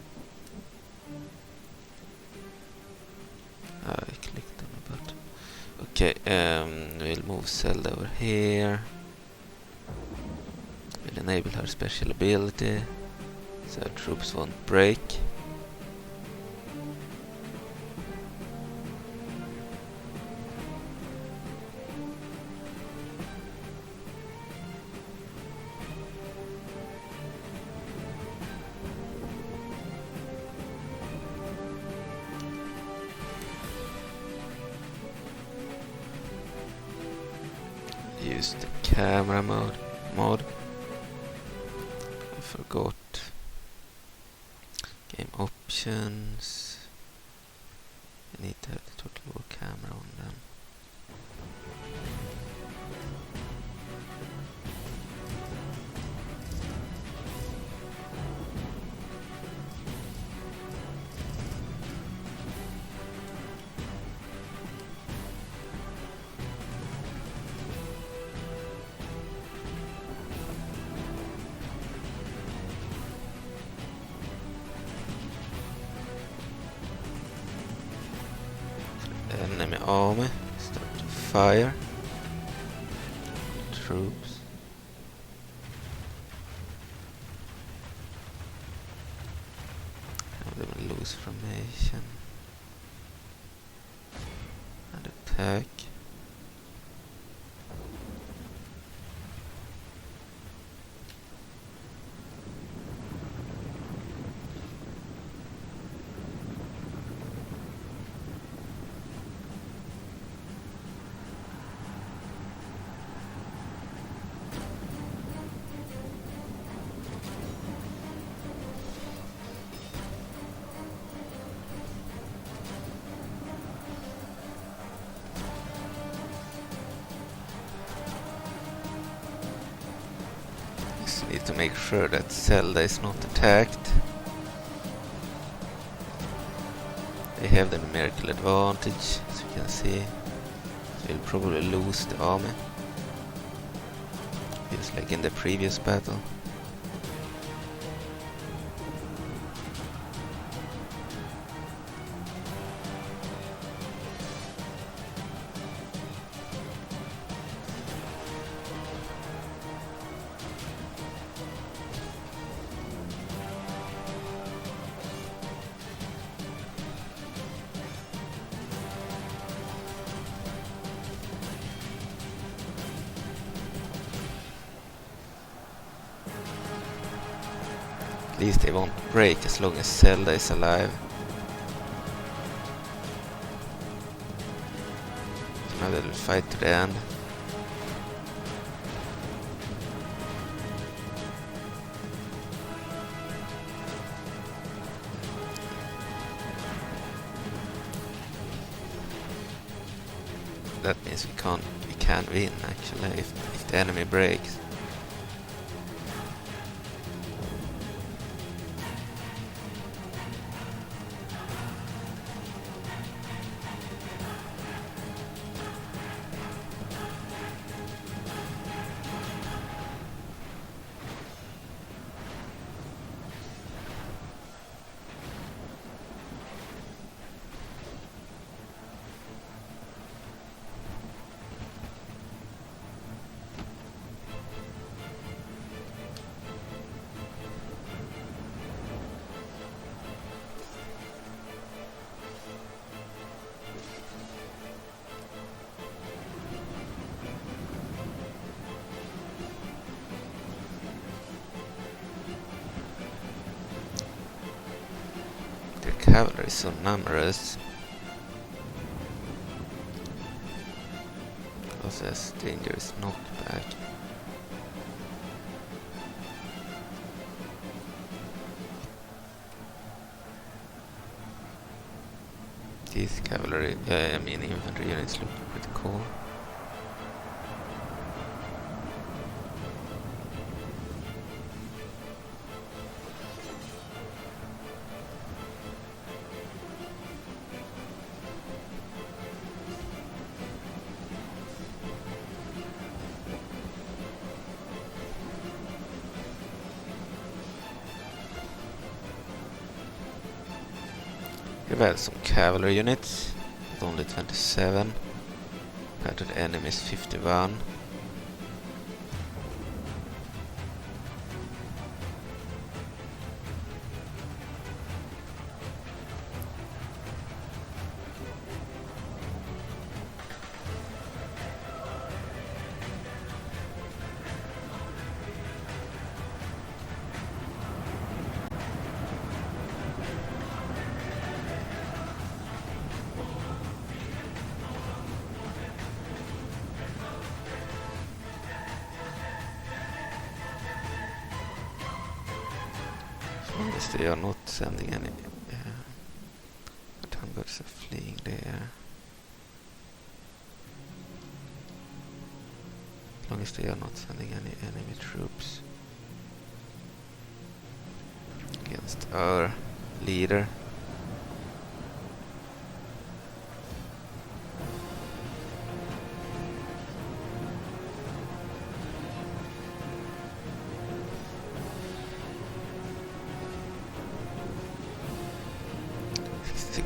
B: I clicked on the button. Okay, we'll move Zelda over here. We'll enable her special ability so troops won't break. Use the camera mode. I forgot. Game options. I need to have the total war camera on them. Enemy army, start to fire. Troops. Have them lose formation. And attack. Need to make sure that Zelda is not attacked. They have the numerical advantage, as you can see. They'll probably lose the army, just like in the previous battle. At least they won't break as long as Zelda is alive. So now they'll fight to the end. That means we can't win actually if the enemy breaks. Cavalry is so numerous. Causes dangerous knockback. These cavalry, infantry units look pretty cool. We have some cavalry units, with only 27, compared to the enemy's 51. They are not sending any Tangods are fleeing there. As long as they are not sending any enemy troops against our leader.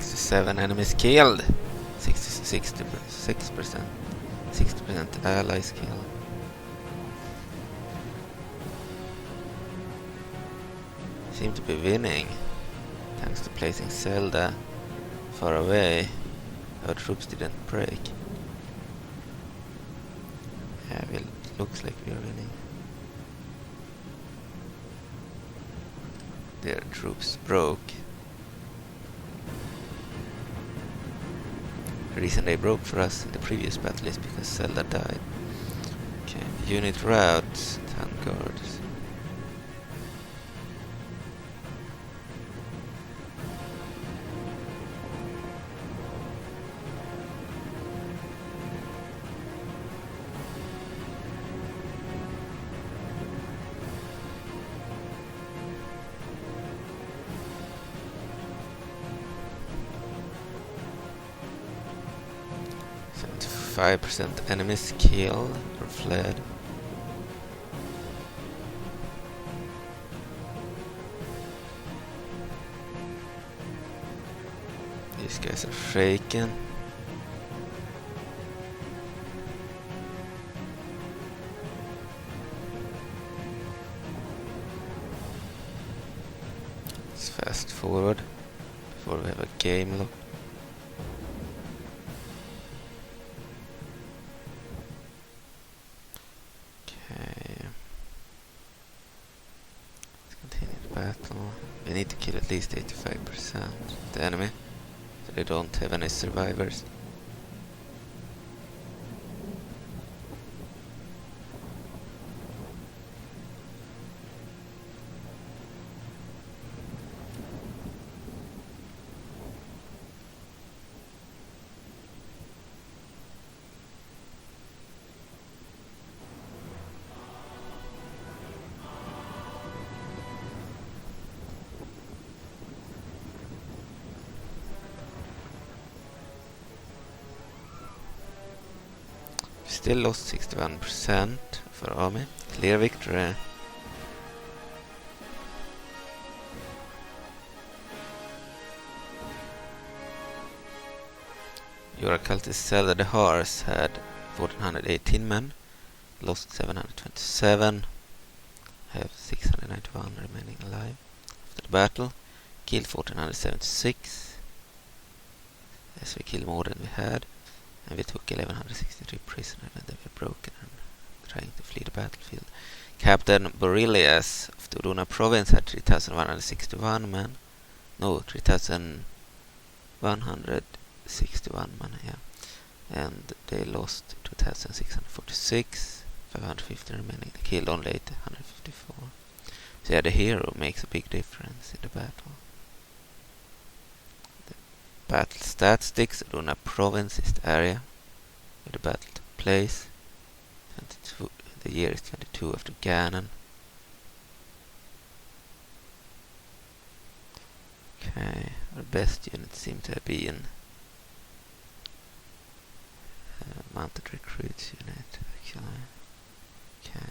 B: Seven enemies killed. 60% allies killed. Seem to be winning thanks to placing Zelda far away. Our troops didn't break. Yeah, well, it looks like we are winning. Their troops broke. The reason they broke for us in the previous battle is because Zelda died. Okay, unit routes, 10 guards. 85% enemies killed or fled. These guys are shaken. Let's fast forward before we have a game lock. Okay. Let's continue the battle. We need to kill at least 85% of the enemy. They don't have any survivors. Still lost 61% of our army. Clear victory. Majora-Cultist Zelda the horse had 1418 men, lost 727, have 691 remaining alive after the battle, killed 1476, as we killed more than we had. And we took 1163 prisoners and they were broken and trying to flee the battlefield. Captain Borelius of the Ordonian province had 3,161 men. No, 3,161 men, yeah. And they lost 2,646, 550 remaining. They killed only 854. So yeah, the hero makes a big difference in the battle. Battle statistics. Ordonian province is the area where the battle took place. 22, the year is 22 after Ganon. Okay, our best units seem to have been mounted recruits unit, actually. Okay.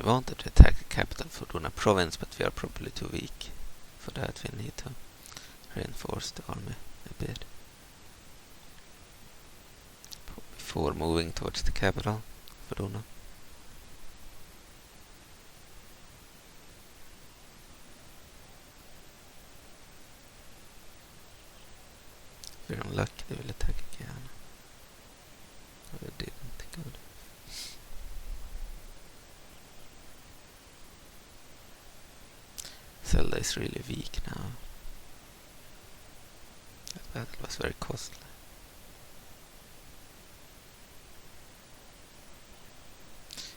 B: We wanted to attack the capital for Ordonian province, but we are probably too weak. For that we need to reinforce the army a bit before moving towards the capital, Ordonian. If we're unlucky, they will attack again. Oh, they didn't. Good. Zelda is really weak now. That battle was very costly.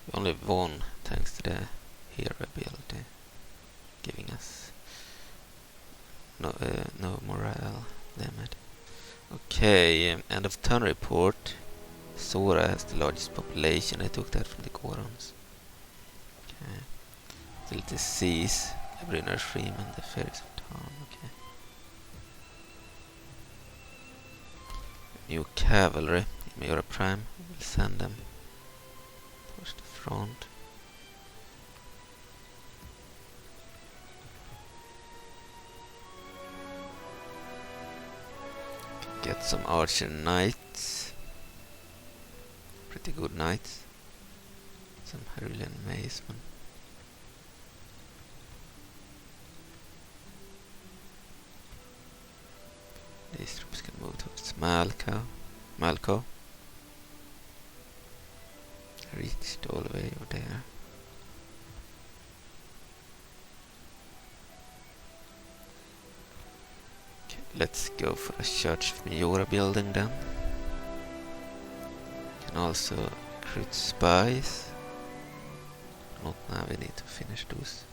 B: We only won thanks to the hero ability, giving us no morale damage. Okay, end of turn report. Sora has the largest population. I took that from the Gorons. Okay. Still disease. Brynner Freeman, the fairies of town, okay. New cavalry in Majora Prime. We'll send them towards the front. Get some archer knights. Pretty good knights. Some Hyrule macemen. These troops can move towards Malco. Reached all the way over there. Okay, Let's go for a Church of Majora building then. Can also recruit spies. Not now, we need to finish those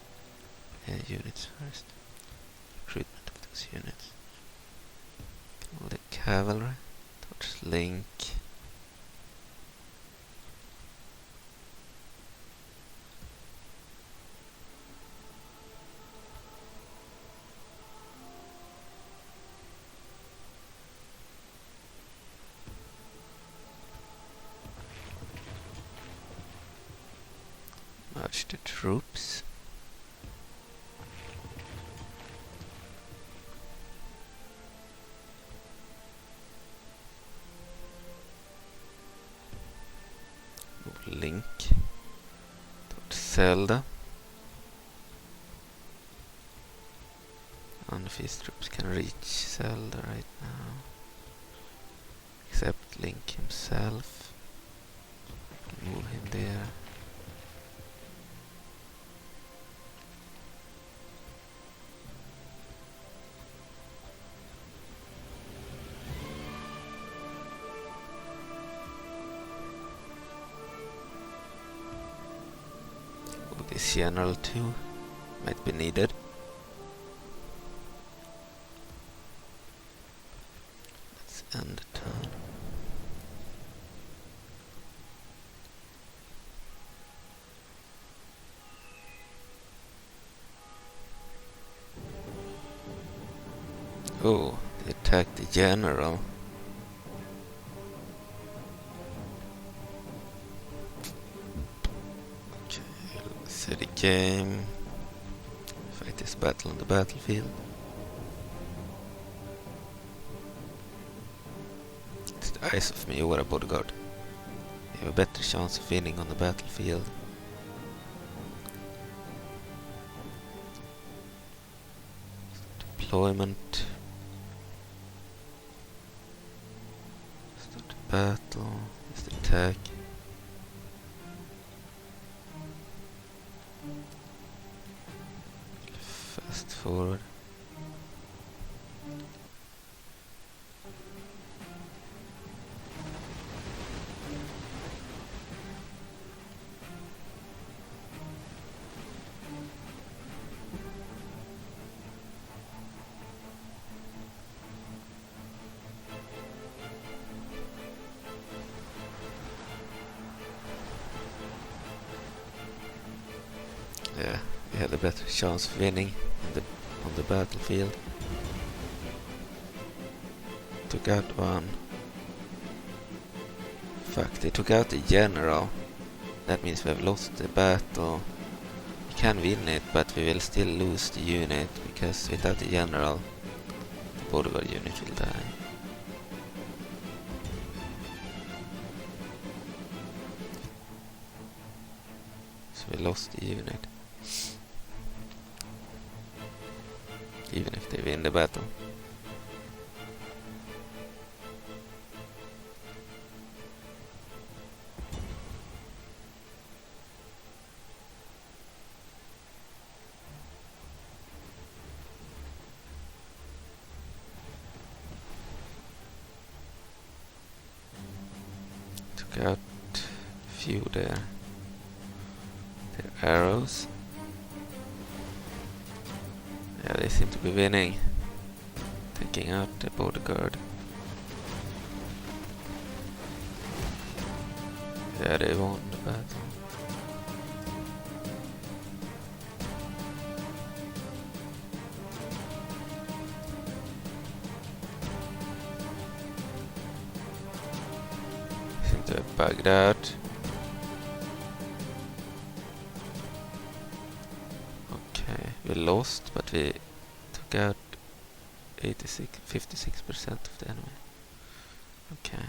B: units first. Recruitment of those units. All the cavalry. Towards Link. Merge the troops. Move Link towards Zelda. None of his troops can reach Zelda right now, except Link himself. Move him there. This general too might be needed. Let's end the turn. Oh, they attacked the general. Set a game. Fight this battle on the battlefield. It's the Eyes of Majora bodyguard. You have a better chance of winning on the battlefield. Deployment. Start the battle. Is the attack. Fast forward. Yeah, we had a better chance of winning on the battlefield. Took out one. Fuck, they took out the general. That means we have lost the battle. We can win it, but we will still lose the unit, because without the general, the bodyguard unit will die. So we lost the unit. Even if they win the battle. Took out a few there. Their arrows. Yeah, they seem to be winning. Taking out the bodyguard. Yeah, they won the battle. Seem to have bugged out. We lost, but we took out 56% of the enemy. Okay.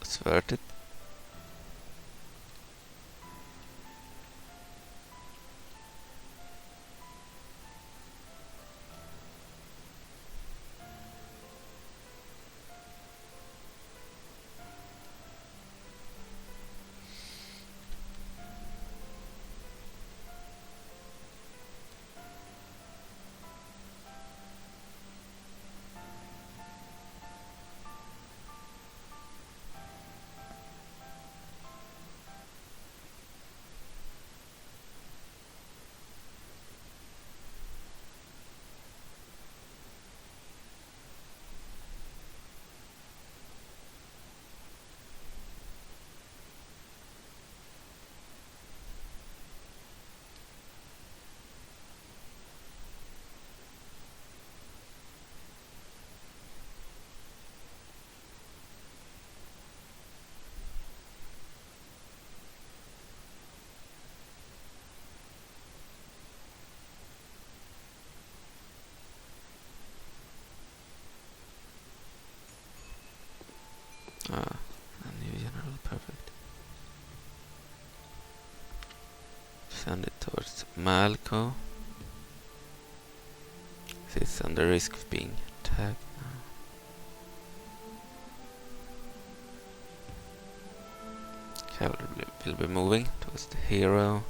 B: It's worth it. A new general, perfect. Send it towards Malco. It's under risk of being attacked now. Cavalry will be moving towards the hero.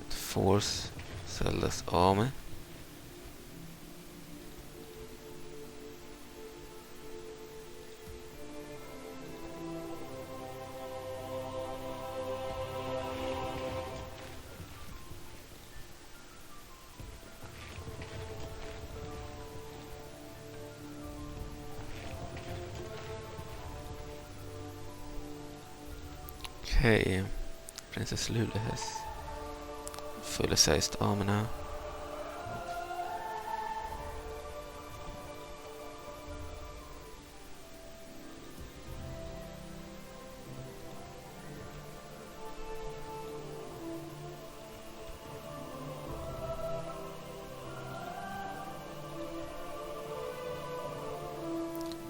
B: Force Zelda's army. Okay, Princess Lulu has fully sized armor now.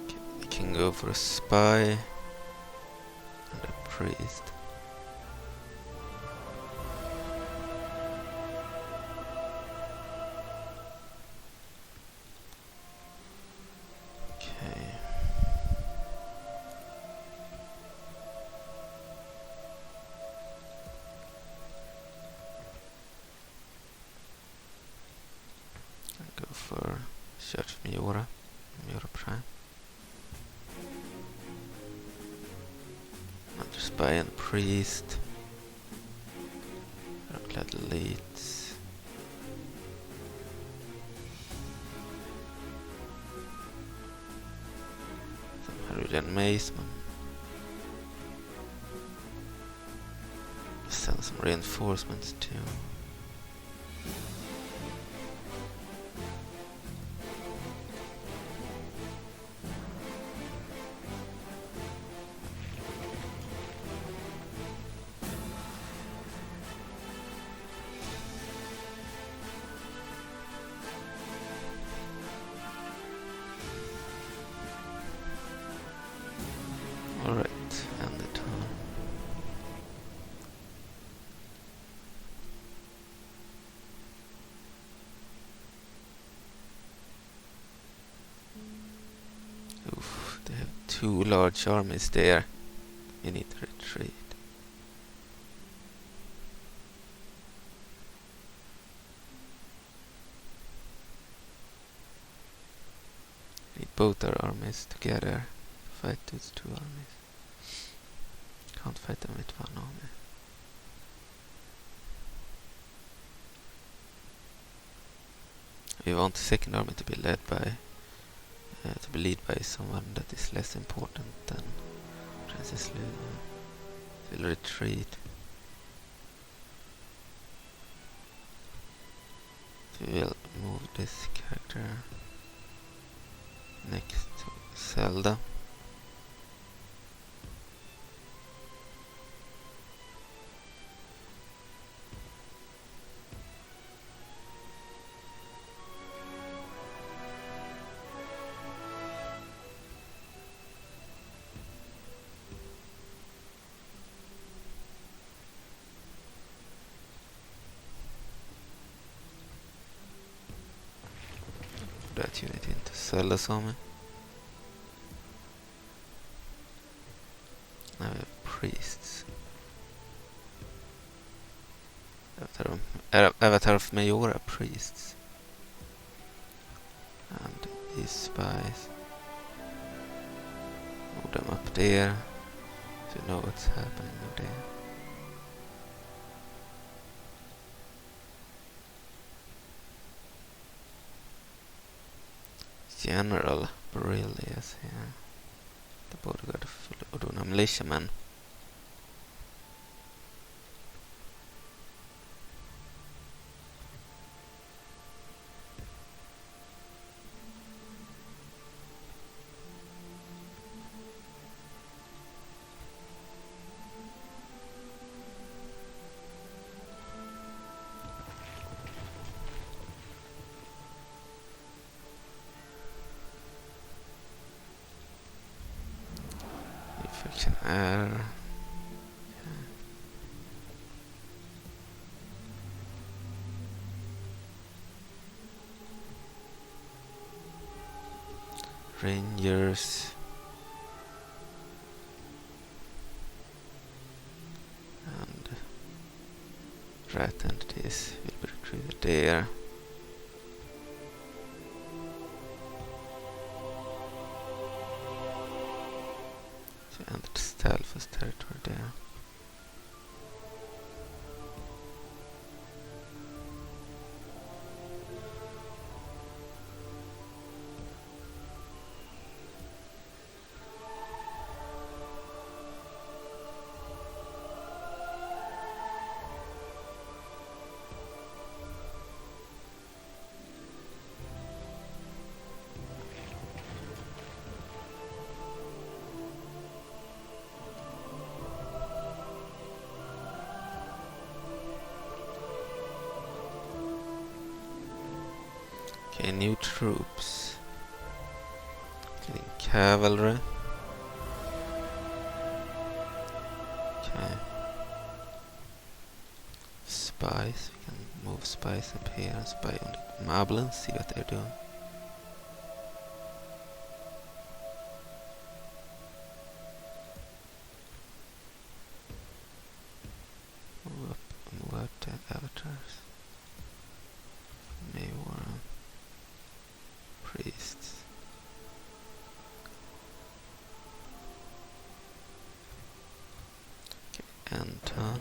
B: Okay, we can go for a spy and a priest. Go for Church of Majora Prime. Another spy and priest. Rocklet elites. Some Hyrule and Maceman. Send some reinforcements too. Alright, end the turn. Oof, they have two large armies there. You need to retreat. Need both our armies together to fight those two armies. Can't fight them with one army. We want the second army to be led by someone that is less important than Princess Lulu. Will retreat. We will move this character next to Zelda. That unit into Zelda's army. Now we have priests. Avatar of Majora priests. And these spies. Move them up there. So you know what's happening over there. General Brillius here. The bodyguard of Ordonian militiamen. Action R. Rangers. And rat entities will be recruited there. And the stealth is territory there. Okay, new troops. Getting cavalry. Okay. Spies. We can move spies up here and spy on the Moblins, see what they're doing. Move up the avatars. Majora. Priests. Okay, Anton.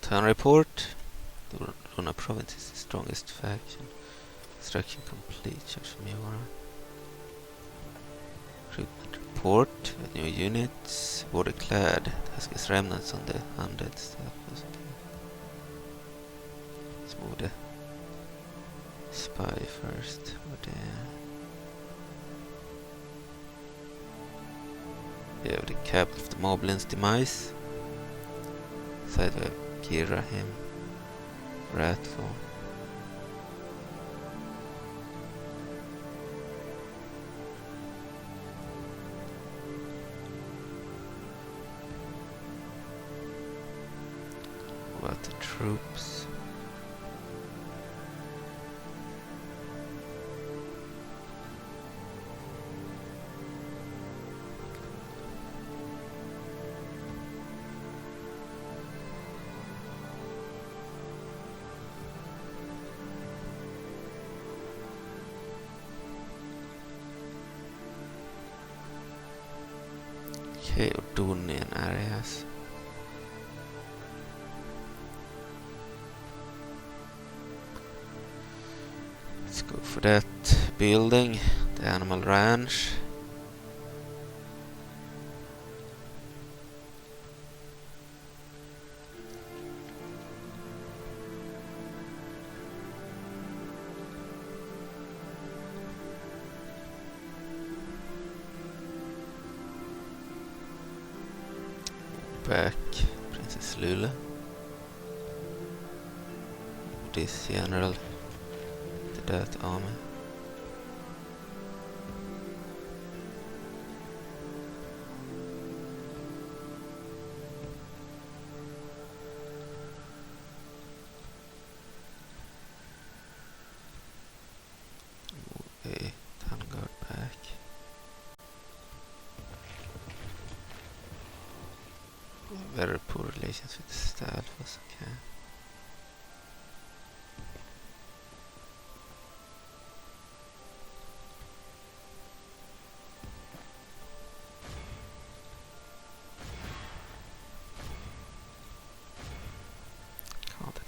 B: Town report. The Luna province is the strongest faction. Construction complete. Church of Majora. Recruitment report. New units. Border clad. Task remnants on the undead stuff. Let's move the spy first. We have the cap of the Moblin's demise. Side we have Kira, him, Ratfall. What the troops? Okay, Ordonian areas. Let's go for that building, the animal ranch. Back Princess Lulu. This general to that army. Move a town guard back. Very poor relations with the staff was okay.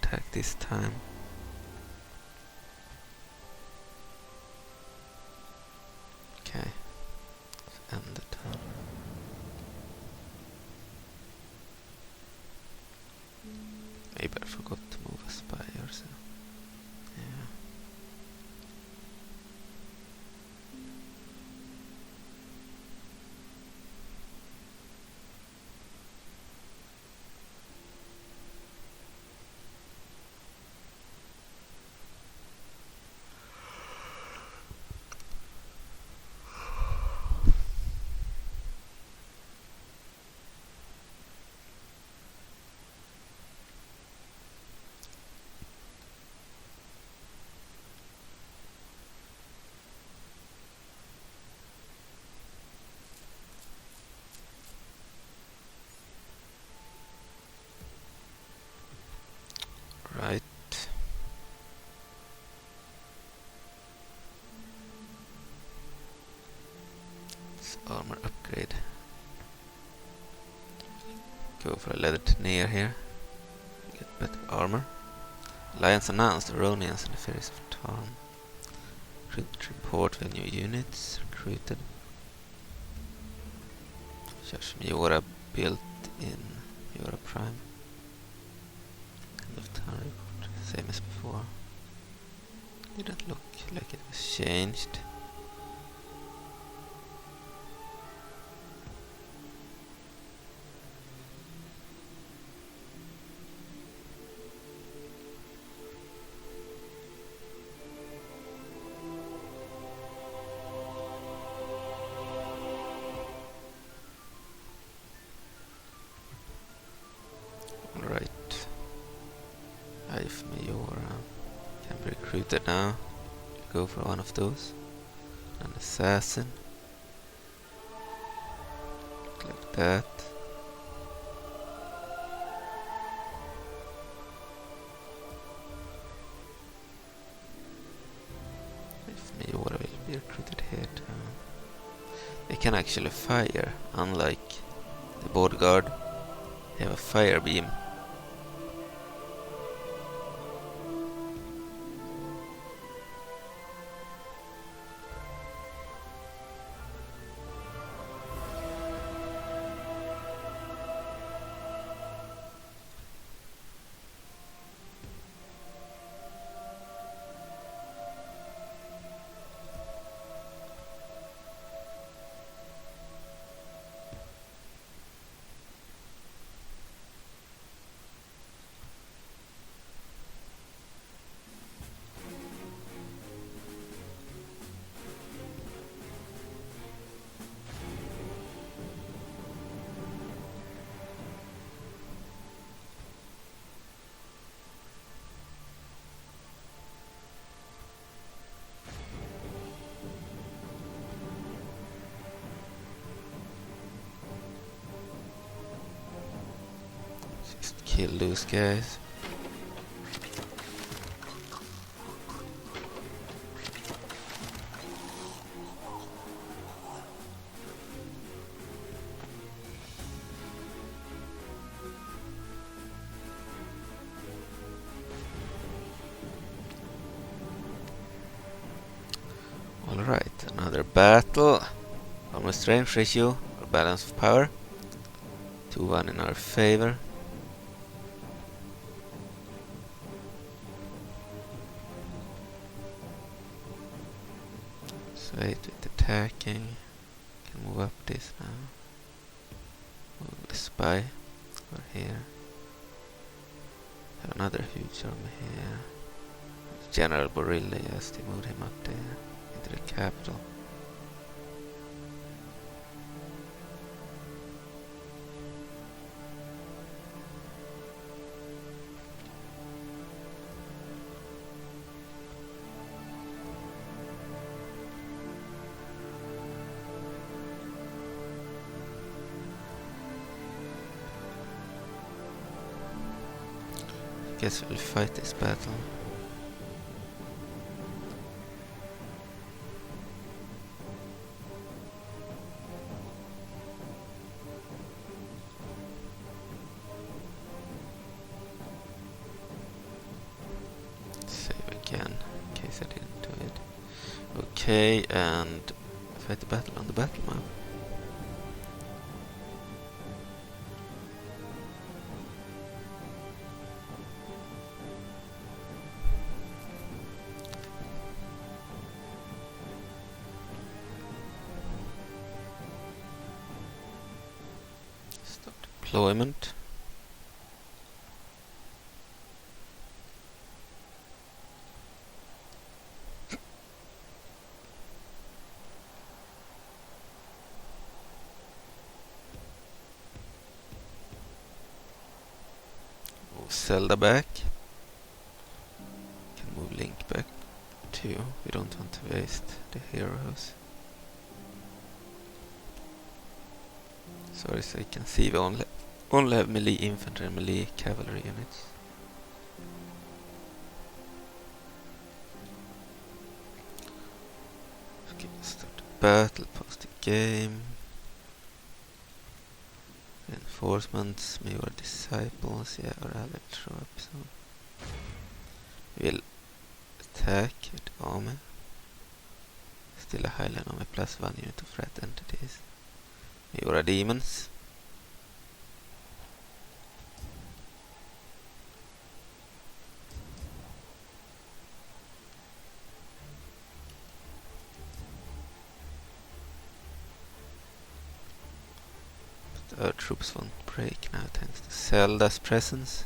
B: attack this time. Okay, let's end the turn. Maybe I forgot to move a spy or so. Yeah. Right. It's armor upgrade. Go for a leather near here. Get better armor. Alliance announced Ordonians and the Fairies of Tarn. Recruit report with new units recruited. Church of Majora built in Majora Prime. End of town report, same as before. Didn't look like it was changed. Alright. If Majora can be recruited now, go for one of those. An assassin. Like that. If Majora will be recruited here too. They can actually fire, unlike the bodyguard. They have a fire beam. Just kill those guys. Alright, another battle. Armor strength ratio or balance of power. 2-1 in our favor. So 8 with attacking. Can move up this now. Move the spy over here. Have another huge army here. General Borilla, yes, they moved him up there into the capital. Guess we'll fight this battle. again, in case I didn't do it. Okay, and fight the battle on the battle map. Start deployment. Zelda back. Can move Link back too. We don't want to waste the heroes. So as you can see, we only have melee infantry and melee cavalry units. Okay, start the battle, post the game. Reinforcements, Majora disciples, yeah, or allied troops. So we'll attack with army. Still a highland army plus 1 unit of threat entities. Majora demons. Our troops won't break now thanks to Zelda's presence.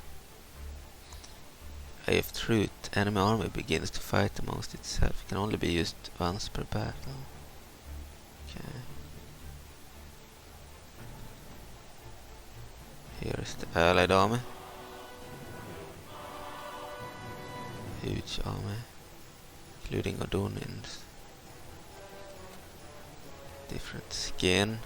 B: Eye of Truth. Enemy army begins to fight amongst itself. It can only be used once per battle. Okay. Here is the allied army. Huge army, including Ordonians. Different skin.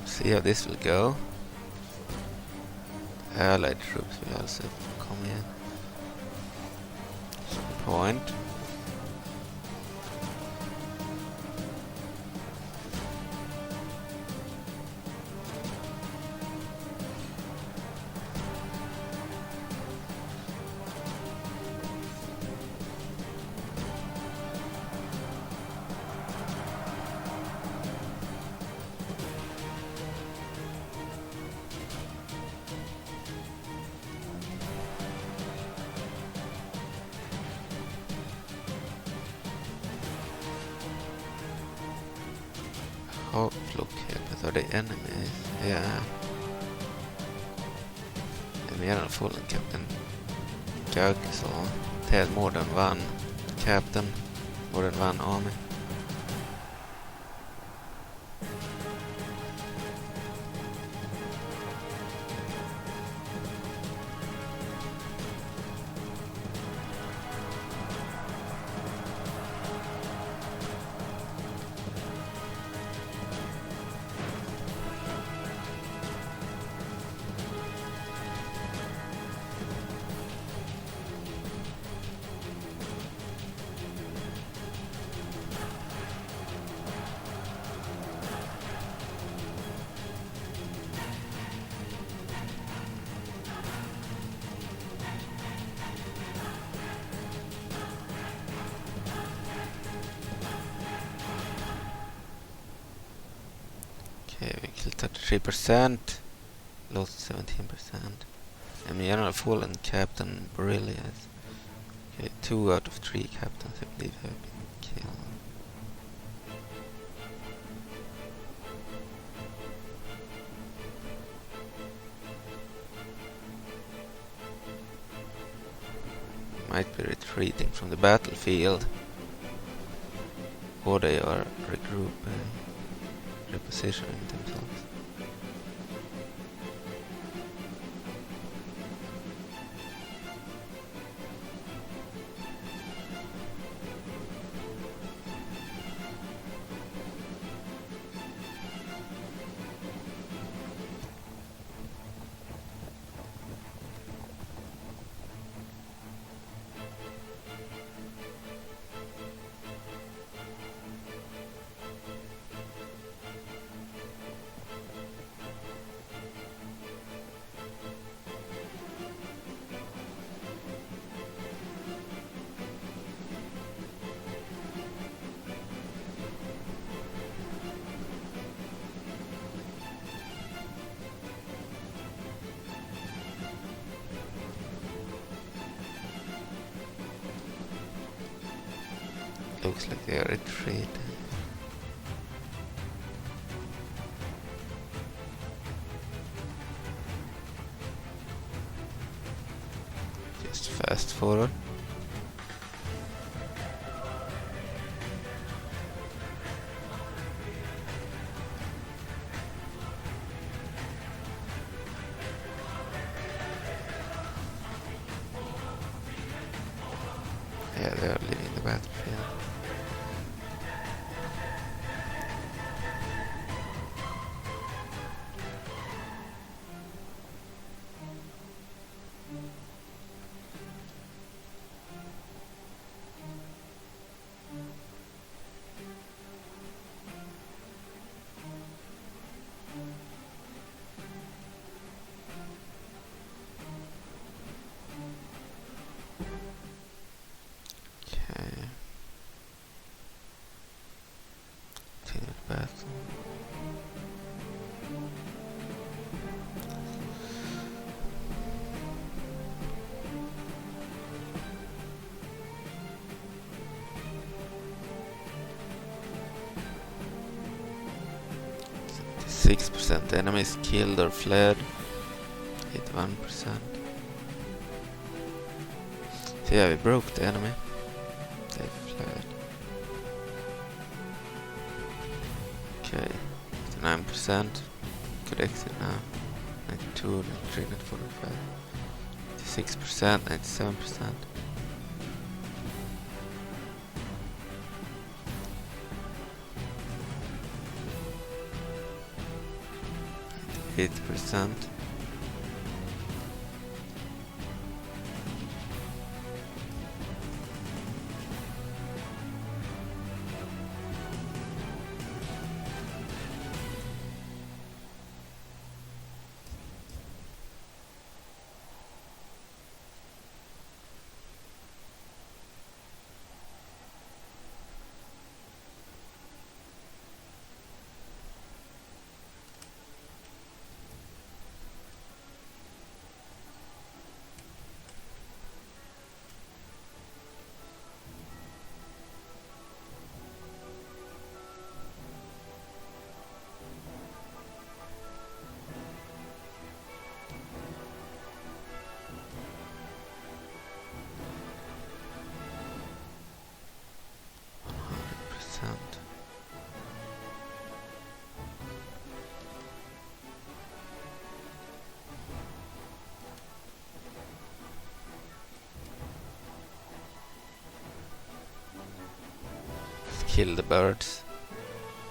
B: See how this will go. Allied troops will also come in. Some point. Oh, look here, but are the enemies? Yeah. The Medelfallen Captain Gaugesson had more than one captain, more than one army. Okay, we killed 33%, lost 17%. And General Fallen Captain Borelius. Okay, 2 out of 3 captains I believe have been killed. Might be retreating from the battlefield, or they are regrouping, repositioning themselves. Looks like they are retreating. Just fast forward. Yeah, they are leaving the battlefield. Battle. 6% enemies killed or fled. 81%. So yeah, we broke the enemy. They fled. Okay, 9%. Could exit now. 92, 93, 94, 95. 96%, 97%. 8%. Kill the birds.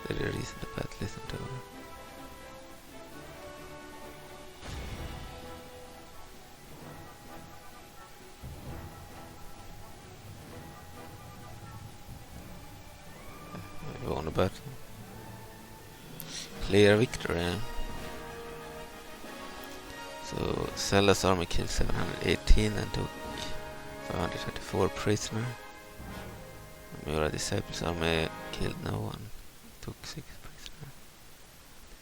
B: They're the reason the battle isn't over. We won the battle. Clear victory. So Zelda's army killed 718 and took 534 prisoners. Majora Disciples army killed no one, took 6 prisoners.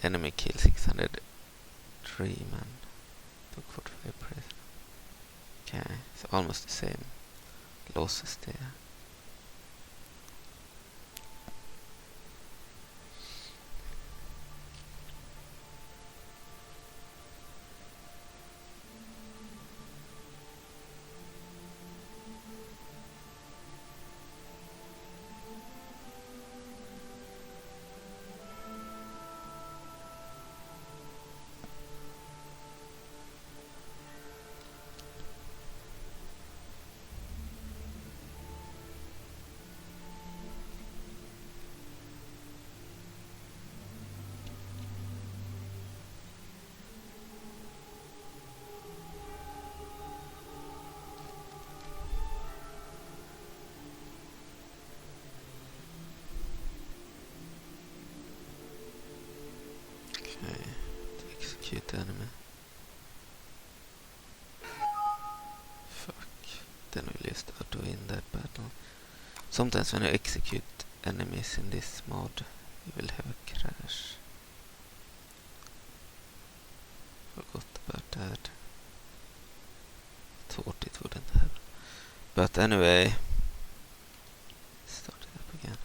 B: Enemy kill 603 man. Took 45 prisoner. Okay, so almost the same losses there. Execute the enemy. Fuck. Then we'll just auto-win that battle. Sometimes when you execute enemies in this mod, you will have a crash. Forgot about that. Thought it wouldn't happen. But anyway, start it up again.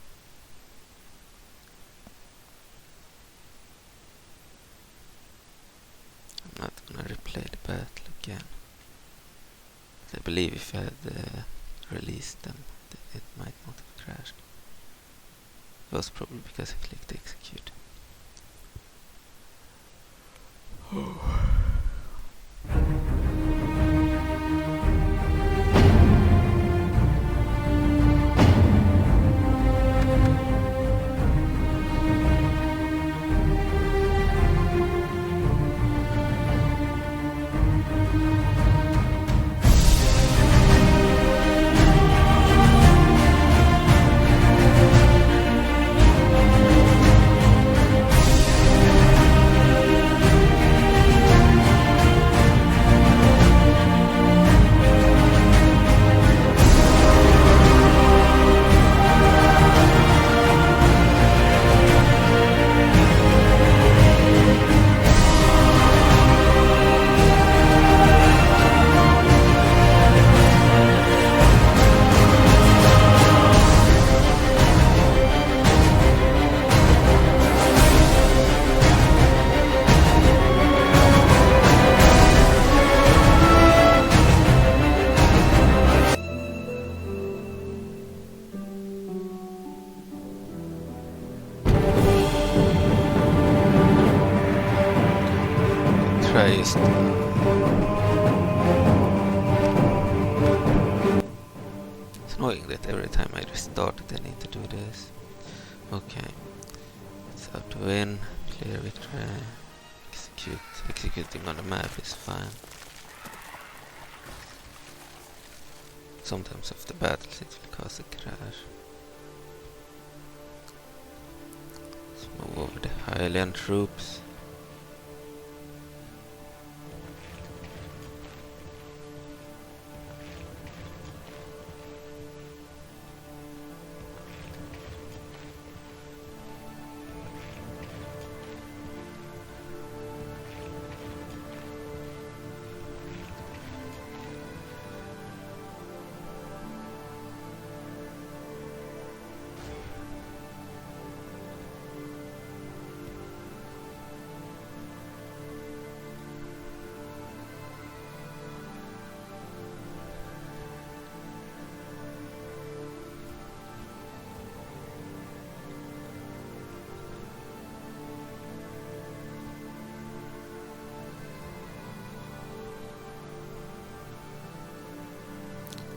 B: I'm not gonna replay the battle again. I believe if I had released them, it might not have crashed. It was probably because I clicked execute. It's annoying that every time I restart it I need to do this. Okay. Let's have to win. Clear victory. Execute. Executing on the map is fine. Sometimes after battles it will cause a crash. Let's move over the Hylian troops.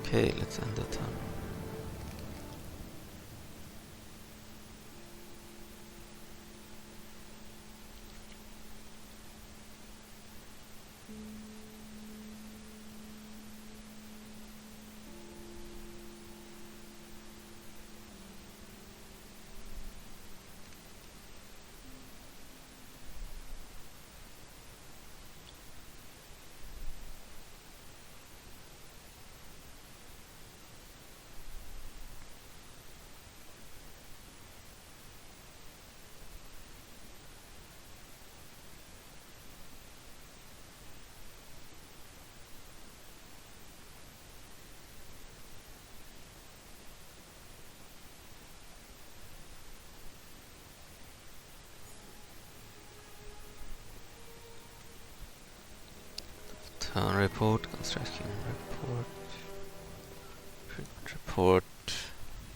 B: Okay, let's end the turn. Town report, construction report, treatment report,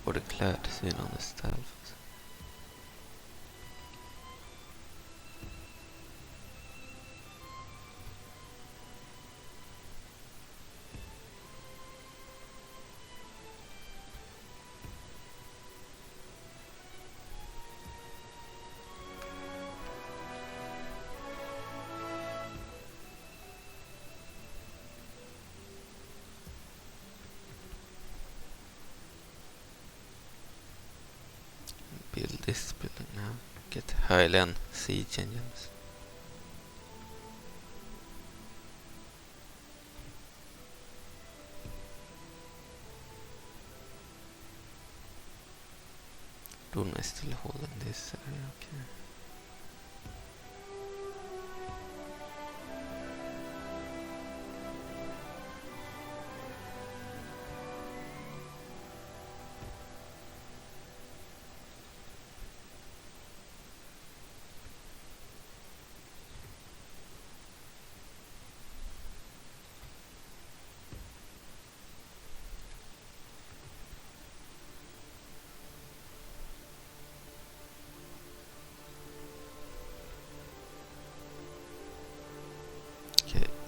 B: body clad seen on the staff. Build this building now. Get Highland siege engines. Don't I still hold in this area? Okay.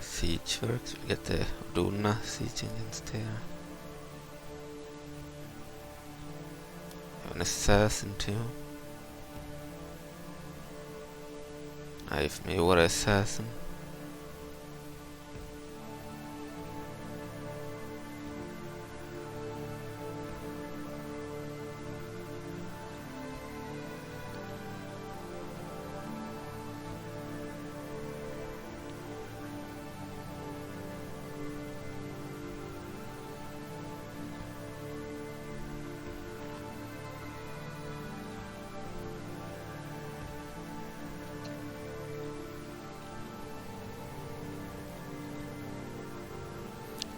B: Siege works, we'll get the Ordonian siege engines there. Have an assassin too. Knife Majora assassin.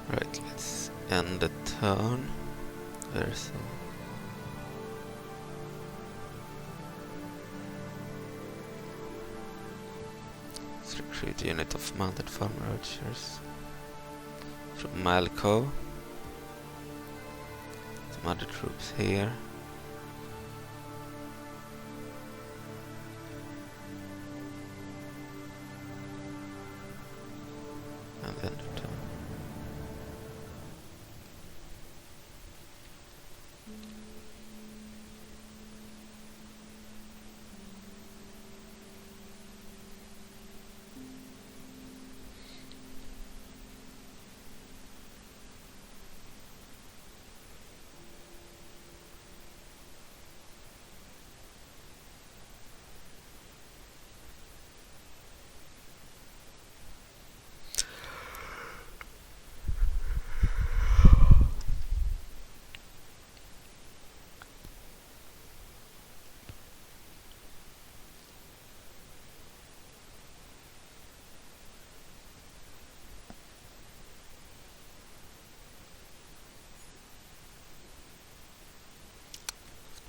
B: Right, let's end the turn. There's let's recruit a unit of mounted farmer archers from Malco. Some other troops here. And then the turn.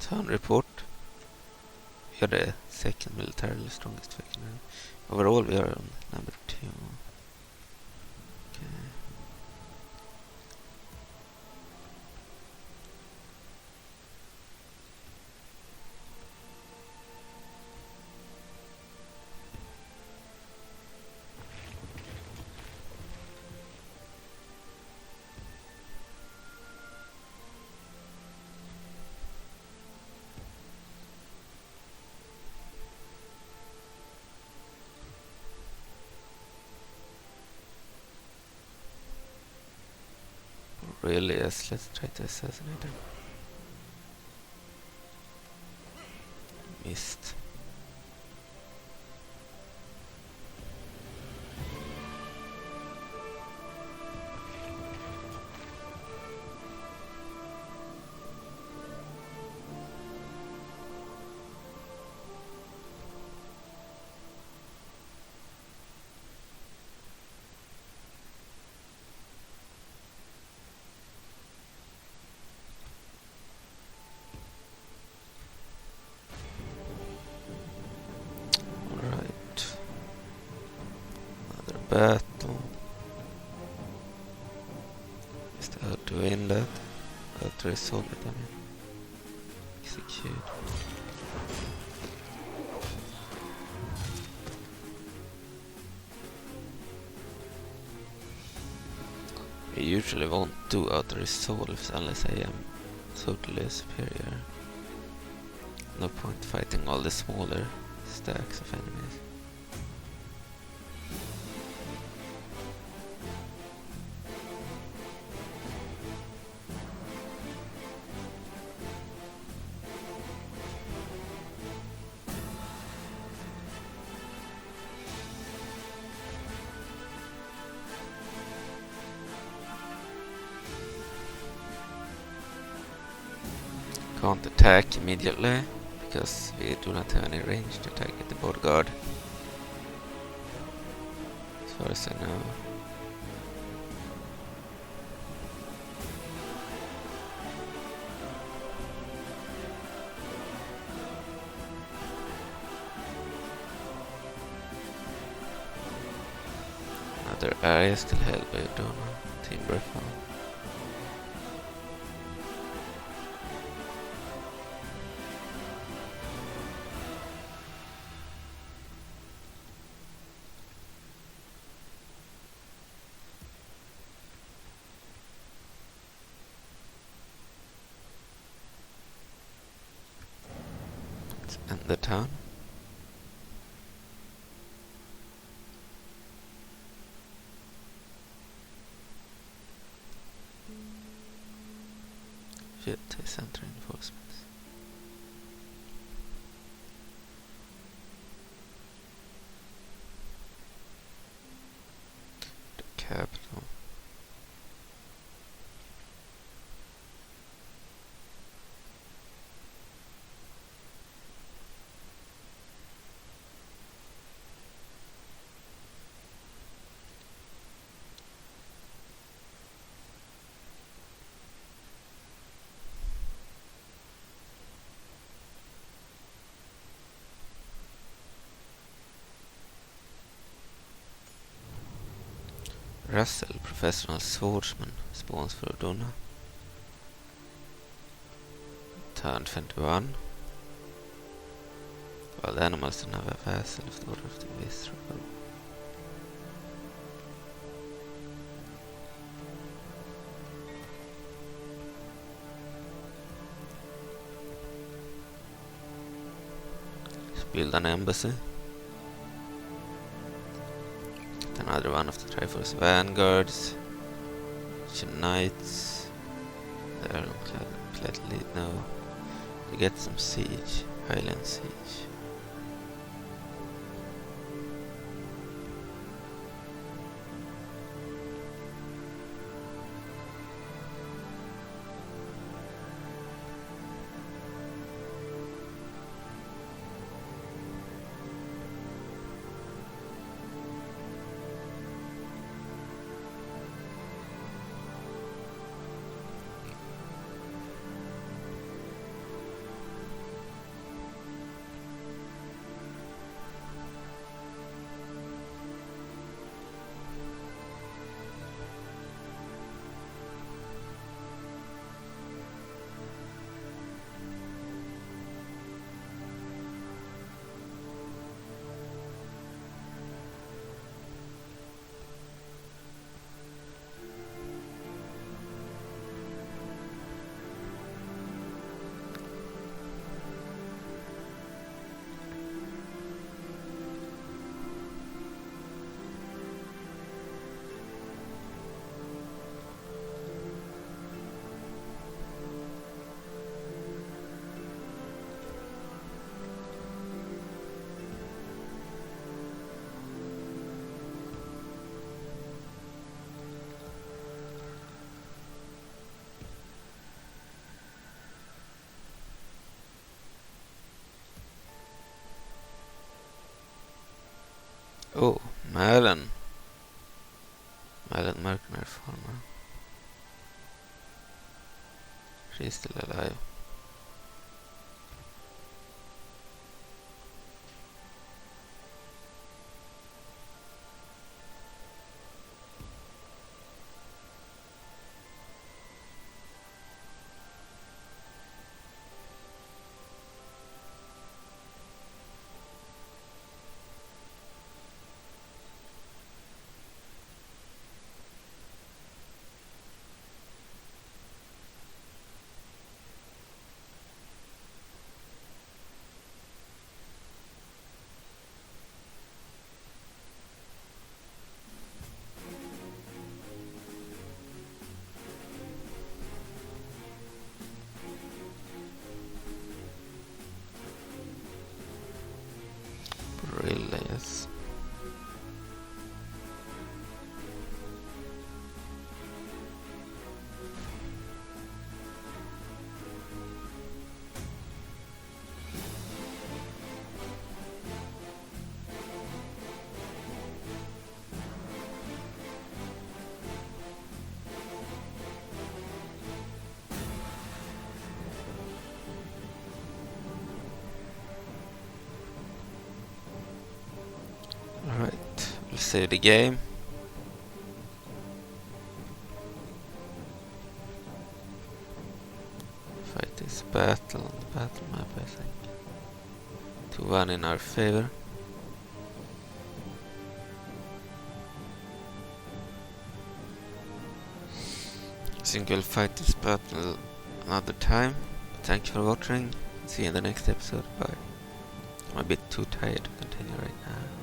B: Town report. We are the second militarily strongest faction. Overall we are on number 2. Okay. Really, yes, let's try to assassinate him. Missed. Battle. to win that. To resolve it, I mean. Execute. I usually won't do auto resolves unless I am totally superior. No point fighting all the smaller stacks of enemies. Can't attack immediately because we do not have any range to attack at the board guard, as far as I know. Other areas still held by Ordonian, Timberfell. And the town. Shit, they sent reinforcements. The capital. Russell, professional swordsman, spawns for Ordonian. Turn 21. Well, the animals don't have a vassal if the order of the visceral. Let's build an embassy. Another one of the Triforce Vanguards, Knights, the Ironclad lead now, to get some siege, Highland siege. Oh, Merlin. Merlin Mercenary Farmer. She's still alive. Zelda, yes. Alright, we'll save the game. Fight this battle on the battle map, I think. 2-1 in our favor. I think we'll fight this battle another time. Thank you for watching. See you in the next episode. Bye. I'm a bit too tired to continue right now.